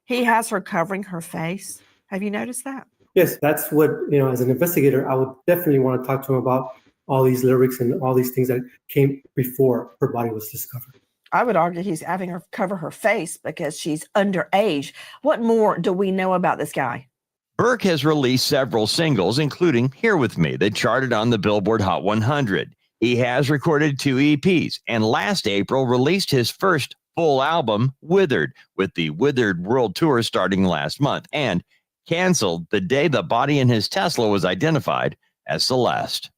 he has her covering her face? Have you noticed that? Yes, that's what, you know, as an investigator, I would definitely want to talk to him about all these lyrics and all these things that came before her body was discovered. I would argue he's having her cover her face because she's underage. What more do we know about this guy? Burke has released several singles, including Here With Me, that charted on the Billboard Hot 100. He has recorded 2 EPs, and last April released his first full album, Withered, with the Withered World Tour starting last month, and canceled the day the body in his Tesla was identified as Celeste.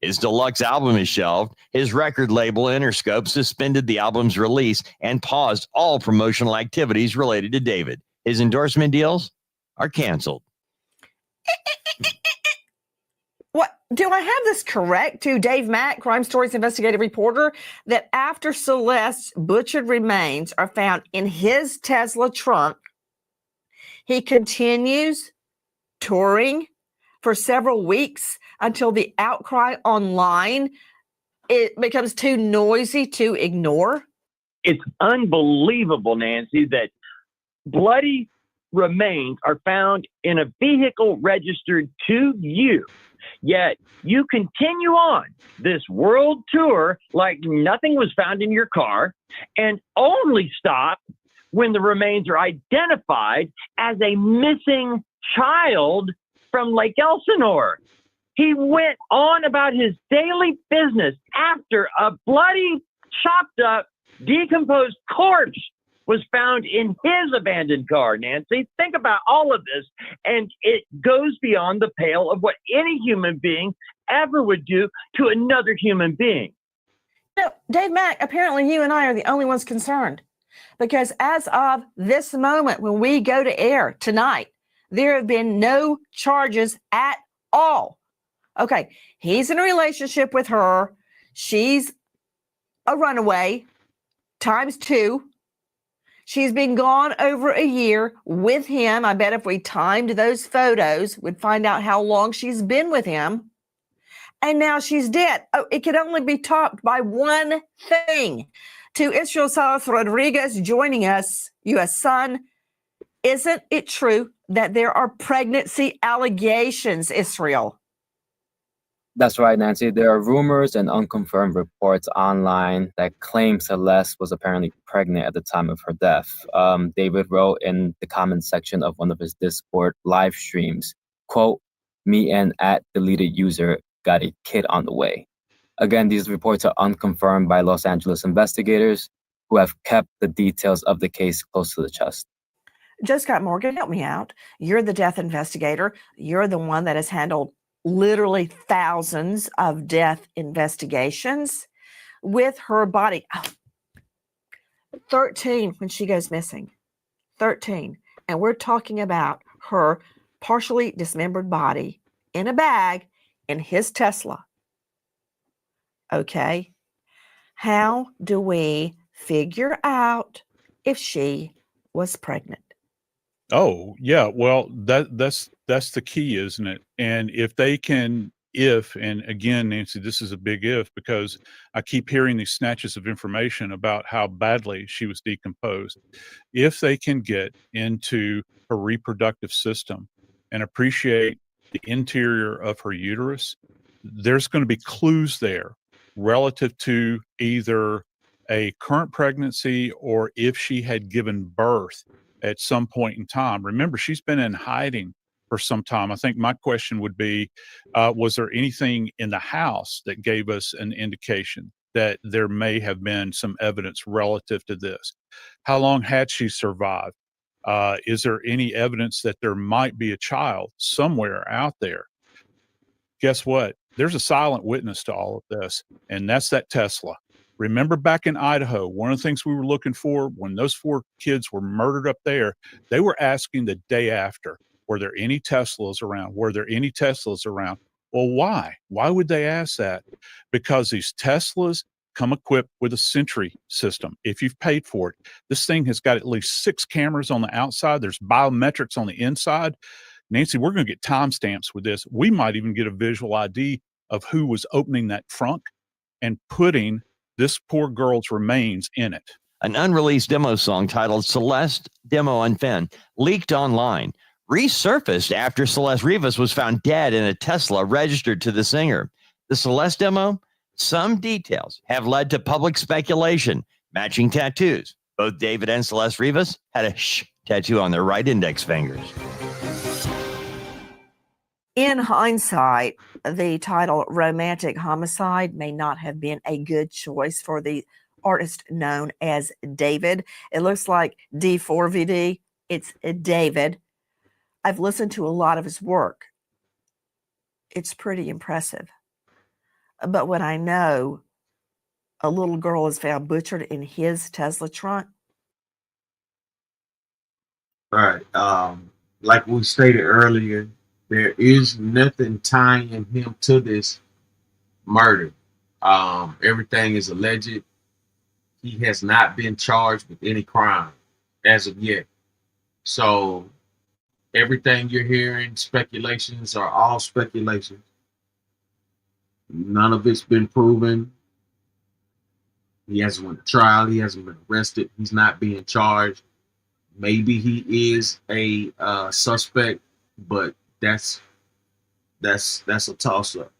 His deluxe album is shelved. His record label, Interscope, suspended the album's release and paused all promotional activities related to David. His endorsement deals are canceled. What do I have this correct to Dave Mack, Crime Stories investigative reporter, that after Celeste's butchered remains are found in his Tesla trunk, he continues touring for several weeks until the outcry online it becomes too noisy to ignore? It's unbelievable, Nancy, that bloody remains are found in a vehicle registered to you. Yet you continue on this world tour like nothing was found in your car and only stop when the remains are identified as a missing child from Lake Elsinore. He went on about his daily business after a bloody, chopped up, decomposed corpse was found in his abandoned car, Nancy. Think about all of this, and it goes beyond the pale of what any human being ever would do to another human being. No, Dave Mack, apparently you and I are the only ones concerned, because as of this moment, when we go to air tonight, there have been no charges at all. Okay, he's in a relationship with her. She's a runaway times 2. She's been gone over a year with him. I bet if we timed those photos, we'd find out how long she's been with him. And now she's dead. Oh, it could only be topped by one thing. To Israel Salas Rodriguez joining us, U.S. Sun, isn't it true that there are pregnancy allegations, Israel? That's right, Nancy. There are rumors and unconfirmed reports online that claim Celeste was apparently pregnant at the time of her death. David wrote in the comment section of one of his Discord live streams, quote, "Me and @deleted user got a kid on the way." Again, these reports are unconfirmed by Los Angeles investigators who have kept the details of the case close to the chest. Joe Scott Morgan, help me out. You're the death investigator. You're the one that has handled literally thousands of death investigations with her body. 13 when she goes missing. 13. And we're talking about her partially dismembered body in a bag in his Tesla. Okay. How do we figure out if she was pregnant? Oh, yeah. Well, that's the key, isn't it? And if they can, and again, Nancy, this is a big if, because I keep hearing these snatches of information about how badly she was decomposed. If they can get into her reproductive system and appreciate the interior of her uterus, there's going to be clues there relative to either a current pregnancy or if she had given birth at some point in time. Remember, she's been in hiding for some time. I think my question would be, was there anything in the house that gave us an indication that there may have been some evidence relative to this? How long had she survived? Is there any evidence that there might be a child somewhere out there? Guess what? There's a silent witness to all of this, and that's that Tesla. Remember back in Idaho, one of the things we were looking for when those 4 kids were murdered up there, they were asking the day after, were there any Teslas around? Were there any Teslas around? Well, why? Why would they ask that? Because these Teslas come equipped with a Sentry system. If you've paid for it, this thing has got at least 6 cameras on the outside. There's biometrics on the inside. Nancy, we're going to get timestamps with this. We might even get a visual ID of who was opening that trunk and putting this poor girl's remains in it. An unreleased demo song titled Celeste Demo Unfin leaked online, resurfaced after Celeste Rivas was found dead in a Tesla registered to the singer. The Celeste demo? Some details have led to public speculation. Matching tattoos. Both David and Celeste Rivas had a shh tattoo on their right index fingers. In hindsight, the title Romantic Homicide may not have been a good choice for the artist known as David. It looks like D4VD. It's David. I've listened to a lot of his work. It's pretty impressive. But when I know a little girl is found butchered in his Tesla trunk. All right. Like we stated earlier, there is nothing tying him to this murder. Everything is alleged. He has not been charged with any crime as of yet. So everything you're hearing, speculations are all speculations. None of it's been proven. He hasn't went to trial. He hasn't been arrested. He's not being charged. Maybe he is a suspect, but that's a toss-up.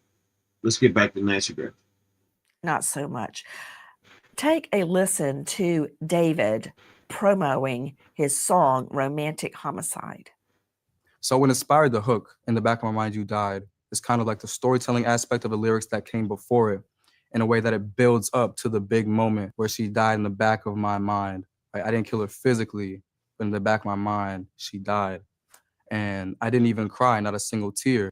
Let's get back to Nancy Griffin. Not so much. Take a listen to David promoting his song Romantic Homicide. So what inspired the hook, In the Back of My Mind You Died, is kind of like the storytelling aspect of the lyrics that came before it, in a way that it builds up to the big moment where she died in the back of my mind. Like, I didn't kill her physically, but in the back of my mind, she died. And I didn't even cry, not a single tear.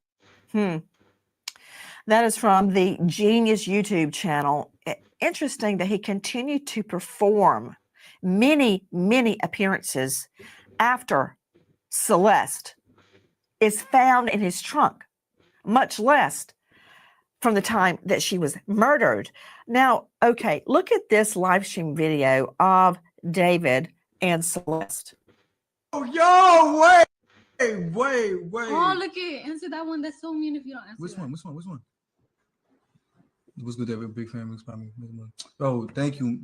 That is from the Genius YouTube channel. Interesting that he continued to perform many, many appearances after Celeste is found in his trunk, much less from the time that she was murdered. Now, okay, look at this live stream video of David and Celeste. Oh, yo, wait. Oh, look at answer that one. That's so mean if you don't answer. Which one? What's good, David? Big fan. Oh, thank you,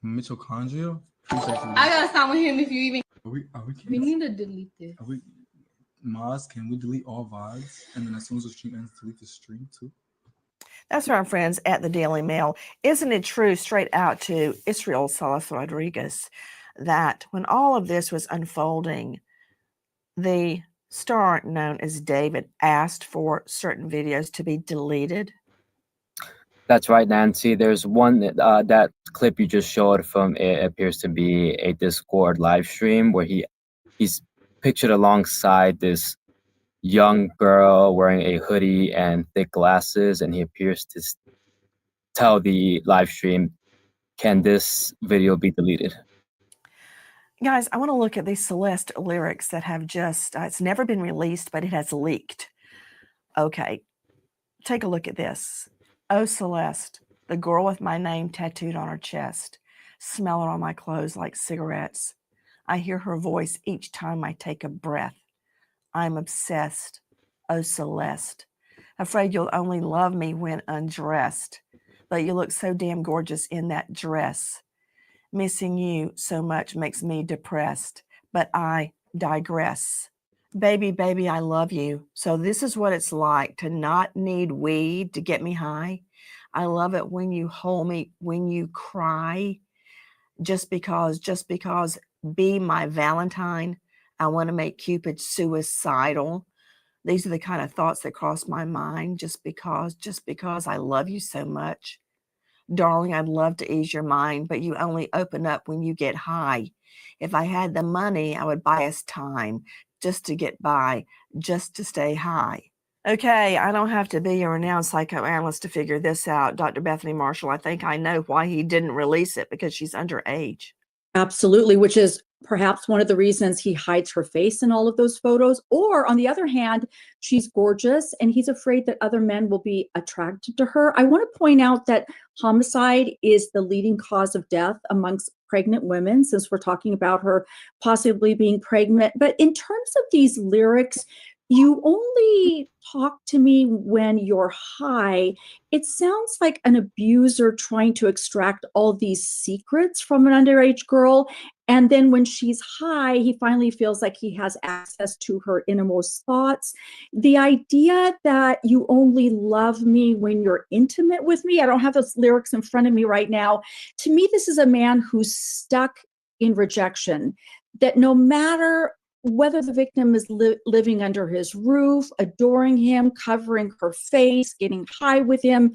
Mitochondria. I gotta stop with him if you even. We need to delete this. Maz, can we delete all VODs? And then as soon as the stream ends, delete the stream too? That's from our friends at the Daily Mail. Isn't it true, straight out to Israel Salas Rodriguez, that when all of this was unfolding, the star known as David asked for certain videos to be deleted? That's right, Nancy. There's one that clip you just showed from it appears to be a Discord live stream where he's pictured alongside this young girl wearing a hoodie and thick glasses, and he appears to tell the live stream, can this video be deleted? Guys, I want to look at these Celeste lyrics that have just, it's never been released, but it has leaked. Okay, take a look at this. Oh, Celeste, the girl with my name tattooed on her chest, smelling on my clothes like cigarettes. I hear her voice each time I take a breath. I'm obsessed. Oh, Celeste, afraid you'll only love me when undressed, but you look so damn gorgeous in that dress. Missing you so much makes me depressed, but I digress. Baby, baby, I love you. So this is what it's like to not need weed to get me high. I love it when you hold me, when you cry. Just because, be my Valentine. I want to make Cupid suicidal. These are the kind of thoughts that cross my mind just because I love you so much. Darling, I'd love to ease your mind, but you only open up when you get high. If I had the money, I would buy us time just to get by, just to stay high. Okay, I don't have to be a renowned psychoanalyst to figure this out. Dr. Bethany Marshall, I think I know why he didn't release it, because she's underage. Absolutely, which is perhaps one of the reasons he hides her face in all of those photos. Or on the other hand, she's gorgeous and he's afraid that other men will be attracted to her. I want to point out that homicide is the leading cause of death amongst pregnant women, since we're talking about her possibly being pregnant. But in terms of these lyrics, you only talk to me when you're high. It sounds like an abuser trying to extract all these secrets from an underage girl. And then when she's high, he finally feels like he has access to her innermost thoughts. The idea that you only love me when you're intimate with me, I don't have those lyrics in front of me right now. To me, this is a man who's stuck in rejection, that no matter whether the victim is living under his roof, adoring him, covering her face, getting high with him,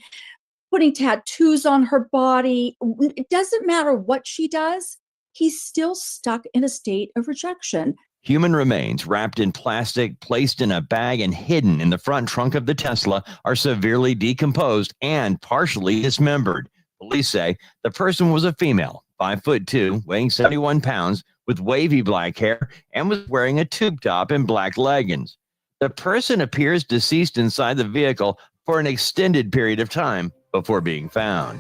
putting tattoos on her body, it doesn't matter what she does, he's still stuck in a state of rejection. Human remains wrapped in plastic, placed in a bag, and hidden in the front trunk of the Tesla are severely decomposed and partially dismembered. Police say the person was a female, 5'2", weighing 71 pounds, with wavy black hair, and was wearing a tube top and black leggings. The person appears deceased inside the vehicle for an extended period of time before being found.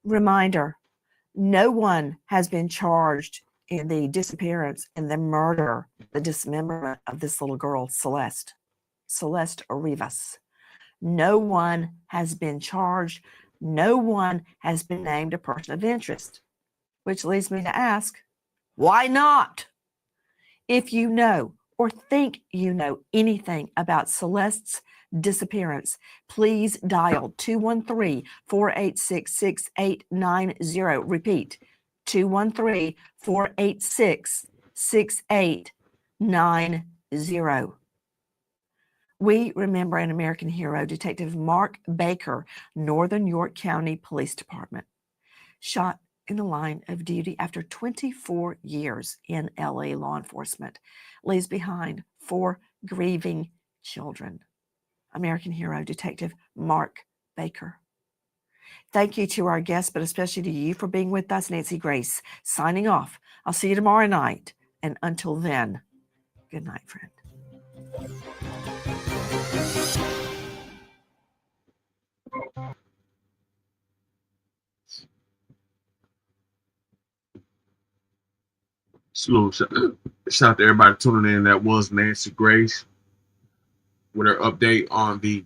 Reminder, no one has been charged in the disappearance and the murder, the dismemberment of this little girl, Celeste Rivas. No one has been charged. No one has been named a person of interest, which leads me to ask, why not? If you know or think you know anything about Celeste's disappearance, please dial 213-486-6890. Repeat, 213-486-6890. We remember an American hero, Detective Mark Baker, Northern York County Police Department, shot in the line of duty after 24 years in LA law enforcement, leaves behind 4 grieving children. American hero, Detective Mark Baker. Thank you to our guests, but especially to you for being with us. Nancy Grace, signing off. I'll see you tomorrow night. And until then, good night, friend. Salute. Shout out to everybody tuning in. That was Nancy Grace with her update on the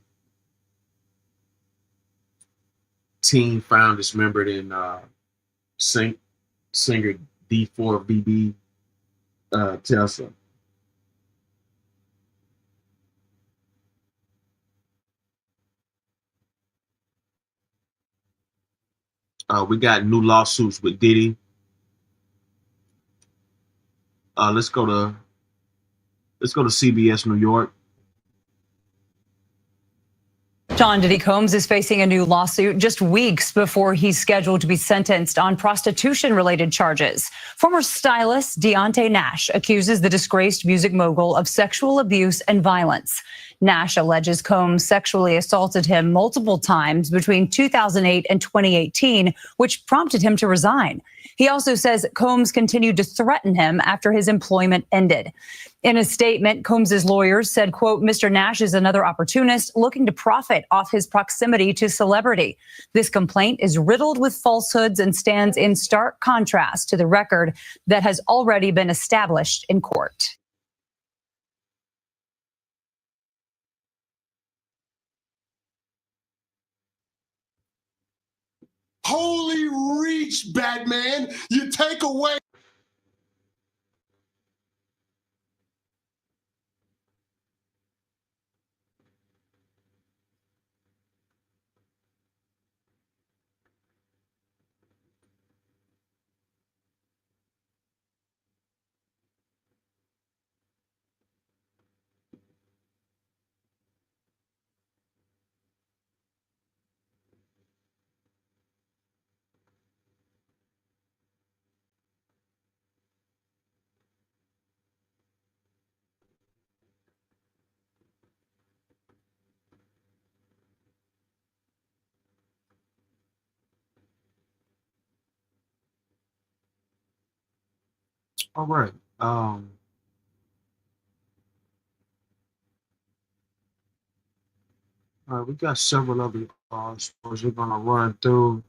teen found dismembered in singer D4VD Tesla. We got new lawsuits with Diddy. Let's go to CBS New York. John Diddy Combs is facing a new lawsuit just weeks before he's scheduled to be sentenced on prostitution-related charges. Former stylist Deontay Nash accuses the disgraced music mogul of sexual abuse and violence. Nash alleges Combs sexually assaulted him multiple times between 2008 and 2018, which prompted him to resign. He also says Combs continued to threaten him after his employment ended. In a statement, Combs's lawyers said, quote, Mr. Nash is another opportunist looking to profit off his proximity to celebrity. This complaint is riddled with falsehoods and stands in stark contrast to the record that has already been established in court. Holy reach, Batman! You take away. All right. We got several other stories we're gonna run through.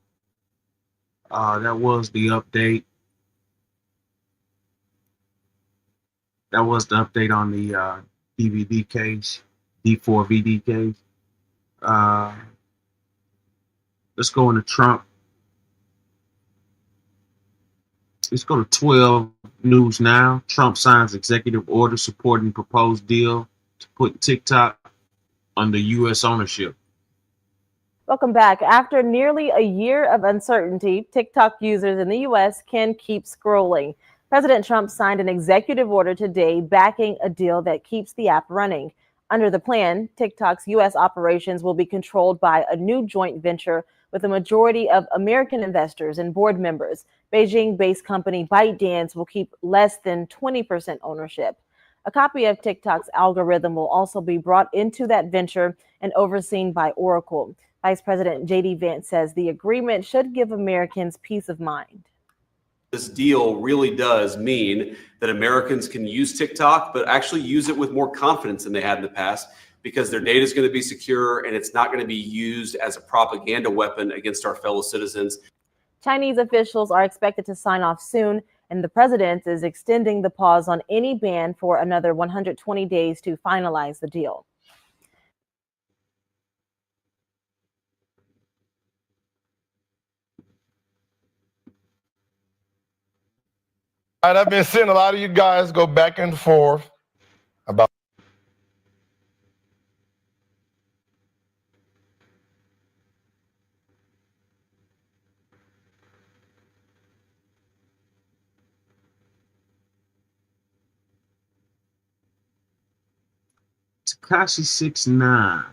That was the update. That was the update on the DVD case, D4VD case. Let's go into Trump. Let's go to 12 News Now. Trump signs executive order supporting proposed deal to put TikTok under U.S. ownership. Welcome back. After nearly a year of uncertainty, TikTok users in the U.S. can keep scrolling. President Trump signed an executive order today backing a deal that keeps the app running. Under the plan, TikTok's U.S. operations will be controlled by a new joint venture with a majority of American investors and board members. Beijing-based company ByteDance will keep less than 20% ownership. A copy of TikTok's algorithm will also be brought into that venture and overseen by Oracle. Vice President J.D. Vance says the agreement should give Americans peace of mind. This deal really does mean that Americans can use TikTok, but actually use it with more confidence than they had in the past, because their data is going to be secure and it's not going to be used as a propaganda weapon against our fellow citizens. Chinese officials are expected to sign off soon, and the president is extending the pause on any ban for another 120 days to finalize the deal. All right, I've been seeing a lot of you guys go back and forth about Tekashi 6ix9ine.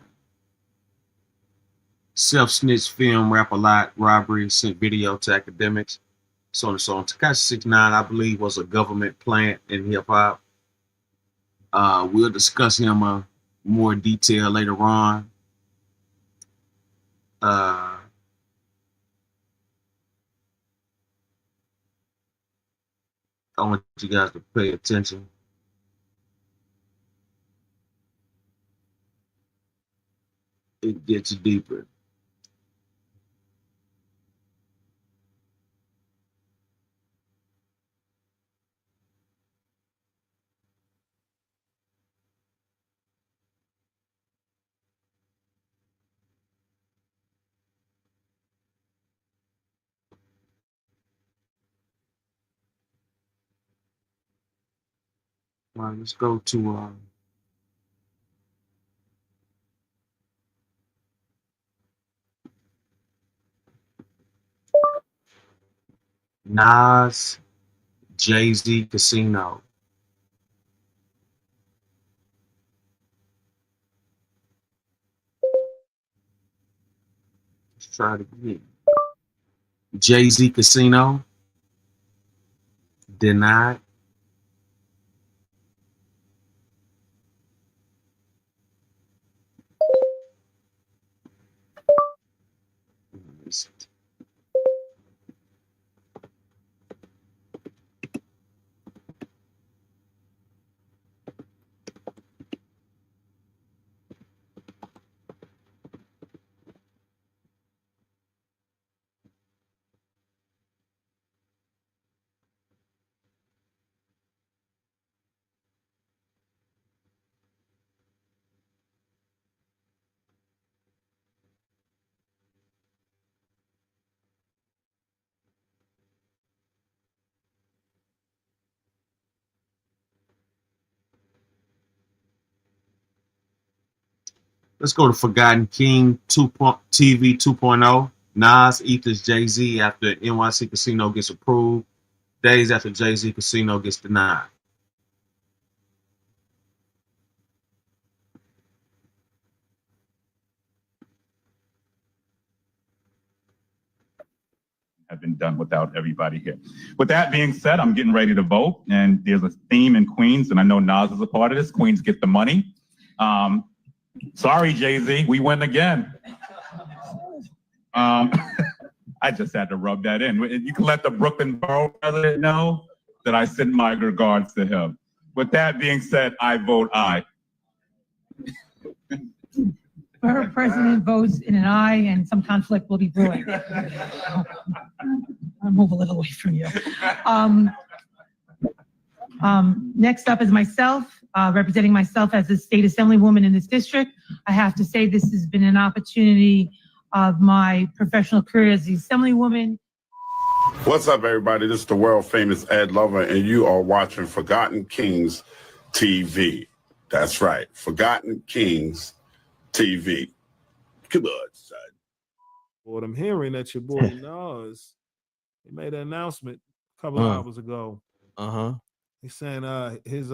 Self-snitch film, rap-a-lot, robbery, sent video to academics, so on and so on. Tekashi 6ix9ine, I believe, was a government plant in hip-hop. We'll discuss him more detail later on. I want you guys to pay attention. It gets deeper. All right, let's go to Nas, Jay-Z, Casino. Let's try it again. Jay-Z, Casino. Denied. Let's go to Forgotten King TV 2.0. Nas Ethers Jay-Z after NYC Casino gets approved. Days after Jay-Z Casino gets denied. Have been done without everybody here. With that being said, I'm getting ready to vote, and there's a theme in Queens, and I know Nas is a part of this. Queens get the money. Sorry, Jay-Z, we win again. I just had to rub that in. You can let the Brooklyn Borough President know that I send my regards to him. With that being said, I vote aye. Borough President votes in an aye, and some conflict will be brewing. I'll move a little away from you. Next up is myself, representing myself as a state assemblywoman in this district. I have to say this has been an opportunity of my professional career as the assemblywoman. What's up, everybody? This is the world famous Ed Lover, and you are watching Forgotten Kings TV. That's right, Forgotten Kings TV. Come on, son. What I'm hearing that your boy Nas, he made an announcement a couple of hours ago. He's saying his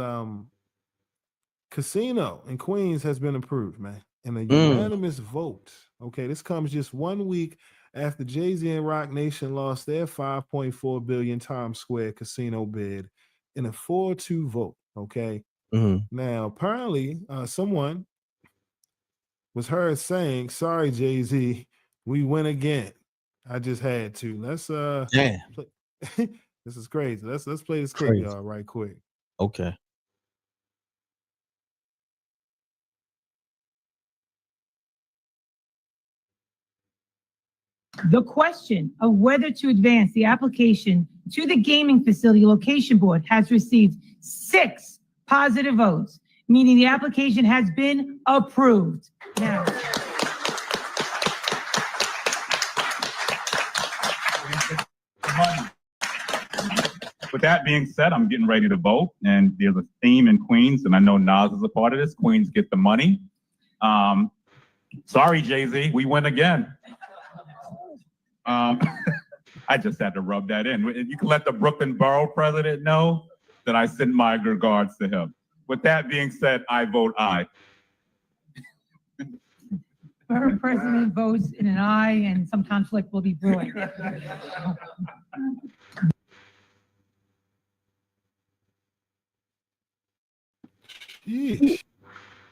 casino in Queens has been approved, man, in a unanimous vote. Okay, this comes just 1 week after Jay-Z and Roc Nation lost their $5.4 billion Times Square casino bid in a 4-2 vote. Okay. Now, apparently, someone was heard saying, "Sorry, Jay-Z, we win again." I just had to. Let's play. This is crazy. Let's play this clip, y'all, right quick. Okay. The question of whether to advance the application to the Gaming Facility Location Board has received 6 positive votes, meaning the application has been approved. Now, With that being said, I'm getting ready to vote, and there's a theme in Queens, and I know Nas is a part of this. Queens get the money. Sorry, Jay-Z, we win again. I just had to rub that in. You can let the Brooklyn Borough president know that I send my regards to him. With that being said, I vote aye. borough president votes in an aye, and some conflict will be brewing.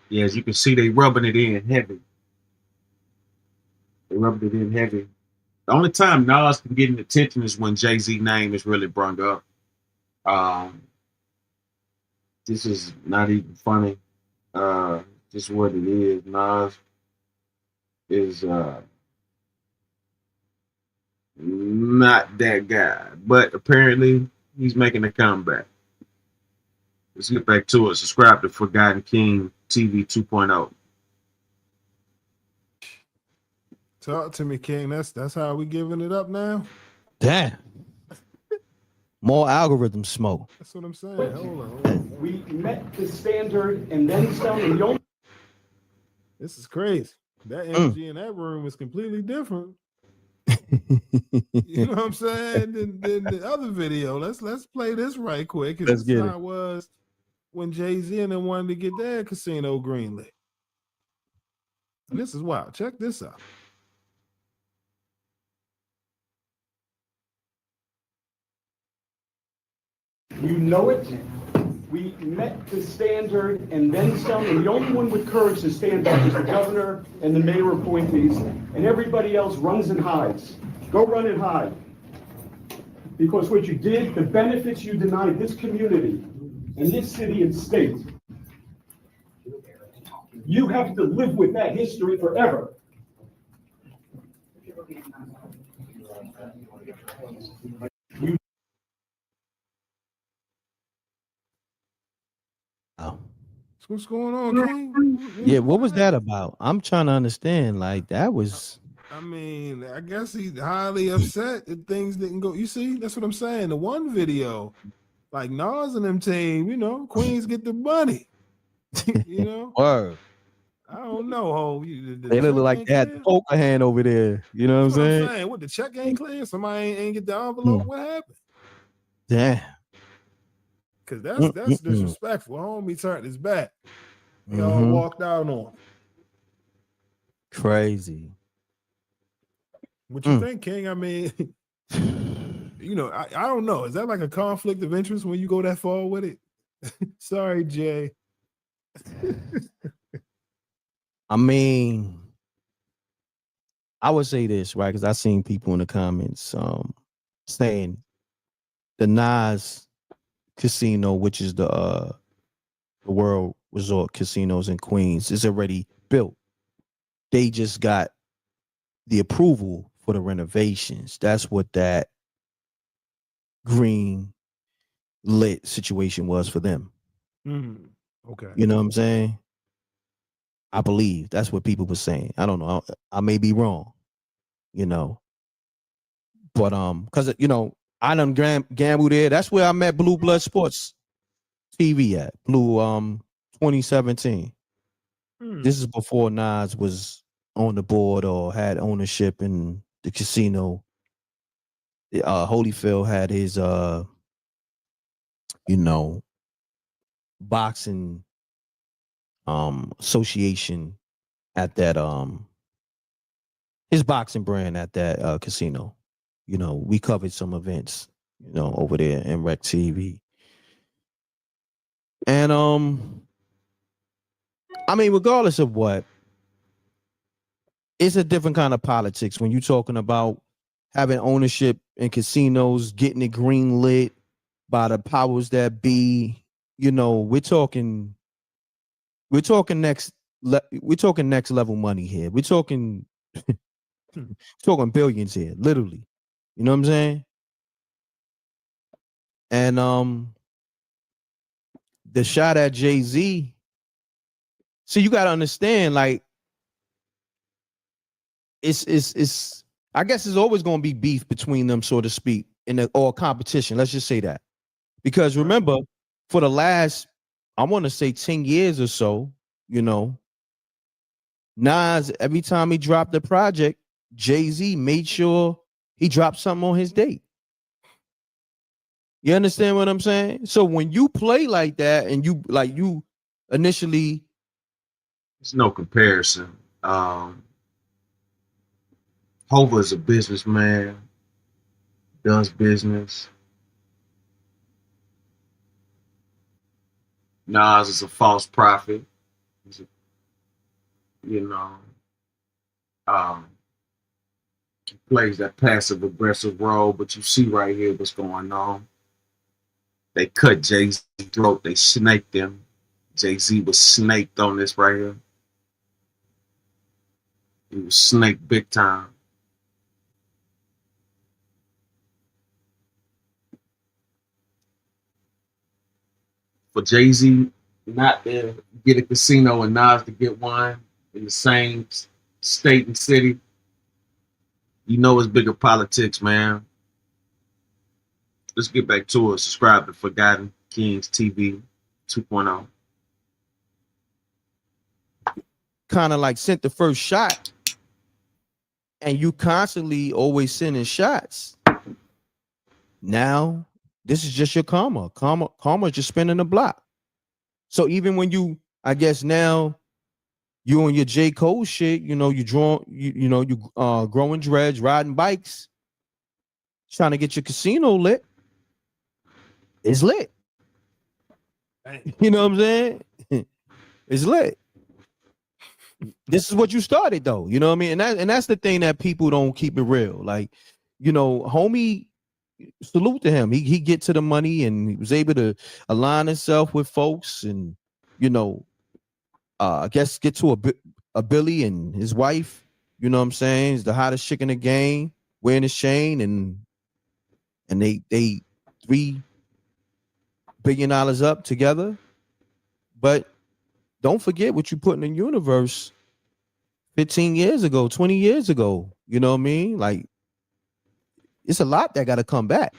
Yeah, as you can see, they rubbing it in heavy. They rubbing it in heavy. The only time Nas can get attention is when Jay-Z name is really brought up. This is not even funny. Just what it is. Nas is not that guy, but apparently he's making a comeback. Let's get back to it. Subscribe to Forgotten King TV 2.0. Talk to me, King. That's how we giving it up now. Damn. More algorithm smoke. That's what I'm saying. Hold on. We met the standard and then some. And the only This is crazy. That energy in that room is completely different. You know what I'm saying? Than the other video. Let's play this right quick. Let's This is get how it was when Jay-Z and them wanted to get their casino greenlit. And this is wild. Check this out. You know it. We met the standard and then some. And the only one with courage to stand up is the governor and the mayor appointees. And everybody else runs and hides. Go run and hide. Because what you did, the benefits you denied this community and this city and state, you have to live with that history forever. What's going on, King? Yeah, what was that about? I'm trying to understand. Like, that was. I mean, I guess he's highly upset that things didn't go. You see, that's what I'm saying. The one video, like Nas and them team, you know, Queens get the money. You know, Word. I don't know. Oh, They look like they had the poker hand over there. You know what I'm saying? What, the check ain't clear? Somebody ain't get the envelope? What happened? Damn. Because that's disrespectful. Homie turned his back. Y'all walked out on him. Crazy. What you think, King? I mean, you know, I don't know. Is that like a conflict of interest when you go that far with it? Sorry, Jay. I mean, I would say this, right? Because I seen people in the comments saying the Nas casino, which is the World Resort Casinos in Queens, is already built. They just got the approval for the renovations. That's what that green lit situation was for them. Okay. You know what I'm saying? I believe that's what people were saying. I don't know. I may be wrong, you know. But because you know, I done gambled there. That's where I met Blue Blood Sports TV at Blue 2017. This is before Nas was on the board or had ownership in the casino. Holyfield had his boxing association at that his boxing brand at that casino. We covered some events, over there in Rec TV. And I mean, regardless of what, it's a different kind of politics when you're talking about having ownership in casinos, getting it green lit by the powers that be. We're talking next level money here. We're talking billions here, literally. You know what I'm saying? And the shot at Jay-Z. See, you gotta understand, like, it's I guess it's always gonna be beef between them, so to speak, or competition. Let's just say that. Because remember, for the last, I want to say 10 years or so, Nas, every time he dropped a project, Jay-Z made sure he dropped something on his date. You understand what I'm saying? So when you play like that and you initially, There's no comparison. Hova is a businessman, does business. Nas is a false prophet. He plays that passive aggressive role, but you see right here what's going on. They cut Jay-Z's throat. They snaked him. Jay-Z was snaked on this right here. He was snaked big time. For Jay-Z not to get a casino and Nas to get one in the same state and city, it's bigger politics, man. Let's get back to it. Subscribe to Forgotten Kings TV 2.0. kind of like sent the first shot, and you constantly always sending shots. Now this is just your karma. Karma just spinning the block. So even when you, I guess now you on your J. Cole shit, you growing dreads, riding bikes, trying to get your casino lit. It's lit. You know what I'm saying? It's lit. This is what you started though. You know what I mean? And that's the thing that people don't keep it real. Like, homie, salute to him. He get to the money and he was able to align himself with folks and, I guess get to a Billy and his wife. You know what I'm saying? He's the hottest chick in the game, wearing his chain, and they $3 billion up together. But don't forget what you put in the universe 15 years ago, 20 years ago. You know what I mean? Like, it's a lot that got to come back.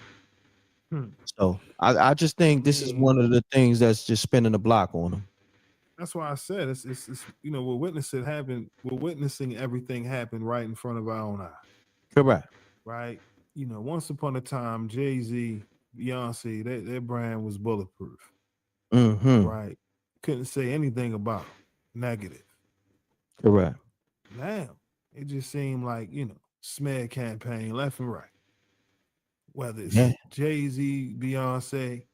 So I just think this is one of the things that's just spinning the block on them. That's why I said it's we're witnessing everything happen right in front of our own eyes. Correct. Right? Once upon a time, Jay-Z, Beyonce, their brand was bulletproof. Mm-hmm. Right? Couldn't say anything about negative. Correct. Now it just seemed like, smear campaign left and right. Whether it's Jay-Z, Beyonce,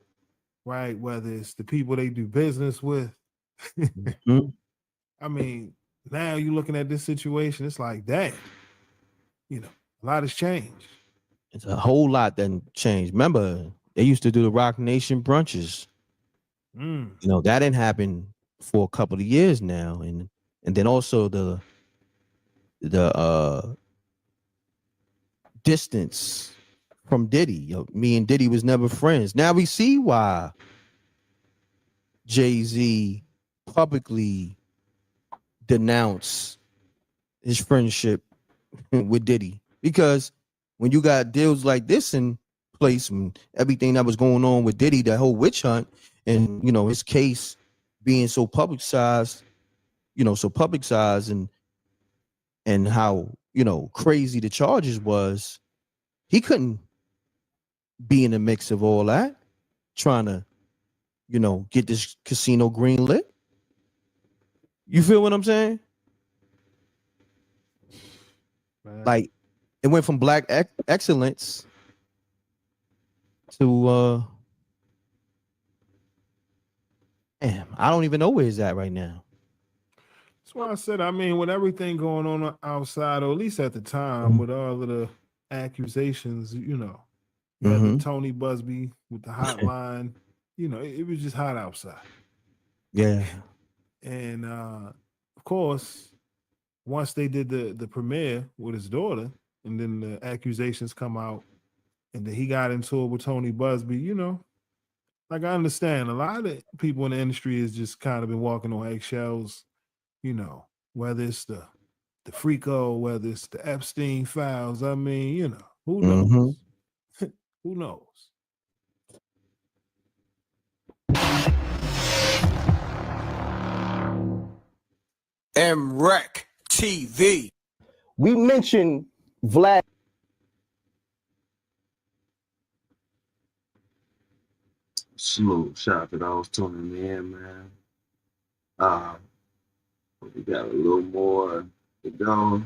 right? Whether it's the people they do business with. I mean, now you're looking at this situation, it's like, damn, a lot has changed. It's a whole lot that changed. Remember, they used to do the Rock Nation brunches. That didn't happen for a couple of years now. And then also the distance from Diddy. Me and Diddy was never friends. Now we see why Jay-Z publicly denounced his friendship with Diddy. Because when you got deals like this in place and everything that was going on with Diddy, that whole witch hunt, and his case being so publicized, and how crazy the charges was, he couldn't be in the mix of all that, trying to get this casino green lit. You feel what I'm saying? Man. Like, it went from black excellence to damn, I don't even know where it's at right now. That's why I said, I mean, with everything going on outside, or at least at the time, with all of the accusations, you had the Tony Busby with the hotline, it was just hot outside. Yeah. And of course, once they did the premiere with his daughter, and then the accusations come out, and then he got into it with Tony Busby, like, I understand a lot of people in the industry has just kind of been walking on eggshells, whether it's the Frico, whether it's the Epstein files. I mean, who knows? Who knows? MREC TV. We mentioned Vlad. Salute. Shout out to those tuning in, man. We got a little more to go.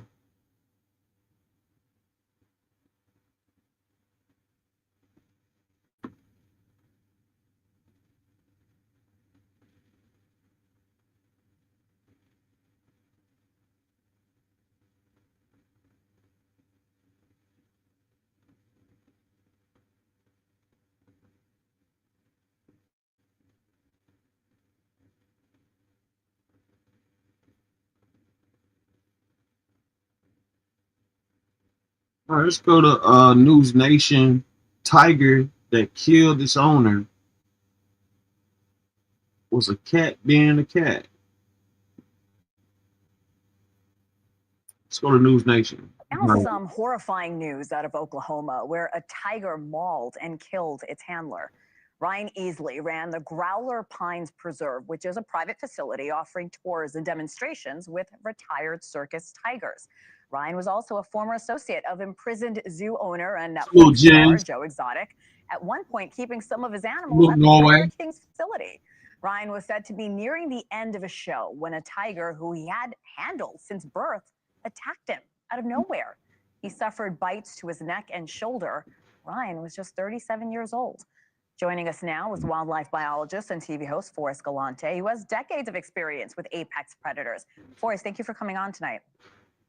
All right, let's go to News Nation. Tiger that killed its owner was a cat being a cat. Let's go to News Nation. Now some horrifying news out of Oklahoma, where a tiger mauled and killed its handler. Ryan Easley ran the Growler Pines Preserve, which is a private facility offering tours and demonstrations with retired circus tigers. Ryan was also a former associate of imprisoned zoo owner and Netflix star Joe Exotic, at one point keeping some of his animals at the Tiger King's facility. Ryan was said to be nearing the end of a show when a tiger who he had handled since birth attacked him out of nowhere. He suffered bites to his neck and shoulder. Ryan was just 37 years old. Joining us now is wildlife biologist and TV host Forrest Galante, who has decades of experience with apex predators. Forrest, thank you for coming on tonight.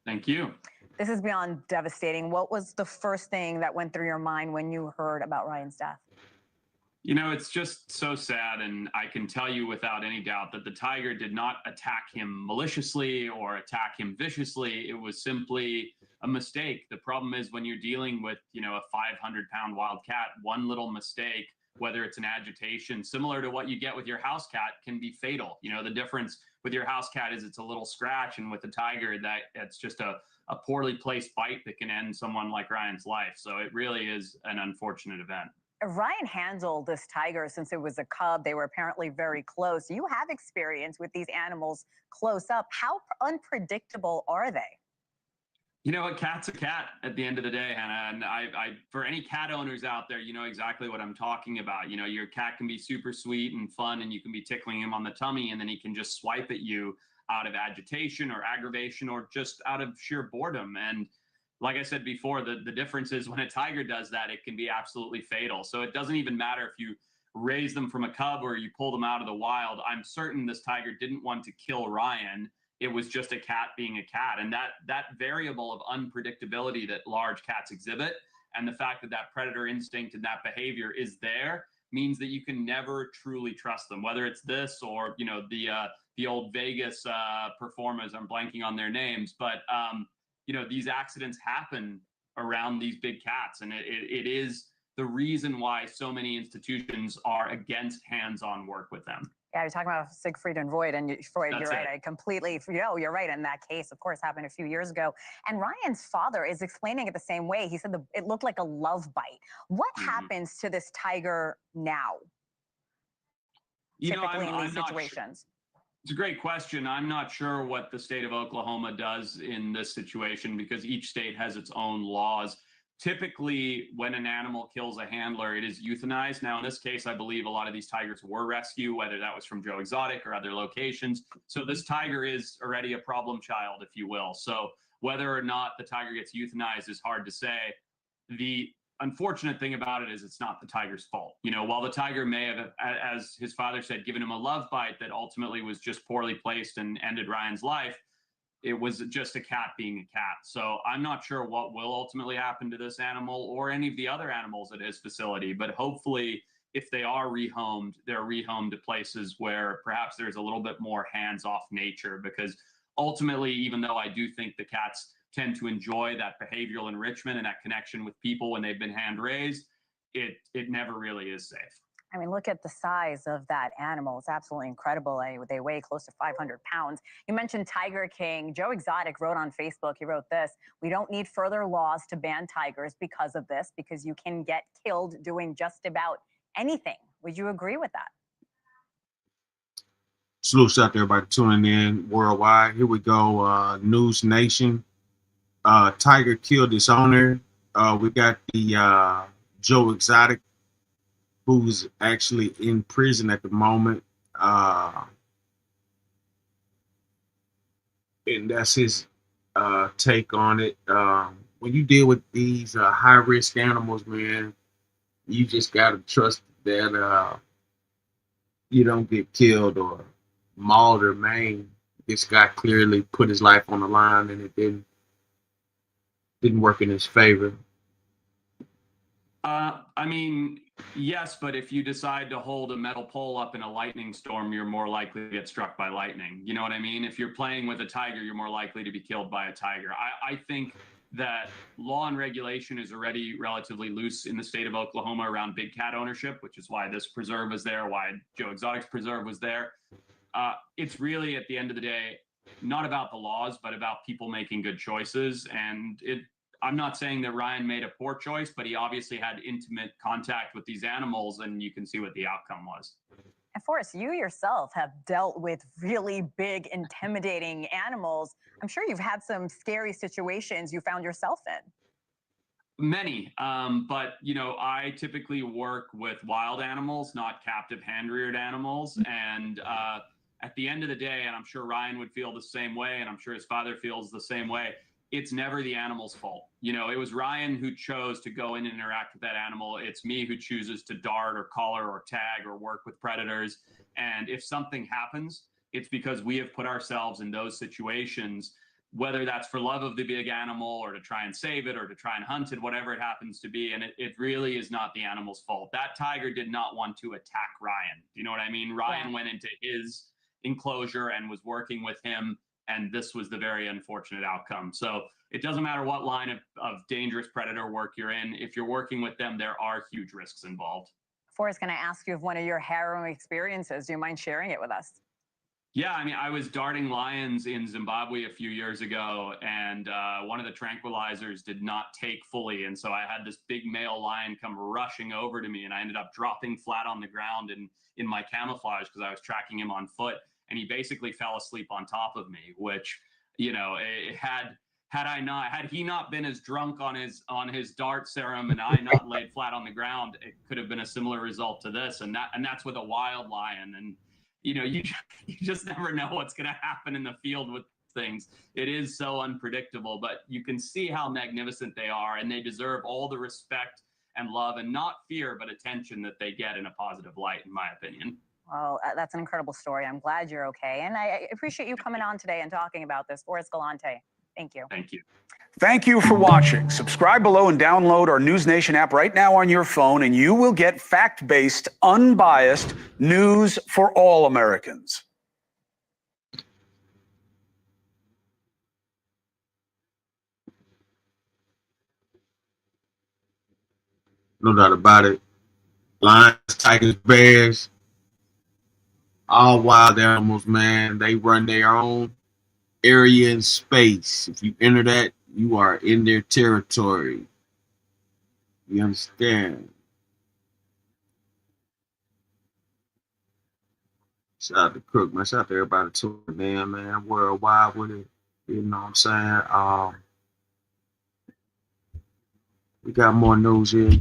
Thank you. This is beyond devastating. What was the first thing that went through your mind when you heard about Ryan's death? You know, it's just so sad, and I can tell you without any doubt that the tiger did not attack him maliciously or attack him viciously. It was simply a mistake. The problem is when you're dealing with, a 500-pound wild cat, one little mistake, whether it's an agitation, similar to what you get with your house cat, can be fatal. The difference with your house cat is it's a little scratch, and with the tiger, it's just a poorly placed bite that can end someone like Ryan's life. So it really is an unfortunate event. Ryan handled this tiger since it was a cub. They were apparently very close. You have experience with these animals close up. How unpredictable are they? You know, a cat's a cat at the end of the day, Hannah. And I for any cat owners out there, you know exactly what I'm talking about. Your cat can be super sweet and fun, and you can be tickling him on the tummy, and then he can just swipe at you out of agitation or aggravation or just out of sheer boredom. And like I said before, the difference is when a tiger does that, it can be absolutely fatal. So it doesn't even matter if you raise them from a cub or you pull them out of the wild. I'm certain this tiger didn't want to kill Ryan. It was just a cat being a cat. And that variable of unpredictability that large cats exhibit, and the fact that that predator instinct and that behavior is there, means that you can never truly trust them, whether it's this or, the old Vegas performers. I'm blanking on their names, but these accidents happen around these big cats, and it is the reason why so many institutions are against hands-on work with them. Yeah, you're talking about Siegfried and Roy, and Freud. That's You're right. it. I completely, you're right. In that case, of course, happened a few years ago. And Ryan's father is explaining it the same way. He said it looked like a love bite. What happens to this tiger now? You know, Typically in these I'm not sure. situations. It's a great question. I'm not sure what the state of Oklahoma does in this situation because each state has its own laws. Typically, when an animal kills a handler, it is euthanized. Now, in this case, I believe a lot of these tigers were rescued, whether that was from Joe Exotic or other locations. So this tiger is already a problem child, if you will. So whether or not the tiger gets euthanized is hard to say. The unfortunate thing about it is it's not the tiger's fault. You know, while the tiger may have, as his father said, given him a love bite that ultimately was just poorly placed and ended Ryan's life, it was just a cat being a cat. So I'm not sure what will ultimately happen to this animal or any of the other animals at his facility, but hopefully if they are rehomed, they're rehomed to places where perhaps there's a little bit more hands-off nature, because ultimately, even though I do think the cats tend to enjoy that behavioral enrichment and that connection with people when they've been hand raised, it never really is safe. I mean, look at the size of that animal. It's absolutely incredible. They weigh close to 500 pounds. You mentioned Tiger King. Joe Exotic wrote on Facebook, he wrote this: "We don't need further laws to ban tigers because of this, because you can get killed doing just about anything." Would you agree with that? Salute out to everybody tuning in worldwide. Here we go. News Nation. Tiger killed its owner. We got the Joe Exotic, who's actually in prison at the moment. And that's his take on it. When you deal with these high-risk animals, man, you just got to trust that you don't get killed or mauled or maimed. This guy clearly put his life on the line, and it didn't work in his favor. I mean, yes, but if you decide to hold a metal pole up in a lightning storm, you're more likely to get struck by lightning. You know what I mean? If you're playing with a tiger, you're more likely to be killed by a tiger. I think that law and regulation is already relatively loose in the state of Oklahoma around big cat ownership, which is why this preserve was there, why Joe Exotic's preserve was there. It's really, at the end of the day, not about the laws, but about people making good choices. And I'm not saying that Ryan made a poor choice, but he obviously had intimate contact with these animals, and you can see what the outcome was. And Forrest, you yourself have dealt with really big, intimidating animals. I'm sure you've had some scary situations you found yourself in. Many, but you know, I typically work with wild animals, not captive hand-reared animals. And at the end of the day, and I'm sure Ryan would feel the same way, and I'm sure his father feels the same way, it's never the animal's fault. You know, it was Ryan who chose to go in and interact with that animal. It's me who chooses to dart or collar or tag or work with predators. And if something happens, it's because we have put ourselves in those situations, whether that's for love of the big animal or to try and save it or to try and hunt it, whatever it happens to be. And it really is not the animal's fault. That tiger did not want to attack Ryan. You know what I mean? Ryan went into his enclosure and was working with him, and this was the very unfortunate outcome. So it doesn't matter what line of dangerous predator work you're in. If you're working with them, there are huge risks involved. Forrest, can I ask you of one of your harrowing experiences? Do you mind sharing it with us? Yeah, I mean, I was darting lions in Zimbabwe a few years ago, and one of the tranquilizers did not take fully. And so I had this big male lion come rushing over to me, and I ended up dropping flat on the ground in my camouflage because I was tracking him on foot. And he basically fell asleep on top of me, which, you know, had he not been as drunk on his dart serum and I not laid flat on the ground, it could have been a similar result to this. And that's with a wild lion. And you know, you just never know what's going to happen in the field with things. It is so unpredictable, but you can see how magnificent they are, and they deserve all the respect and love and not fear, but attention that they get in a positive light, in my opinion. Well, that's an incredible story. I'm glad you're okay. And I appreciate you coming on today and talking about this. Forrest Galante, thank you. Thank you. Thank you for watching. Subscribe below and download our News Nation app right now on your phone, and you will get fact-based, unbiased news for all Americans. No doubt about it. Lions, Tigers, Bears. All wild animals, man. They run their own area in space. If you enter that, you are in their territory. You understand? Shout out to Crook, man. Shout out to everybody tuning in, man. Worldwide with it. You know what I'm saying? We got more news here.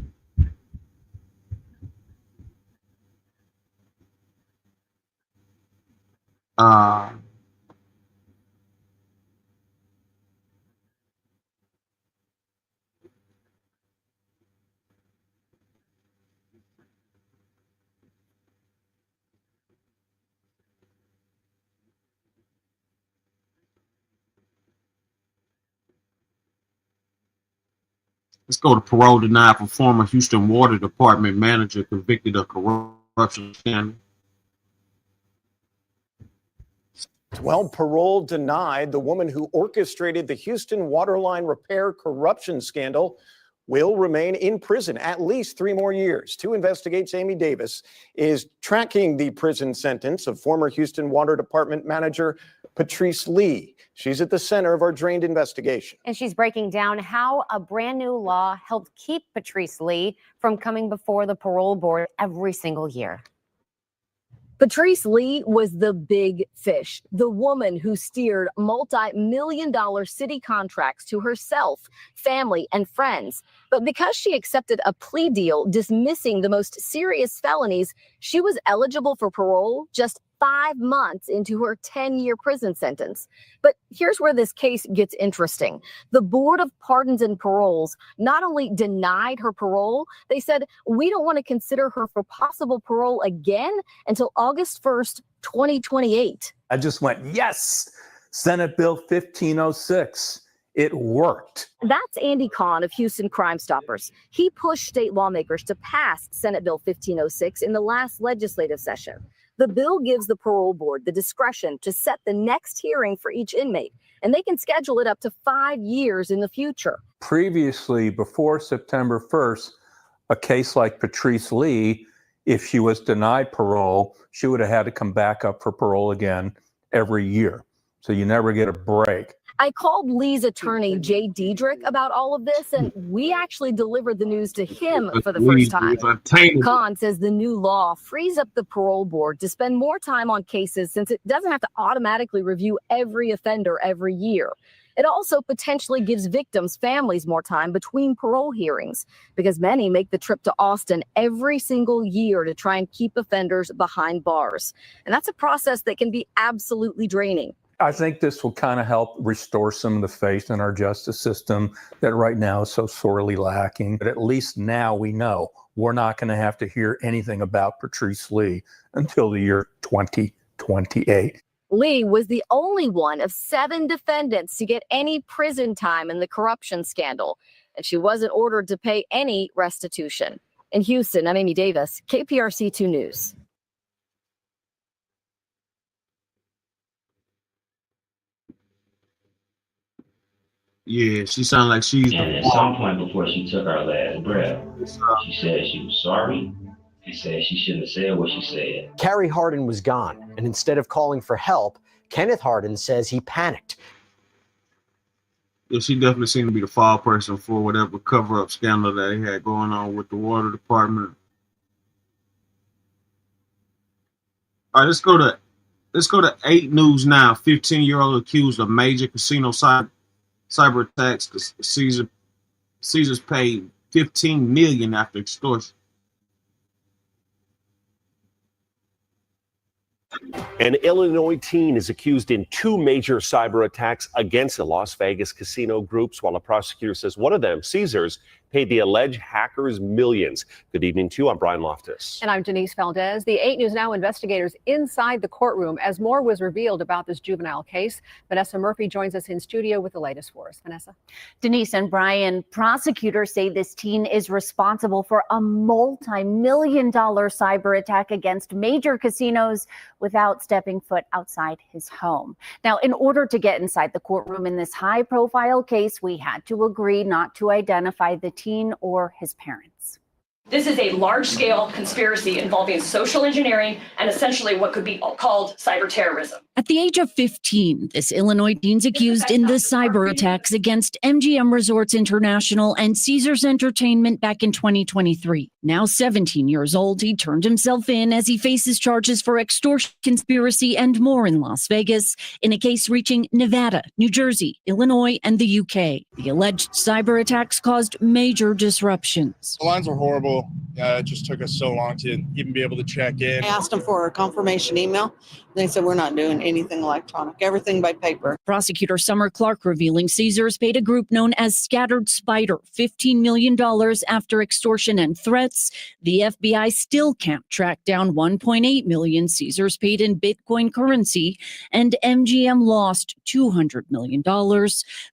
Let's go to parole denied for former Houston Water Department manager convicted of corruption scandal. Well, parole denied. The woman who orchestrated the Houston waterline repair corruption scandal will remain in prison at least 3 more years. 2 Investigate's Amy Davis is tracking the prison sentence of former Houston Water Department manager Patrice Lee. She's at the center of our Drained investigation. And she's breaking down how a brand new law helped keep Patrice Lee from coming before the parole board every single year. Patrice Lee was the big fish, the woman who steered multi-million-dollar city contracts to herself, family, and friends. But because she accepted a plea deal dismissing the most serious felonies, she was eligible for parole just 5 months into her 10-year prison sentence. But here's where this case gets interesting. The Board of Pardons and Paroles not only denied her parole, they said, we don't want to consider her for possible parole again until August 1st, 2028. I just went, yes, Senate Bill 1506. It worked. That's Andy Kahn of Houston Crime Stoppers. He pushed state lawmakers to pass Senate Bill 1506 in the last legislative session. The bill gives the parole board the discretion to set the next hearing for each inmate, and they can schedule it up to 5 years in the future. Previously, before September 1st, a case like Patrice Lee, if she was denied parole, she would have had to come back up for parole again every year. So you never get a break. I called Lee's attorney, Jay Diedrich, about all of this, and we actually delivered the news to him for the first time. Kahn says the new law frees up the parole board to spend more time on cases since it doesn't have to automatically review every offender every year. It also potentially gives victims' families more time between parole hearings because many make the trip to Austin every single year to try and keep offenders behind bars. And that's a process that can be absolutely draining. I think this will kind of help restore some of the faith in our justice system that right now is so sorely lacking. But at least now we know we're not going to have to hear anything about Patrice Lee until the year 2028. Lee was the only one of 7 defendants to get any prison time in the corruption scandal, and she wasn't ordered to pay any restitution. In Houston, I'm Amy Davis, KPRC 2 News. Yeah, she sounded like she's. And at some point before she took her last breath, she said she was sorry. She said she shouldn't have said what she said. Carrie Hardin was gone, and instead of calling for help, Kenneth Hardin says he panicked. Yeah, she definitely seemed to be the fall person for whatever cover-up scandal that he had going on with the water department. All right, let's go to 8 News now. 15-year-old accused of major casino cyber attacks. Caesars paid $15 million after extortion. An Illinois teen is accused in 2 major cyber attacks against the Las Vegas casino groups, while a prosecutor says one of them, Caesars, paid the alleged hackers millions. Good evening to you. I'm Brian Loftus. And I'm Denise Valdez. The 8 News Now investigators inside the courtroom as more was revealed about this juvenile case. Vanessa Murphy joins us in studio with the latest for us. Vanessa. Denise and Brian, prosecutors say this teen is responsible for a multi-million-dollar cyber attack against major casinos without stepping foot outside his home. Now, in order to get inside the courtroom in this high-profile case, we had to agree not to identify the teen or his parents. This is a large-scale conspiracy involving social engineering and essentially what could be called cyber terrorism. At the age of 15, this Illinois teen's accused in the cyber attacks against MGM Resorts International and Caesars Entertainment back in 2023. Now 17 years old, he turned himself in as he faces charges for extortion, conspiracy, and more in Las Vegas in a case reaching Nevada, New Jersey, Illinois, and the UK. The alleged cyber attacks caused major disruptions. The lines were horrible. It just took us so long to even be able to check in. I asked them for a confirmation email. They said, we're not doing anything electronic, everything by paper. Prosecutor Summer Clark revealing Caesars paid a group known as Scattered Spider $15 million after extortion and threats. The FBI still can't track down $1.8 million Caesars paid in Bitcoin currency, and MGM lost $200 million.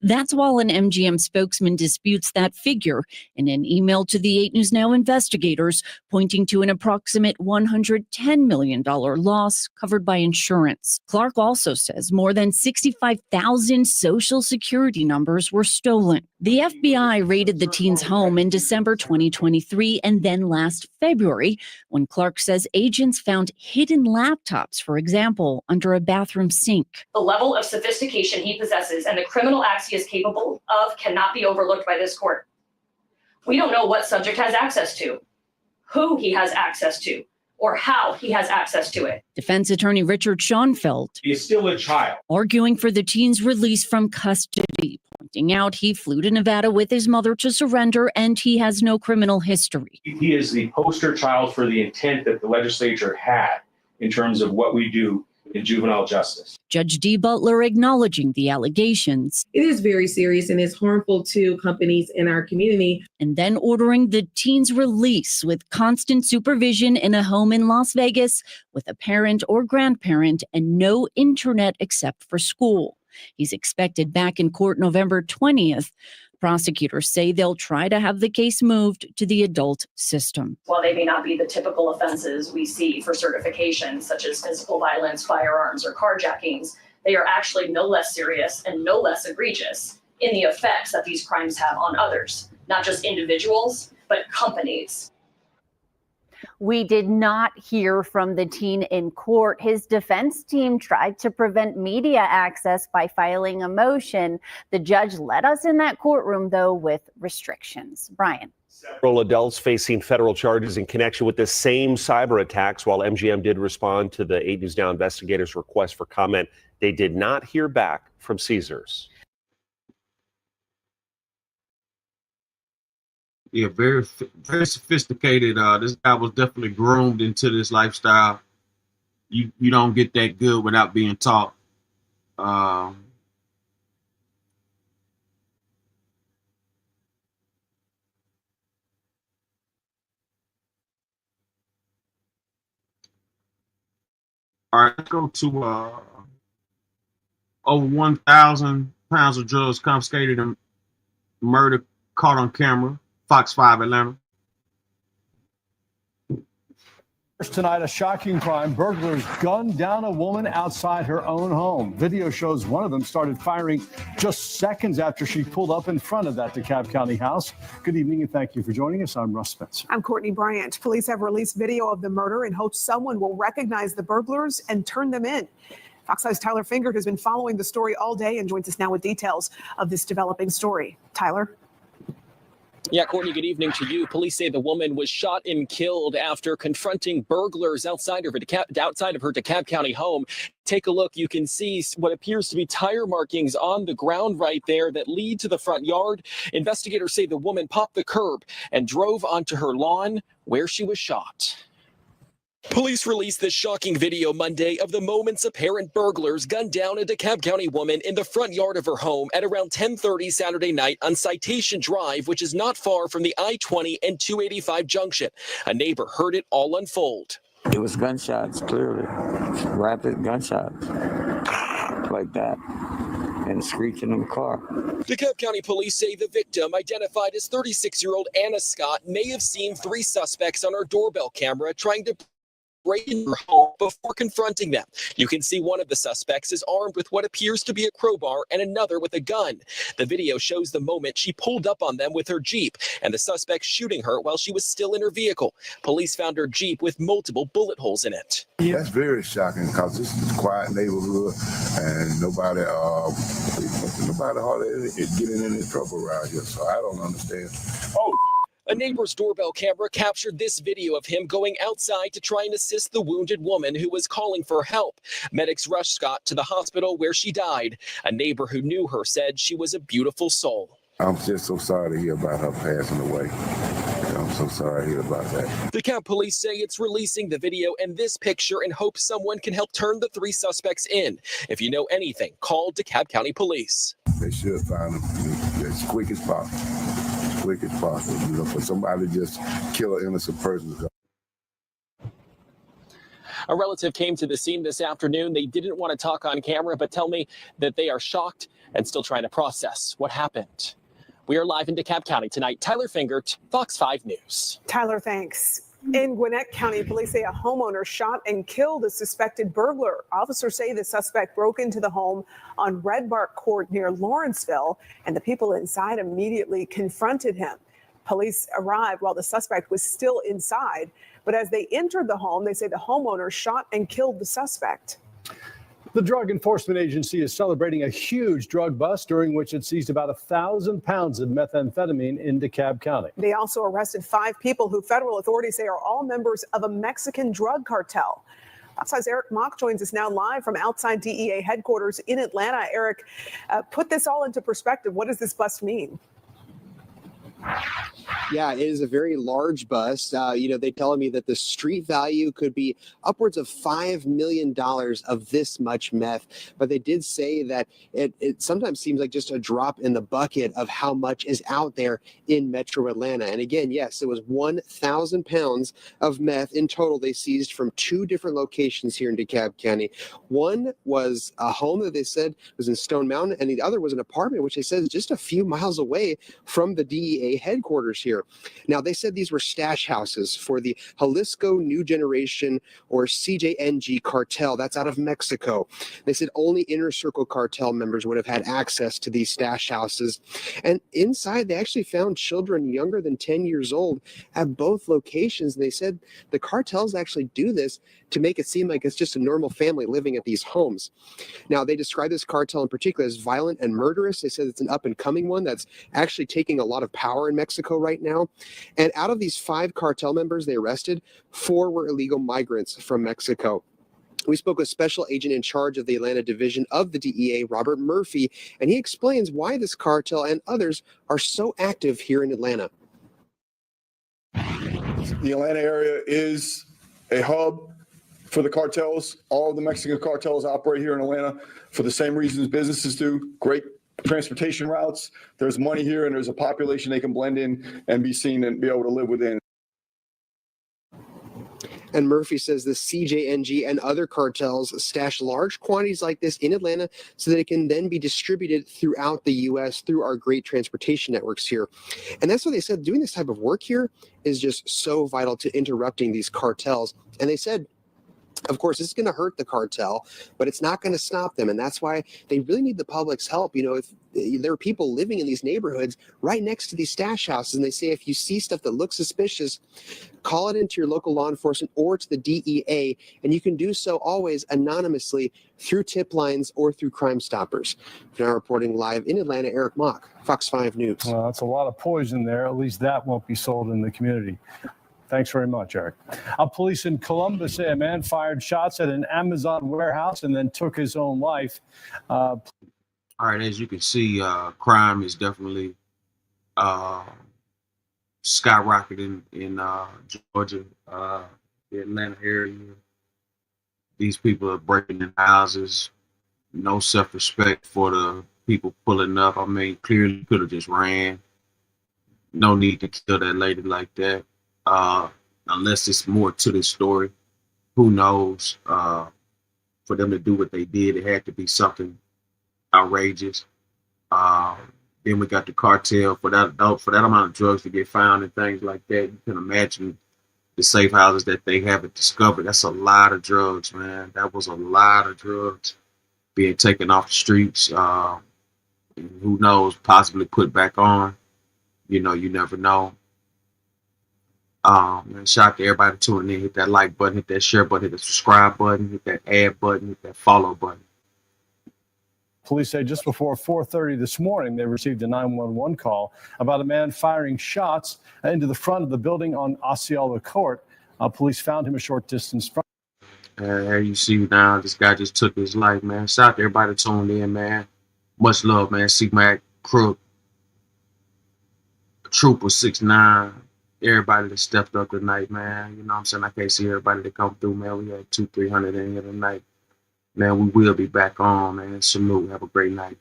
That's while an MGM spokesman disputes that figure in an email to the 8 News Now investigators, pointing to an approximate $110 million loss covered by insurance. Clark also says more than 65,000 Social Security numbers were stolen. The FBI raided the teen's home in December 2023 and then last February, when Clark says agents found hidden laptops, for example, under a bathroom sink. The level of sophistication he possesses and the criminal acts he is capable of cannot be overlooked by this court. We don't know what subject has access to, who he has access to, or how he has access to it. Defense attorney Richard Schoenfeld is still a child, arguing for the teen's release from custody, pointing out he flew to Nevada with his mother to surrender and he has no criminal history. He is the poster child for the intent that the legislature had in terms of what we do in juvenile justice. Judge D. Butler acknowledging the allegations. It is very serious and is harmful to companies in our community. And then ordering the teen's release with constant supervision in a home in Las Vegas with a parent or grandparent and no internet except for school. He's expected back in court November 20th. Prosecutors say they'll try to have the case moved to the adult system. While they may not be the typical offenses we see for certification, such as physical violence, firearms, or carjackings, they are actually no less serious and no less egregious in the effects that these crimes have on others, not just individuals, but companies. We did not hear from the teen in court. His defense team tried to prevent media access by filing a motion. The judge let us in that courtroom, though, with restrictions. Brian. Several adults facing federal charges in connection with the same cyber attacks. While MGM did respond to the 8 News Now investigators' request for comment, they did not hear back from Caesars. Yeah, very sophisticated. This guy was definitely groomed into this lifestyle. You don't get that good without being taught. All right, let's go to over 1,000 pounds of drugs confiscated and murder caught on camera. Fox 5 Atlanta. Tonight, a shocking crime. Burglars gunned down a woman outside her own home. Video shows one of them started firing just seconds after she pulled up in front of that DeKalb County house. Good evening and thank you for joining us. I'm Russ Spencer. I'm Courtney Bryant. Police have released video of the murder and hope someone will recognize the burglars and turn them in. Fox 5's Tyler Fingert has been following the story all day and joins us now with details of this developing story. Tyler? Yeah, Courtney, good evening to you. Police say the woman was shot and killed after confronting burglars outside of her DeKalb County home. Take a look. You can see what appears to be tire markings on the ground right there that lead to the front yard. Investigators say the woman popped the curb and drove onto her lawn where she was shot. Police released this shocking video Monday of the moments apparent burglars gunned down a DeKalb County woman in the front yard of her home at around 10:30 Saturday night on Citation Drive, which is not far from the I-20 and 285 junction. A neighbor heard it all unfold. It was gunshots, clearly. Rapid gunshots like that. And screeching in the car. DeKalb County police say the victim, identified as 36-year-old Anna Scott, may have seen 3 suspects on her doorbell camera trying to break into her home before confronting them. You can see one of the suspects is armed with what appears to be a crowbar and another with a gun. The video shows the moment she pulled up on them with her Jeep and the suspect shooting her while she was still in her vehicle. Police found her Jeep with multiple bullet holes in it. That's very shocking because this is a quiet neighborhood and nobody hardly is getting in any trouble around here, so I don't understand. A neighbor's doorbell camera captured this video of him going outside to try and assist the wounded woman who was calling for help. Medics rushed Scott to the hospital where she died. A neighbor who knew her said she was a beautiful soul. I'm just so sorry to hear about her passing away. I'm so sorry to hear about that. DeKalb police say it's releasing the video and this picture in hopes someone can help turn the 3 suspects in. If you know anything, call DeKalb County Police. They should find them as quick as possible. Quick as possible, for somebody to just kill an innocent person. A relative came to the scene this afternoon. They didn't want to talk on camera, but tell me that they are shocked and still trying to process what happened. We are live in DeKalb County tonight. Tyler Fingert, Fox 5 News. Tyler, thanks. In Gwinnett County, police say a homeowner shot and killed a suspected burglar. Officers say the suspect broke into the home on Red Bark Court near Lawrenceville, and the people inside immediately confronted him. Police arrived while the suspect was still inside, but as they entered the home, they say the homeowner shot and killed the suspect. The Drug Enforcement Agency is celebrating a huge drug bust during which it seized about 1,000 pounds of methamphetamine in DeKalb County. They also arrested 5 people who federal authorities say are all members of a Mexican drug cartel. Outside's Eric Mock joins us now live from outside DEA headquarters in Atlanta. Eric, put this all into perspective. What does this bust mean? Yeah, it is a very large bust. They telling me that the street value could be upwards of $5 million of this much meth. But they did say that it sometimes seems like just a drop in the bucket of how much is out there in Metro Atlanta. And again, yes, it was 1,000 pounds of meth in total they seized from 2 different locations here in DeKalb County. One was a home that they said was in Stone Mountain, and the other was an apartment, which they said is just a few miles away from the DEA headquarters here. Now, they said these were stash houses for the Jalisco New Generation or CJNG cartel. That's out of Mexico. They said only Inner Circle cartel members would have had access to these stash houses. And inside, they actually found children younger than 10 years old at both locations. And they said the cartels actually do this to make it seem like it's just a normal family living at these homes. Now, they describe this cartel in particular as violent and murderous. They said it's an up-and-coming one that's actually taking a lot of power in Mexico right now. And out of these 5 cartel members they arrested, 4 were illegal migrants from Mexico. We spoke with Special Agent in charge of the Atlanta Division of the DEA, Robert Murphy, and he explains why this cartel and others are so active here in Atlanta. The Atlanta area is a hub for the cartels. All of the Mexican cartels operate here in Atlanta for the same reasons businesses do. Great transportation routes. There's money here and there's a population they can blend in and be seen and be able to live within. And Murphy says the CJNG and other cartels stash large quantities like this in Atlanta so that it can then be distributed throughout the U.S. through our great transportation networks here. And that's why they said doing this type of work here is just so vital to interrupting these cartels. And they said, of course, it's going to hurt the cartel, but it's not going to stop them. And that's why they really need the public's help. If there are people living in these neighborhoods right next to these stash houses, and they say if you see stuff that looks suspicious, call it into your local law enforcement or to the DEA. And you can do so always anonymously through tip lines or through Crime Stoppers. Now reporting live in Atlanta, Eric Mock, Fox 5 News. Well, that's a lot of poison there. At least that won't be sold in the community. Thanks very much, Eric. Police in Columbus say a man fired shots at an Amazon warehouse and then took his own life. All right, as you can see, crime is definitely skyrocketing in Georgia, the Atlanta area. These people are breaking in houses, no self-respect for the people pulling up. I mean, clearly could have just ran. No need to kill that lady like that. Unless it's more to this story, who knows? For them to do what they did, it had to be something outrageous. Then we got the cartel for that amount of drugs to get found and things like that. You can imagine the safe houses that they haven't discovered. That's a lot of drugs, man. That was a lot of drugs being taken off the streets. And who knows, possibly put back on. You know, you never know. Man, shout out to everybody tuning in. Hit that like button, hit that share button, hit the subscribe button, hit that add button, hit that follow button. Police say just before 4:30 this morning, they received a 911 call about a man firing shots into the front of the building on Osceola Court. Police found him a short distance from. Here you see now, this guy just took his life, man. Shout out to everybody tuned in, man. Much love, man. C-Mac, Crook, Trooper 6'9", everybody that stepped up tonight, man. You know what I'm saying? I can't see everybody that come through, man. We had 200-300 in here tonight. Man, we will be back on, man. Salute. Have a great night.